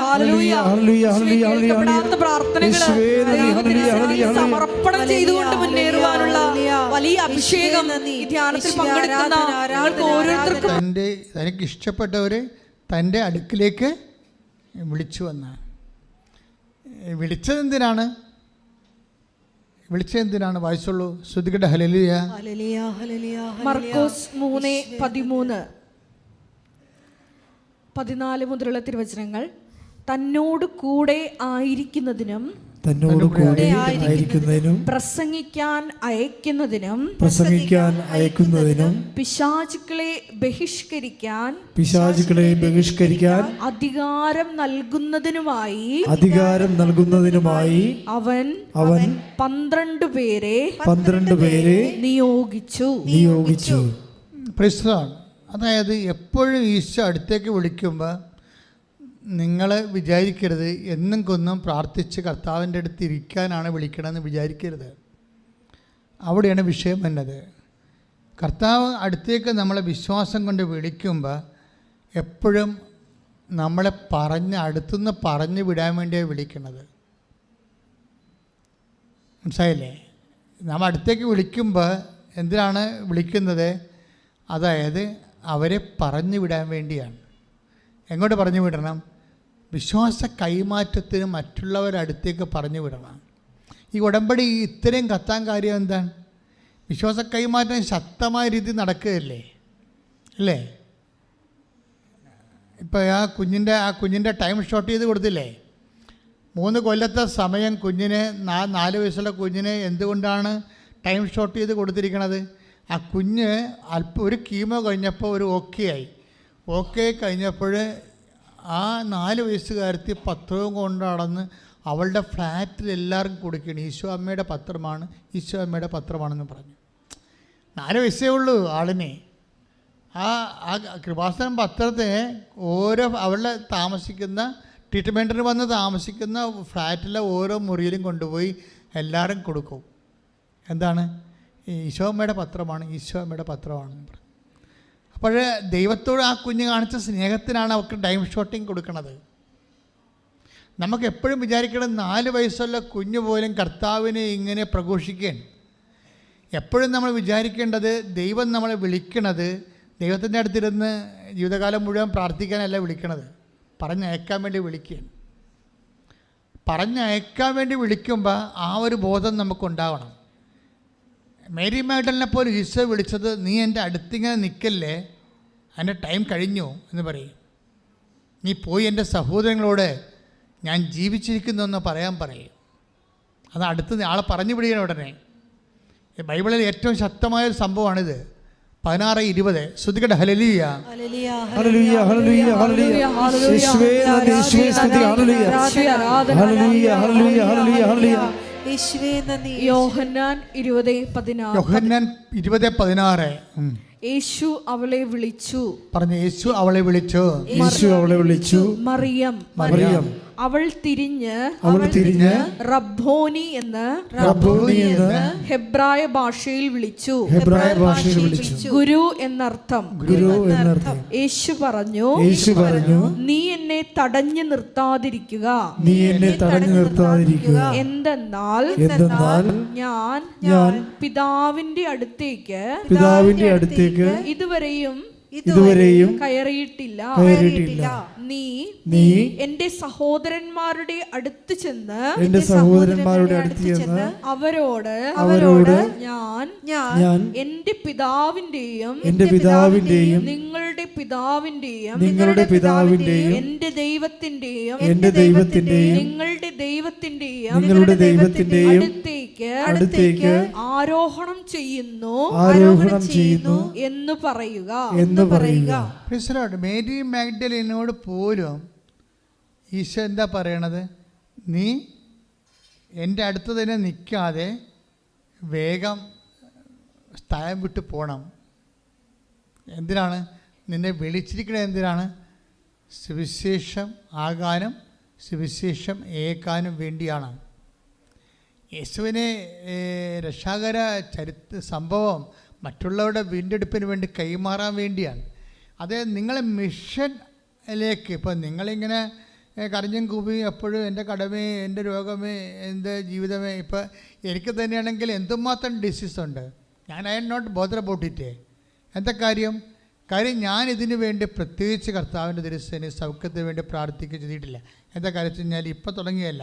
ഹല്ലേലൂയ സമർപ്പണം ചെയ്തുകൊണ്ട് മുന്നേറുവാനുള്ള വലിയ അഭിഷേകം ഈ ധ്യാനത്തിൽ പങ്കെടുക്കുന്ന ഓരോരുത്തർക്കും തനിക്ക് ഇഷ്ടപ്പെട്ടവരെ തൻ്റെ അടുക്കിലേക്ക് വിളിച്ചു വന്ന വിളിച്ചതെന്തിനാണ് വായിച്ചുള്ളൂ. ശ്രുതിക്കട്ടെ ഹല്ലേലൂയ. മർക്കോസ് 3:13-14 മുതലുള്ള തിരുവചനങ്ങൾ. തന്നോട് കൂടെ ആയിരിക്കുന്നതിനും പ്രസംഗിക്കാൻ അയക്കുന്നതിനും പിശാചുക്കളെ ബഹിഷ്കരിക്കാൻ അധികാരം നൽകുന്നതിനുമായി അവൻ 12 പേരെ നിയോഗിച്ചു. അതായത് എപ്പോഴും ഈശോ അടുത്തേക്ക് വിളിക്കുമ്പോൾ നിങ്ങൾ വിചാരിക്കരുത് എന്നും കൊന്നും പ്രാർത്ഥിച്ച് കർത്താവിൻ്റെ അടുത്ത് ഇരിക്കാനാണ് വിളിക്കണമെന്ന് വിചാരിക്കരുത്. അവിടെയാണ് വിഷയം വന്നത്. കർത്താവ് അടുത്തേക്ക് നമ്മളെ വിശ്വാസം കൊണ്ട് വിളിക്കുമ്പോൾ എപ്പോഴും നമ്മളെ അടുത്തുനിന്ന് പറഞ്ഞു വിടാൻ വേണ്ടിയാണ് വിളിക്കുന്നത്. മനസ്സിലായില്ലേ? നമ്മൾ അടുത്തേക്ക് വിളിക്കുമ്പോൾ എന്തിനാണ് വിളിക്കുന്നത്? അതായത് അവരെ പറഞ്ഞു വിടാൻ വേണ്ടിയാണ്. എങ്ങോട്ട് പറഞ്ഞു വിടണം? വിശ്വാസ കൈമാറ്റത്തിന് മറ്റുള്ളവരടുത്തേക്ക് പറഞ്ഞു വിടണം. ഈ ഉടമ്പടി ഇത്രയും കത്താൻ കാര്യം എന്താണ്? വിശ്വാസ കൈമാറ്റം ശക്തമായ രീതിയിൽ നടക്കുകയല്ലേ, അല്ലേ? ഇപ്പോൾ ആ കുഞ്ഞിൻ്റെ ടൈം ഷോർട്ട് ചെയ്ത് കൊടുത്തില്ലേ? 3 കൊല്ലത്തെ സമയം കുഞ്ഞിന് 4 വയസ്സുള്ള കുഞ്ഞിന് എന്തുകൊണ്ടാണ് ടൈം ഷോർട്ട് ചെയ്ത് കൊടുത്തിരിക്കണത്? ആ കുഞ്ഞ് ഒരു കീമോ കഴിഞ്ഞപ്പോൾ ഒരു ഓക്കെ കഴിഞ്ഞപ്പോൾ ആ 4 വയസ്സുകാരത്തി പത്രവും കൊണ്ട് നടന്ന് അവളുടെ ഫ്ലാറ്റിൽ എല്ലാവർക്കും കൊടുക്കുകയാണ്. ഈശോ അമ്മയുടെ പത്രമാണെന്ന് പറഞ്ഞു. 4 വയസ്സേ ഉള്ളൂ ആളിനെ. ആ കൃപാസനം പത്രത്തെ അവളുടെ താമസിക്കുന്ന ട്രീറ്റ്മെൻറ്റിന് വന്ന് താമസിക്കുന്ന ഫ്ലാറ്റിലെ ഓരോ മുറിയിലും കൊണ്ടുപോയി എല്ലാവരും കൊടുക്കും. എന്താണ്? ഈശോ അമ്മയുടെ പത്രമാണെന്ന് പറഞ്ഞു. അപ്പോൾ ദൈവത്തോട് ആ കുഞ്ഞ് കാണിച്ച സ്നേഹത്തിനാണ് അവർക്ക് ടൈം ഷോട്ടിങ് കൊടുക്കുന്നത്. നമുക്ക് എപ്പോഴും വിചാരിക്കണം 4 വയസ്സുള്ള കുഞ്ഞ് പോലും കർത്താവിനെ ഇങ്ങനെ പ്രഘോഷിക്കുകയാണ്. എപ്പോഴും നമ്മൾ വിചാരിക്കേണ്ടത് ദൈവം നമ്മളെ വിളിക്കണത് ദൈവത്തിൻ്റെ അടുത്തിരുന്ന് ജീവിതകാലം മുഴുവൻ പ്രാർത്ഥിക്കാനല്ല വിളിക്കണത്, പറഞ്ഞയക്കാൻ വേണ്ടി വിളിക്കുകയാണ്. പറഞ്ഞയക്കാൻ വേണ്ടി വിളിക്കുമ്പോൾ ആ ഒരു ബോധം നമുക്കുണ്ടാവണം. മേരി മാഗ്ഡലിനെ പോലെ ഈശോ വിളിച്ചത് നീ എൻ്റെ അടുത്തിങ്ങനെ നിൽക്കല്ലേ, എൻ്റെ ടൈം കഴിഞ്ഞു എന്ന് പറയും. നീ പോയി എൻ്റെ സഹോദരങ്ങളോട് ഞാൻ ജീവിച്ചിരിക്കുന്നു എന്ന് പറയും. അത് അടുത്ത് ആളെ പറഞ്ഞു വിടുകയാണ് ഉടനെ. ബൈബിളിൽ ഏറ്റവും ശക്തമായൊരു സംഭവമാണിത്. 16:20. ശ്രുതിക്കട്ടെ ഹല്ലേലൂയ. യോഹന്നാൻ 20:16. യേശു അവളെ വിളിച്ചു. പറഞ്ഞു, യേശു അവളെ വിളിച്ചു. യേശു അവളെ വിളിച്ചു. മറിയം. മറിയം. അവൾ തിരിഞ്ഞ് റബ്ബോനി എന്ന് ഹെബ്രായ ഭാഷയിൽ വിളിച്ചു. ഗുരു എന്നർത്ഥം. യേശു പറഞ്ഞു, നീ എന്നെ തടഞ്ഞു നിർത്താതിരിക്കുക. എന്തെന്നാൽ ഞാൻ പിതാവിന്റെ അടുത്തേക്ക് ഇതുവരെയും കയറിയിട്ടില്ല. നീ എന്റെ സഹോദരന്മാരുടെ അടുത്ത് ചെന്ന് അവരോട് ഞാൻ എന്റെ പിതാവിന്റെയും നിങ്ങളുടെ പിതാവിന്റെയും എന്റെ ദൈവത്തിന്റെയും നിങ്ങളുടെ ദൈവത്തിന്റെയും അടുത്തേക്ക് ആരോഹണം ചെയ്യുന്നു എന്ന് പറയുക. മേരി മാഗ്ദലിനോട് പോലും ഈശോ എന്താ പറയണത്? നീ എൻ്റെ അടുത്ത് തന്നെ നിൽക്കാതെ വേഗം സ്ഥലം വിട്ട് പോകണം. എന്തിനാണ് നിന്നെ വിളിച്ചിരിക്കുന്നത്? എന്തിനാണ്? സുവിശേഷം ആകാനും സുവിശേഷം ഏൽക്കാനും വേണ്ടിയാണ്. യേശുവിനെ രക്ഷാകര സംഭവം മറ്റുള്ളവരുടെ വീണ്ടെടുപ്പിന് വേണ്ടി കൈമാറാൻ വേണ്ടിയാണ്. അത് നിങ്ങളെ മിഷനിലേക്ക്, ഇപ്പോൾ നിങ്ങളിങ്ങനെ കരഞ്ഞും കൂപ്പി എപ്പോഴും എൻ്റെ കടമേ, എൻ്റെ രോഗമേ, എൻ്റെ ജീവിതമേ. ഇപ്പോൾ എനിക്ക് തന്നെയാണെങ്കിൽ എന്തുമാത്രം ഡിസീസുണ്ട്. I am not bother about it. എന്താ കാര്യം ഞാൻ ഇതിനു വേണ്ടി പ്രത്യേകിച്ച് കർത്താവിൻ്റെ തിരുസേന സൗഖ്യത്തിന് വേണ്ടി പ്രാർത്ഥിക്കുക ചെയ്തിട്ടില്ല. എന്താ കാര്യം വെച്ച് കഴിഞ്ഞാൽ ഇപ്പോൾ തുടങ്ങിയല്ല.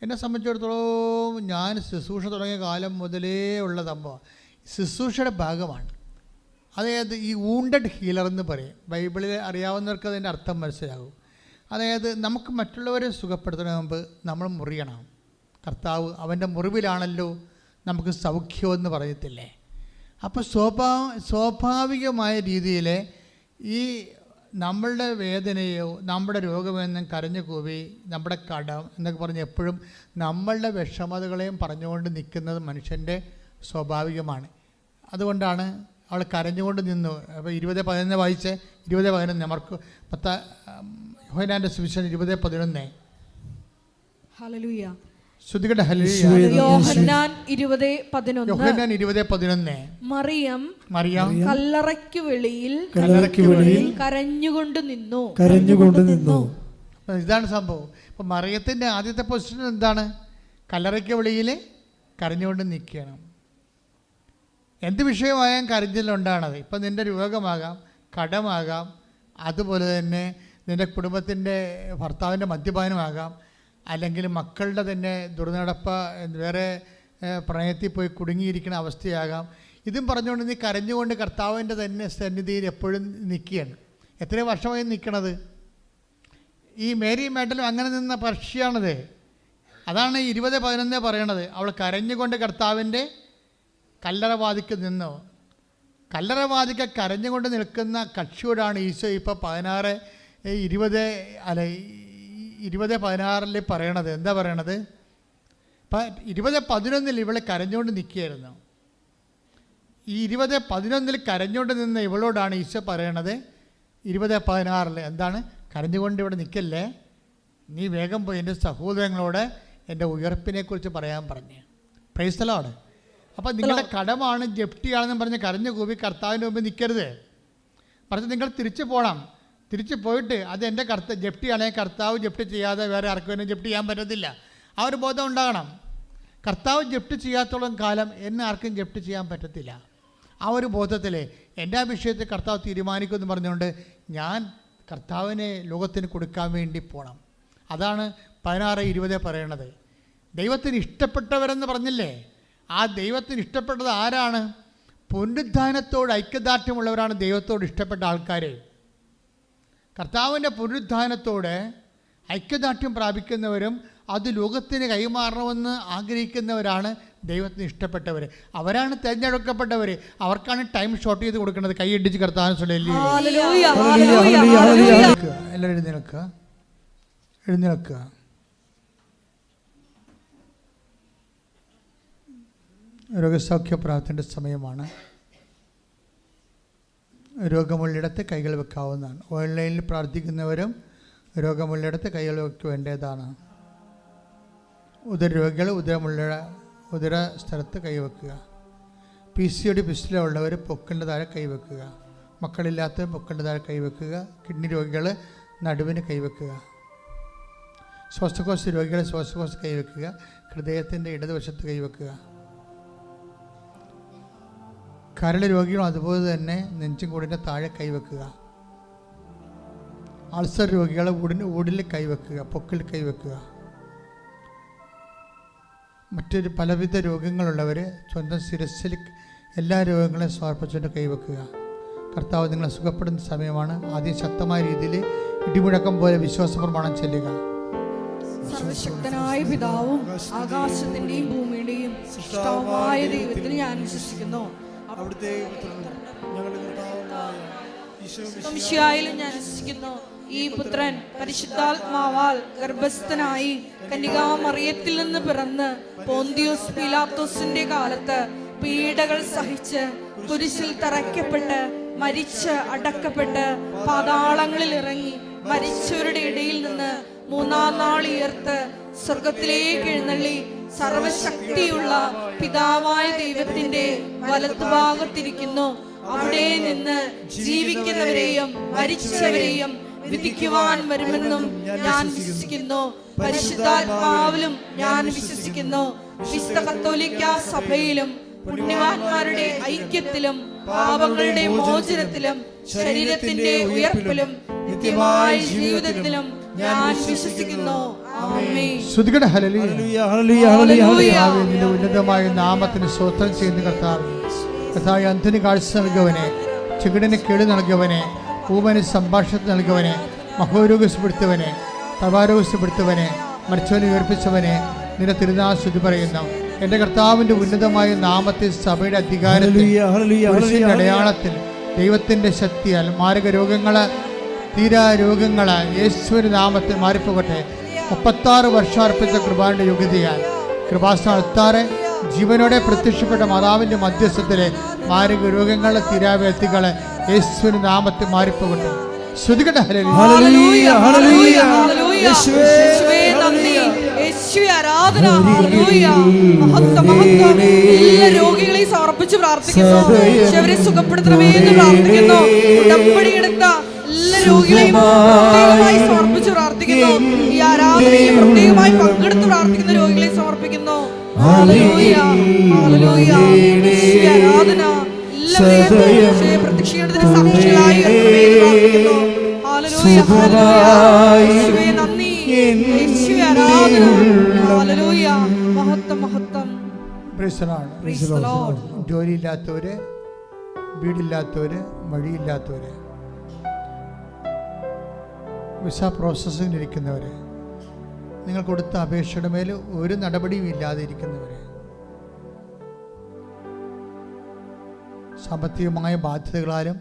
എന്നെ സംബന്ധിച്ചിടത്തോളം ഞാൻ ശുശ്രൂഷ തുടങ്ങിയ കാലം മുതലേ ഉള്ള സംഭവം ശുശ്രൂഷയുടെ ഭാഗമാണ്. അതായത് ഈ വൂണ്ടഡ് ഹീലർ എന്ന് പറയും. ബൈബിളിൽ അറിയാവുന്നവർക്ക് അതിൻ്റെ അർത്ഥം മനസ്സിലാകും. അതായത് നമുക്ക് മറ്റുള്ളവരെ സുഖപ്പെടുത്തുന്നതിന് മുമ്പ് നമ്മൾ മുറിയണം. കർത്താവ് അവൻ്റെ മുറിവിലാണല്ലോ നമുക്ക് സൗഖ്യമെന്ന് പറയത്തില്ലേ. അപ്പോൾ സ്വാഭാവികമായ രീതിയിൽ ഈ നമ്മളുടെ വേദനയോ നമ്മുടെ രോഗമെന്നും കരഞ്ഞു കൂവി നമ്മുടെ കടം എന്നൊക്കെ പറഞ്ഞ് എപ്പോഴും നമ്മളുടെ വിഷമതകളെയും പറഞ്ഞുകൊണ്ട് നിൽക്കുന്നത് മനുഷ്യൻ്റെ സ്വാഭാവികമാണ്. അതുകൊണ്ടാണ് അവൾ കരഞ്ഞുകൊണ്ട് നിന്നു. അപ്പോൾ 20:11 വായിച്ച് 20:11 അവർക്ക് യോഹന്നാന്റെ സുവിശേഷം 20:11. ഹല്ലേലൂയ. ശ്രുതികട്ടെ ഹല്ലേലൂയ. യോഹന്നാൻ 20:11. മറിയം കല്ലറയ്ക്ക് വെളിയിൽ കരഞ്ഞുകൊണ്ട് നിന്നു. ഇതാണ് സംഭവം. ഇപ്പം മറിയത്തിൻ്റെ ആദ്യത്തെ പൊസിഷൻ എന്താണ്? കല്ലറയ്ക്ക് വെളിയിൽ കരഞ്ഞുകൊണ്ട് നിൽക്കണം. എന്ത് വിഷയമായാലും കരഞ്ഞിലുണ്ടാണത്. ഇപ്പം നിൻ്റെ രോഗമാകാം, കടമാകാം, അതുപോലെ തന്നെ നിൻ്റെ കുടുംബത്തിൻ്റെ ഭർത്താവിൻ്റെ മദ്യപാനമാകാം, അല്ലെങ്കിൽ മക്കളുടെ തന്നെ ദുർനടപ്പ, വേറെ പ്രണയത്തിൽ പോയി കുടുങ്ങിയിരിക്കുന്ന അവസ്ഥയാകാം. ഇതും പറഞ്ഞുകൊണ്ട് നീ കരഞ്ഞുകൊണ്ട് കർത്താവിൻ്റെ തന്നെ സന്നിധിയിൽ എപ്പോഴും നിൽക്കുകയാണ്. എത്ര വർഷമായി നിൽക്കണത്? ഈ മേരി മാഗ്ദലിനും അങ്ങനെ നിന്ന പക്ഷിയാണത്. അതാണ് 20:11 പറയണത്. അവൾ കരഞ്ഞുകൊണ്ട് കർത്താവിൻ്റെ കല്ലറവാതിക്ക് നിന്നു. കല്ലറവാതിക്ക കരഞ്ഞുകൊണ്ട് നിൽക്കുന്ന കക്ഷിയോടാണ് ഈശോ ഇപ്പോൾ 20:16 പറയണത്. എന്താ പറയണത്? ഇപ്പം 20:11 ഇവളെ കരഞ്ഞുകൊണ്ട് നിൽക്കുകയായിരുന്നു. ഈ 20:11 കരഞ്ഞുകൊണ്ട് നിന്ന ഇവളോടാണ് ഈശോ പറയണത് 20:16 എന്താണ്? കരഞ്ഞുകൊണ്ട് ഇവിടെ നിൽക്കല്ലേ, നീ വേഗം പോയി എൻ്റെ സഹോദരങ്ങളോട് എൻ്റെ ഉയർപ്പിനെക്കുറിച്ച് പറയാൻ പറഞ്ഞു. Price the Lord. അപ്പം നിങ്ങളുടെ കടമാണ്, ജപ്തിയാണെന്നും പറഞ്ഞ് കരഞ്ഞു കൂപ്പി കർത്താവിൻ്റെ മുമ്പ് നിൽക്കരുത്. പറഞ്ഞ് നിങ്ങൾ തിരിച്ചു പോകണം. തിരിച്ചു പോയിട്ട് അത് എൻ്റെ ജപ്തിയാണെങ്കിൽ കർത്താവ് ജപ്തി ചെയ്യാതെ വേറെ ആർക്കും എന്നെ ജപ്തി ചെയ്യാൻ പറ്റത്തില്ല. ആ ഒരു ബോധം ഉണ്ടാകണം. കർത്താവ് ജപ്തി ചെയ്യാത്തോളം കാലം എന്നെ ആർക്കും ജപ്തി ചെയ്യാൻ പറ്റത്തില്ല. ആ ഒരു ബോധത്തിൽ എൻ്റെ ആ വിഷയത്തിൽ കർത്താവ് തീരുമാനിക്കുമെന്ന് പറഞ്ഞുകൊണ്ട് ഞാൻ കർത്താവിനെ ലോകത്തിന് കൊടുക്കാൻ വേണ്ടി പോകണം. അതാണ് 16:20 പറയണത്. ദൈവത്തിന് ഇഷ്ടപ്പെട്ടവരെന്ന് പറഞ്ഞില്ലേ? ആ ദൈവത്തിന് ഇഷ്ടപ്പെട്ടത് ആരാണ്? പുനരുത്ഥാനത്തോട് ഐക്യദാർഢ്യമുള്ളവരാണ് ദൈവത്തോട് ഇഷ്ടപ്പെട്ട ആൾക്കാർ. കർത്താവിൻ്റെ പുനരുത്ഥാനത്തോട് ഐക്യദാർഢ്യം പ്രാപിക്കുന്നവരും അത് ലോകത്തിന് കൈമാറണമെന്ന് ആഗ്രഹിക്കുന്നവരാണ് ദൈവത്തിന് ഇഷ്ടപ്പെട്ടവർ. അവരാണ് തിരഞ്ഞെടുക്കപ്പെട്ടവർ. അവർക്കാണ് ടൈം ഷോർട്ട് ചെയ്ത് കൊടുക്കുന്നത്. കൈ ഇടിച്ച് കർത്താവിനെ എല്ലാവരും എഴുന്നേൽക്കുക. രോഗസൗഖ്യ പ്രാർത്ഥനയുടെ സമയമാണ്. രോഗമുള്ളിടത്ത് കൈകൾ വെക്കാവുന്നതാണ്. ഓൺലൈനിൽ പ്രാർത്ഥിക്കുന്നവരും രോഗമുള്ളിടത്ത് കൈകൾ വെക്കേണ്ടതാണ്. ഉദരരോഗികൾ ഉദര സ്ഥലത്ത് കൈവെക്കുക. PCOD പിസ്റ്റില ഉള്ളവർ പൊക്കിൻ്റെ താഴെ കൈവെക്കുക. മക്കളില്ലാത്തവർ പൊക്കിൻ്റെ താഴെ കൈവെക്കുക. കിഡ്നി രോഗികൾ നടുവിന് കൈവെക്കുക. ശ്വാസകോശ രോഗികൾ ശ്വാസകോശ കൈവെക്കുക. ഹൃദയത്തിൻ്റെ ഇടതുവശത്ത് കൈവെക്കുക. കരൾ രോഗികളും അതുപോലെ തന്നെ നെഞ്ചും കൂടിൻ്റെ താഴെ കൈവെക്കുക. അൾസർ രോഗികൾ ഊടിൽ കൈവെക്കുക, പൊക്കിൽ കൈവെക്കുക. മറ്റൊരു പലവിധ രോഗങ്ങളുള്ളവർ സ്വന്തം ശിരസ്സിൽ എല്ലാ രോഗങ്ങളെയും സമർപ്പിച്ചുകൊണ്ട് കൈവെക്കുക. കർത്താവ് നിങ്ങളെ സുഖപ്പെടുന്ന സമയമാണ്. ആദ്യം ശക്തമായ രീതിയിൽ ഇടിമുഴക്കം പോലെ വിശ്വാസ പ്രമാണം ചെല്ലുക. സർവശക്തനായ പിതാവും ആകാശത്തിന്റെയും ഭൂമിയുടെയും സൃഷ്ടാവായ ദൈവത്തിൽ ഞാൻ വിശ്വസിക്കുന്നു. സംശയായാലും ഞാൻ വിശ്വസിക്കുന്നു. ഈ പുത്രൻ പരിശുദ്ധാത്മാവാൽ ഗർഭസ്ഥനായി കന്യകാമറിയത്തിൽ നിന്ന് പിറന്ന് പോന്തിയോസ് പീലാത്തോസിന്റെ കാലത്ത് പീഡകൾ സഹിച്ച് കുരിശിൽ തറയ്ക്കപ്പെട്ട് മരിച്ച് അടക്കപ്പെട്ട് പാതാളങ്ങളിൽ ഇറങ്ങി മരിച്ചവരുടെ ഇടയിൽ നിന്ന് മൂന്നാം നാൾ ഉയർത്ത് സ്വർഗത്തിലേക്ക് എഴുന്നള്ളി സർവശക്തിയുള്ള പിതാവായ ദൈവത്തിന്റെ വലത്തുഭാഗത്തിരിക്കുന്നു. അവിടെ നിന്ന് ജീവിക്കുന്നവരെയും മരിച്ചവരെയും വിധിക്കുവാൻ വരുമെന്നും ഞാൻ വിശ്വസിക്കുന്നു. പരിശുദ്ധാത്മാവിലും ഞാൻ വിശ്വസിക്കുന്നു. വിശുദ്ധ കത്തോലിക്ക സഭയിലും പുണ്യവാന്മാരുടെ ഐക്യത്തിലും പാപങ്ങളുടെ മോചനത്തിലും ശരീരത്തിന്റെ ഉയർപ്പിലും നിത്യമായ ജീവിതത്തിലും ഞാൻ വിശ്വസിക്കുന്നു. ആമേൻ. നിന്റെ ഉന്നതമായ നാമത്തിന് സ്തോത്രം ചെയ്യുന്ന കർത്താവേ, കർത്താവേ, അന്ധന് കാഴ്ച നൽകിയവനെ, ചെകിടന് കേട് നൽകിയവനെ, ഊമന് സംഭാഷണം നൽകിയവനെ, മഹോരോഗപ്പെടുത്തവനെ, തവാരോഗപ്പെടുത്തവനെ, മരിച്ചവനെ ഉയർപ്പിച്ചവനെ നിന്റെ തിരുനാൾ സ്തുതി പറയുന്നു. എൻ്റെ കർത്താവിൻ്റെ ഉന്നതമായ നാമത്തിൽ സഭയുടെ അധികാരത്തിൽ അടയാളത്തിൽ ദൈവത്തിൻ്റെ ശക്തിയാൽ മാരക രോഗങ്ങൾ തീരാ രോഗങ്ങൾ യേശുവിൻ്റെ നാമത്തിൽ മാറിപ്പോകട്ടെ. 36 വർഷം അർപ്പിച്ച കൃപാന്റെ യോഗ്യതയാൽ കൃപാസ്ഥാനത്താറെ ജീവനോടെ പ്രത്യക്ഷപ്പെട്ട മാതാവിൻ്റെ മധ്യസ്ഥത്തിലെ മാരക രോഗങ്ങളെ തീരാവ്യാധികളെ യേശുവിൻ്റെ നാമത്തിൽ മാറിപ്പോകട്ടെ. ശ്രുതികട്ടെ. ഹല്ലേലൂയ, ഹല്ലേലൂയ, ഹല്ലേലൂയ. യേശുവേ നന്ദി, യേശുവേ ആരാധന. ഹല്ലേലൂയ, മഹത്വം, മഹത്വം. എല്ലാ രോഗികളെയും സമർപ്പിച്ച് പ്രാർത്ഥിക്കുന്നു. യേശുവേ സുഖപ്പെടുത്തണമേ എന്ന് പ്രാർത്ഥിക്കുന്നു. ഉടമ്പടി എടുത്ത എല്ലാ രോഗികളെയും പ്രത്യേകമായി സമർപ്പിച്ച് പ്രാർത്ഥിക്കുന്നു. ഈ ആരാധനയിൽ പ്രത്യേകമായി പങ്കെടുത്ത് പ്രാർത്ഥിക്കുന്ന രോഗികളെ സമർപ്പിക്കുന്നു. ഹല്ലേലൂയ, ഹല്ലേലൂയ. യേശുവേ ആരാധന. എല്ലാവരെയും പ്രത്യക്ഷീകരണത്തിന് സാക്ഷികളായി പ്രാർത്ഥിക്കുന്നു. ഹല്ലേലൂയ, ഹല്ലേലൂയ. യേശുവേ നന്ദി, യേശുവേ ആരാധന. ഹല്ലേലൂയ, മഹത്വം, മഹത്വം. Praise the lord. ജോലിയില്ലാത്തവര്, വീടില്ലാത്തവര്, വഴിയില്ലാത്തവര്, വിസ പ്രോസസ്സിങ്ങിലിരിക്കുന്നവർ, നിങ്ങൾ കൊടുത്ത അപേക്ഷയുടെ മേൽ ഒരു നടപടിയും ഇല്ലാതെ ഇരിക്കുന്നവർ, സാമ്പത്തികമായ ബാധ്യതകളാലും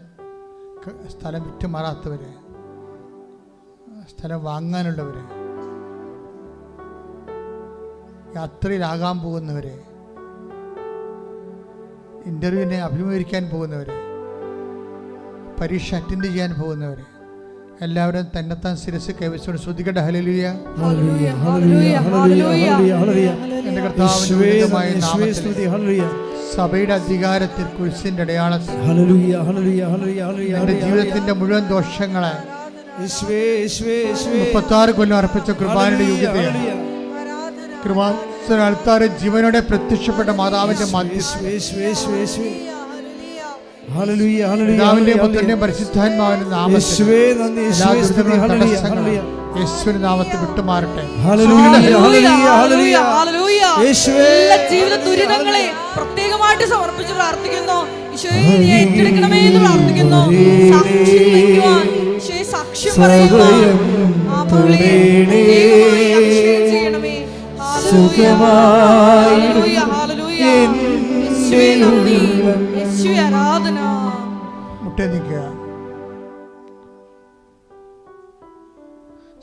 സ്ഥലം വിറ്റുമാറാത്തവർ, സ്ഥലം വാങ്ങാനുള്ളവർ, യാത്രയിലാകാൻ പോകുന്നവർ, ഇൻ്റർവ്യൂവിനെ അഭിമുഖീകരിക്കാൻ പോകുന്നവർ, പരീക്ഷ അറ്റൻഡ് ചെയ്യാൻ പോകുന്നവർ, എല്ലാവരും തന്നെത്താൻ ശിരസ് കൈവച്ചുകൊണ്ട് ശ്രദ്ധിക്കട്ടെ. ഹല്ലേലൂയ, ഹല്ലേലൂയ, ഹല്ലേലൂയ, ഹല്ലേലൂയ. എൻ്റെ കർത്താവിന്റെ സഭയുടെ അധികാരത്തിൽ കുരിശിന്റെ അടയാളത്തിൽ എൻ്റെ ജീവിതത്തിന്റെ മുഴുവൻ ദോഷങ്ങളെ 36 കൊല്ലം അർപ്പിച്ച കൃപാനയുടെ യോഗ്യതയാണ്. കൃപാസനത്താറ് ജീവനോടെ പ്രത്യക്ഷപ്പെട്ട മാതാവിന്റെ പിതാവിന്റെയും പുത്രന്റെയും പരിശുദ്ധാത്മാവിന്റെ നാമത്തിൽ യേശുവിന്റെ നാമത്തിൽ വിട്ടുമാറട്ടെ. എല്ലാ ജീവിത ദുരിതങ്ങളെ പ്രത്യേകമായിട്ട് സമർപ്പിച്ച് പ്രാർത്ഥിക്കുന്നു. ഈശോയെ ഏറ്റെടുക്കണമേ എന്ന് പ്രാർത്ഥിക്കുന്നു. സാക്ഷ്യം വയ്ക്കുവാൻ, ഈശോയെ സാക്ഷ്യം പറയുവാൻ ചെയ്യണമേ. ഹല്ലേലൂയ, ഹല്ലേലൂയ. യേശുവേ നന്ദി, യേശുവേ ആരാധന. മുട്ടേ നിൽക്കുക.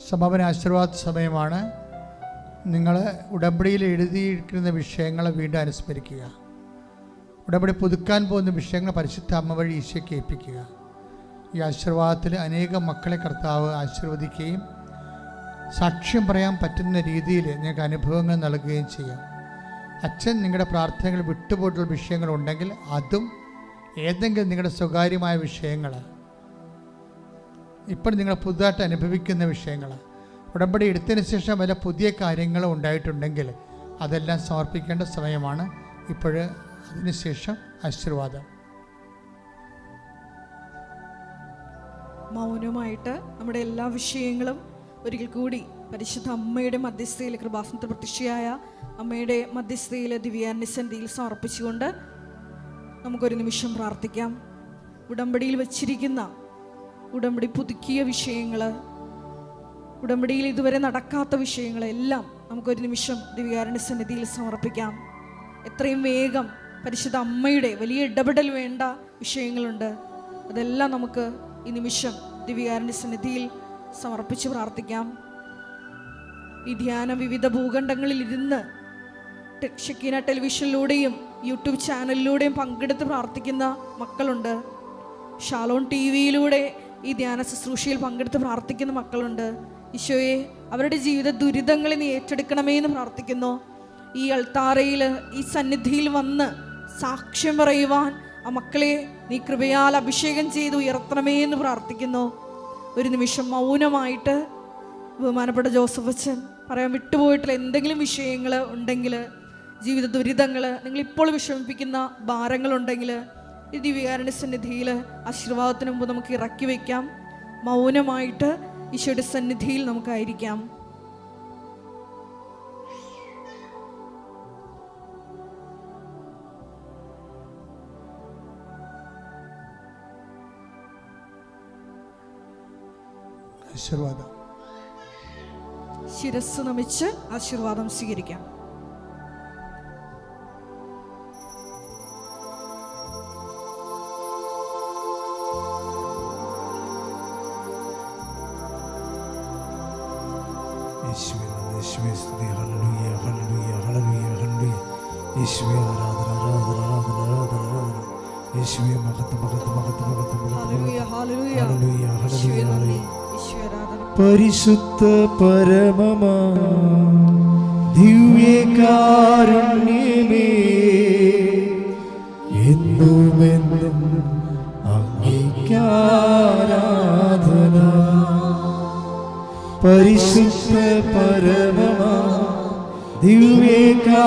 സമാപന ആശീർവാദ സമയമാണ്. നിങ്ങൾ ഉടമ്പടിയിൽ എഴുതിയിരിക്കുന്ന വിഷയങ്ങളെ വീണ്ടും അനുസ്മരിക്കുക. ഉടമ്പടി പുതുക്കാൻ പോകുന്ന വിഷയങ്ങൾ പരിശുദ്ധ അമ്മ വഴി ഈശോയ്ക്ക് ഏൽപ്പിക്കുക. ഈ ആശീർവാദത്തിൽ അനേകം മക്കളെ കർത്താവ് ആശീർവദിക്കുകയും സാക്ഷ്യം പറയാൻ പറ്റുന്ന രീതിയിൽ നിങ്ങൾക്ക് അനുഭവങ്ങൾ നൽകുകയും ചെയ്യാം. അച്ഛൻ നിങ്ങളുടെ പ്രാർത്ഥനകൾ വിട്ടുപോയിട്ടുള്ള വിഷയങ്ങളുണ്ടെങ്കിൽ അതും ഏതെങ്കിലും നിങ്ങളുടെ സ്വകാര്യമായ വിഷയങ്ങൾ, ഇപ്പോൾ നിങ്ങൾ പുതുതായിട്ട് അനുഭവിക്കുന്ന വിഷയങ്ങൾ, ഉടമ്പടി എടുത്തതിന് ശേഷം വല്ല പുതിയ കാര്യങ്ങൾ ഉണ്ടായിട്ടുണ്ടെങ്കിൽ അതെല്ലാം സമർപ്പിക്കേണ്ട സമയമാണ് ഇപ്പോൾ. അതിനുശേഷം ആശീർവാദം. മൗനമായിട്ട് നമ്മുടെ എല്ലാ വിഷയങ്ങളും ഒരിക്കൽ കൂടി പരിശുദ്ധ അമ്മയുടെ മധ്യസ്ഥയിൽ, കൃപാസനത്തിൽ പ്രത്യക്ഷയായ അമ്മയുടെ മധ്യസ്ഥയിൽ ദിവ്യാന്യസന്നിധിയിൽ സമർപ്പിച്ചുകൊണ്ട് നമുക്കൊരു നിമിഷം പ്രാർത്ഥിക്കാം. ഉടമ്പടിയിൽ വച്ചിരിക്കുന്ന, ഉടമ്പടി പുതുക്കിയ വിഷയങ്ങൾ, ഉടമ്പടിയിൽ ഇതുവരെ നടക്കാത്ത വിഷയങ്ങളെല്ലാം നമുക്കൊരു നിമിഷം ദിവ്യാന്യസന്നിധിയിൽ സമർപ്പിക്കാം. എത്രയും വേഗം പരിശുദ്ധ അമ്മയുടെ വലിയ ഇടപെടൽ വേണ്ട വിഷയങ്ങളുണ്ട്. അതെല്ലാം നമുക്ക് ഈ നിമിഷം ദിവ്യാന്യസന്നിധിയിൽ സമർപ്പിച്ച് പ്രാർത്ഥിക്കാം. ഈ ധ്യാനം വിവിധ ഭൂഖണ്ഡങ്ങളിൽ ഇരുന്ന് ഷെക്കീന ടെലിവിഷനിലൂടെയും യൂട്യൂബ് ചാനലിലൂടെയും പങ്കെടുത്ത് പ്രാർത്ഥിക്കുന്ന മക്കളുണ്ട്. ഷാലോൺ TV-യിലൂടെ ഈ ധ്യാന ശുശ്രൂഷയിൽ പങ്കെടുത്ത് പ്രാർത്ഥിക്കുന്ന മക്കളുണ്ട്. ഈശോയെ, അവരുടെ ജീവിത ദുരിതങ്ങളെ നീ ഏറ്റെടുക്കണമേ എന്ന് പ്രാർത്ഥിക്കുന്നു. ഈ അൾത്താരയിൽ, ഈ സന്നിധിയിൽ വന്ന് സാക്ഷ്യം പറയുവാൻ ആ മക്കളെ നീ കൃപയാൽ അഭിഷേകം ചെയ്ത് ഉയർത്തണമേ എന്ന് പ്രാർത്ഥിക്കുന്നു. ഒരു നിമിഷം മൗനമായിട്ട് ബഹുമാനപ്പെട്ട ജോസഫ് അച്ഛൻ പറയാൻ വിട്ടുപോയിട്ടുള്ള എന്തെങ്കിലും വിഷയങ്ങൾ ഉണ്ടെങ്കിൽ, ജീവിത ദുരിതങ്ങൾ, നിങ്ങളിപ്പോൾ വിഷമിപ്പിക്കുന്ന ഭാരങ്ങളുണ്ടെങ്കിൽ ഈ ദിവ്യകാരുണ്യ സന്നിധിയിൽ ആശീർവാദത്തിന് മുമ്പ് നമുക്ക് ഇറക്കി വയ്ക്കാം. മൗനമായിട്ട് ഈശോയുടെ സന്നിധിയിൽ നമുക്കായിരിക്കാം. ആശീർവാദം. ശിരസ് നമിച്ച് ആശീർവാദം സ്വീകരിക്കാം. പരിശുദ്ധ പരമമാ ദിവ്യകാരുണ്യമേ, എന്നുമെന്നും അങ്ങേക്കാരാധന. പരിശുദ്ധ പരമമാ ദിവ്യകാ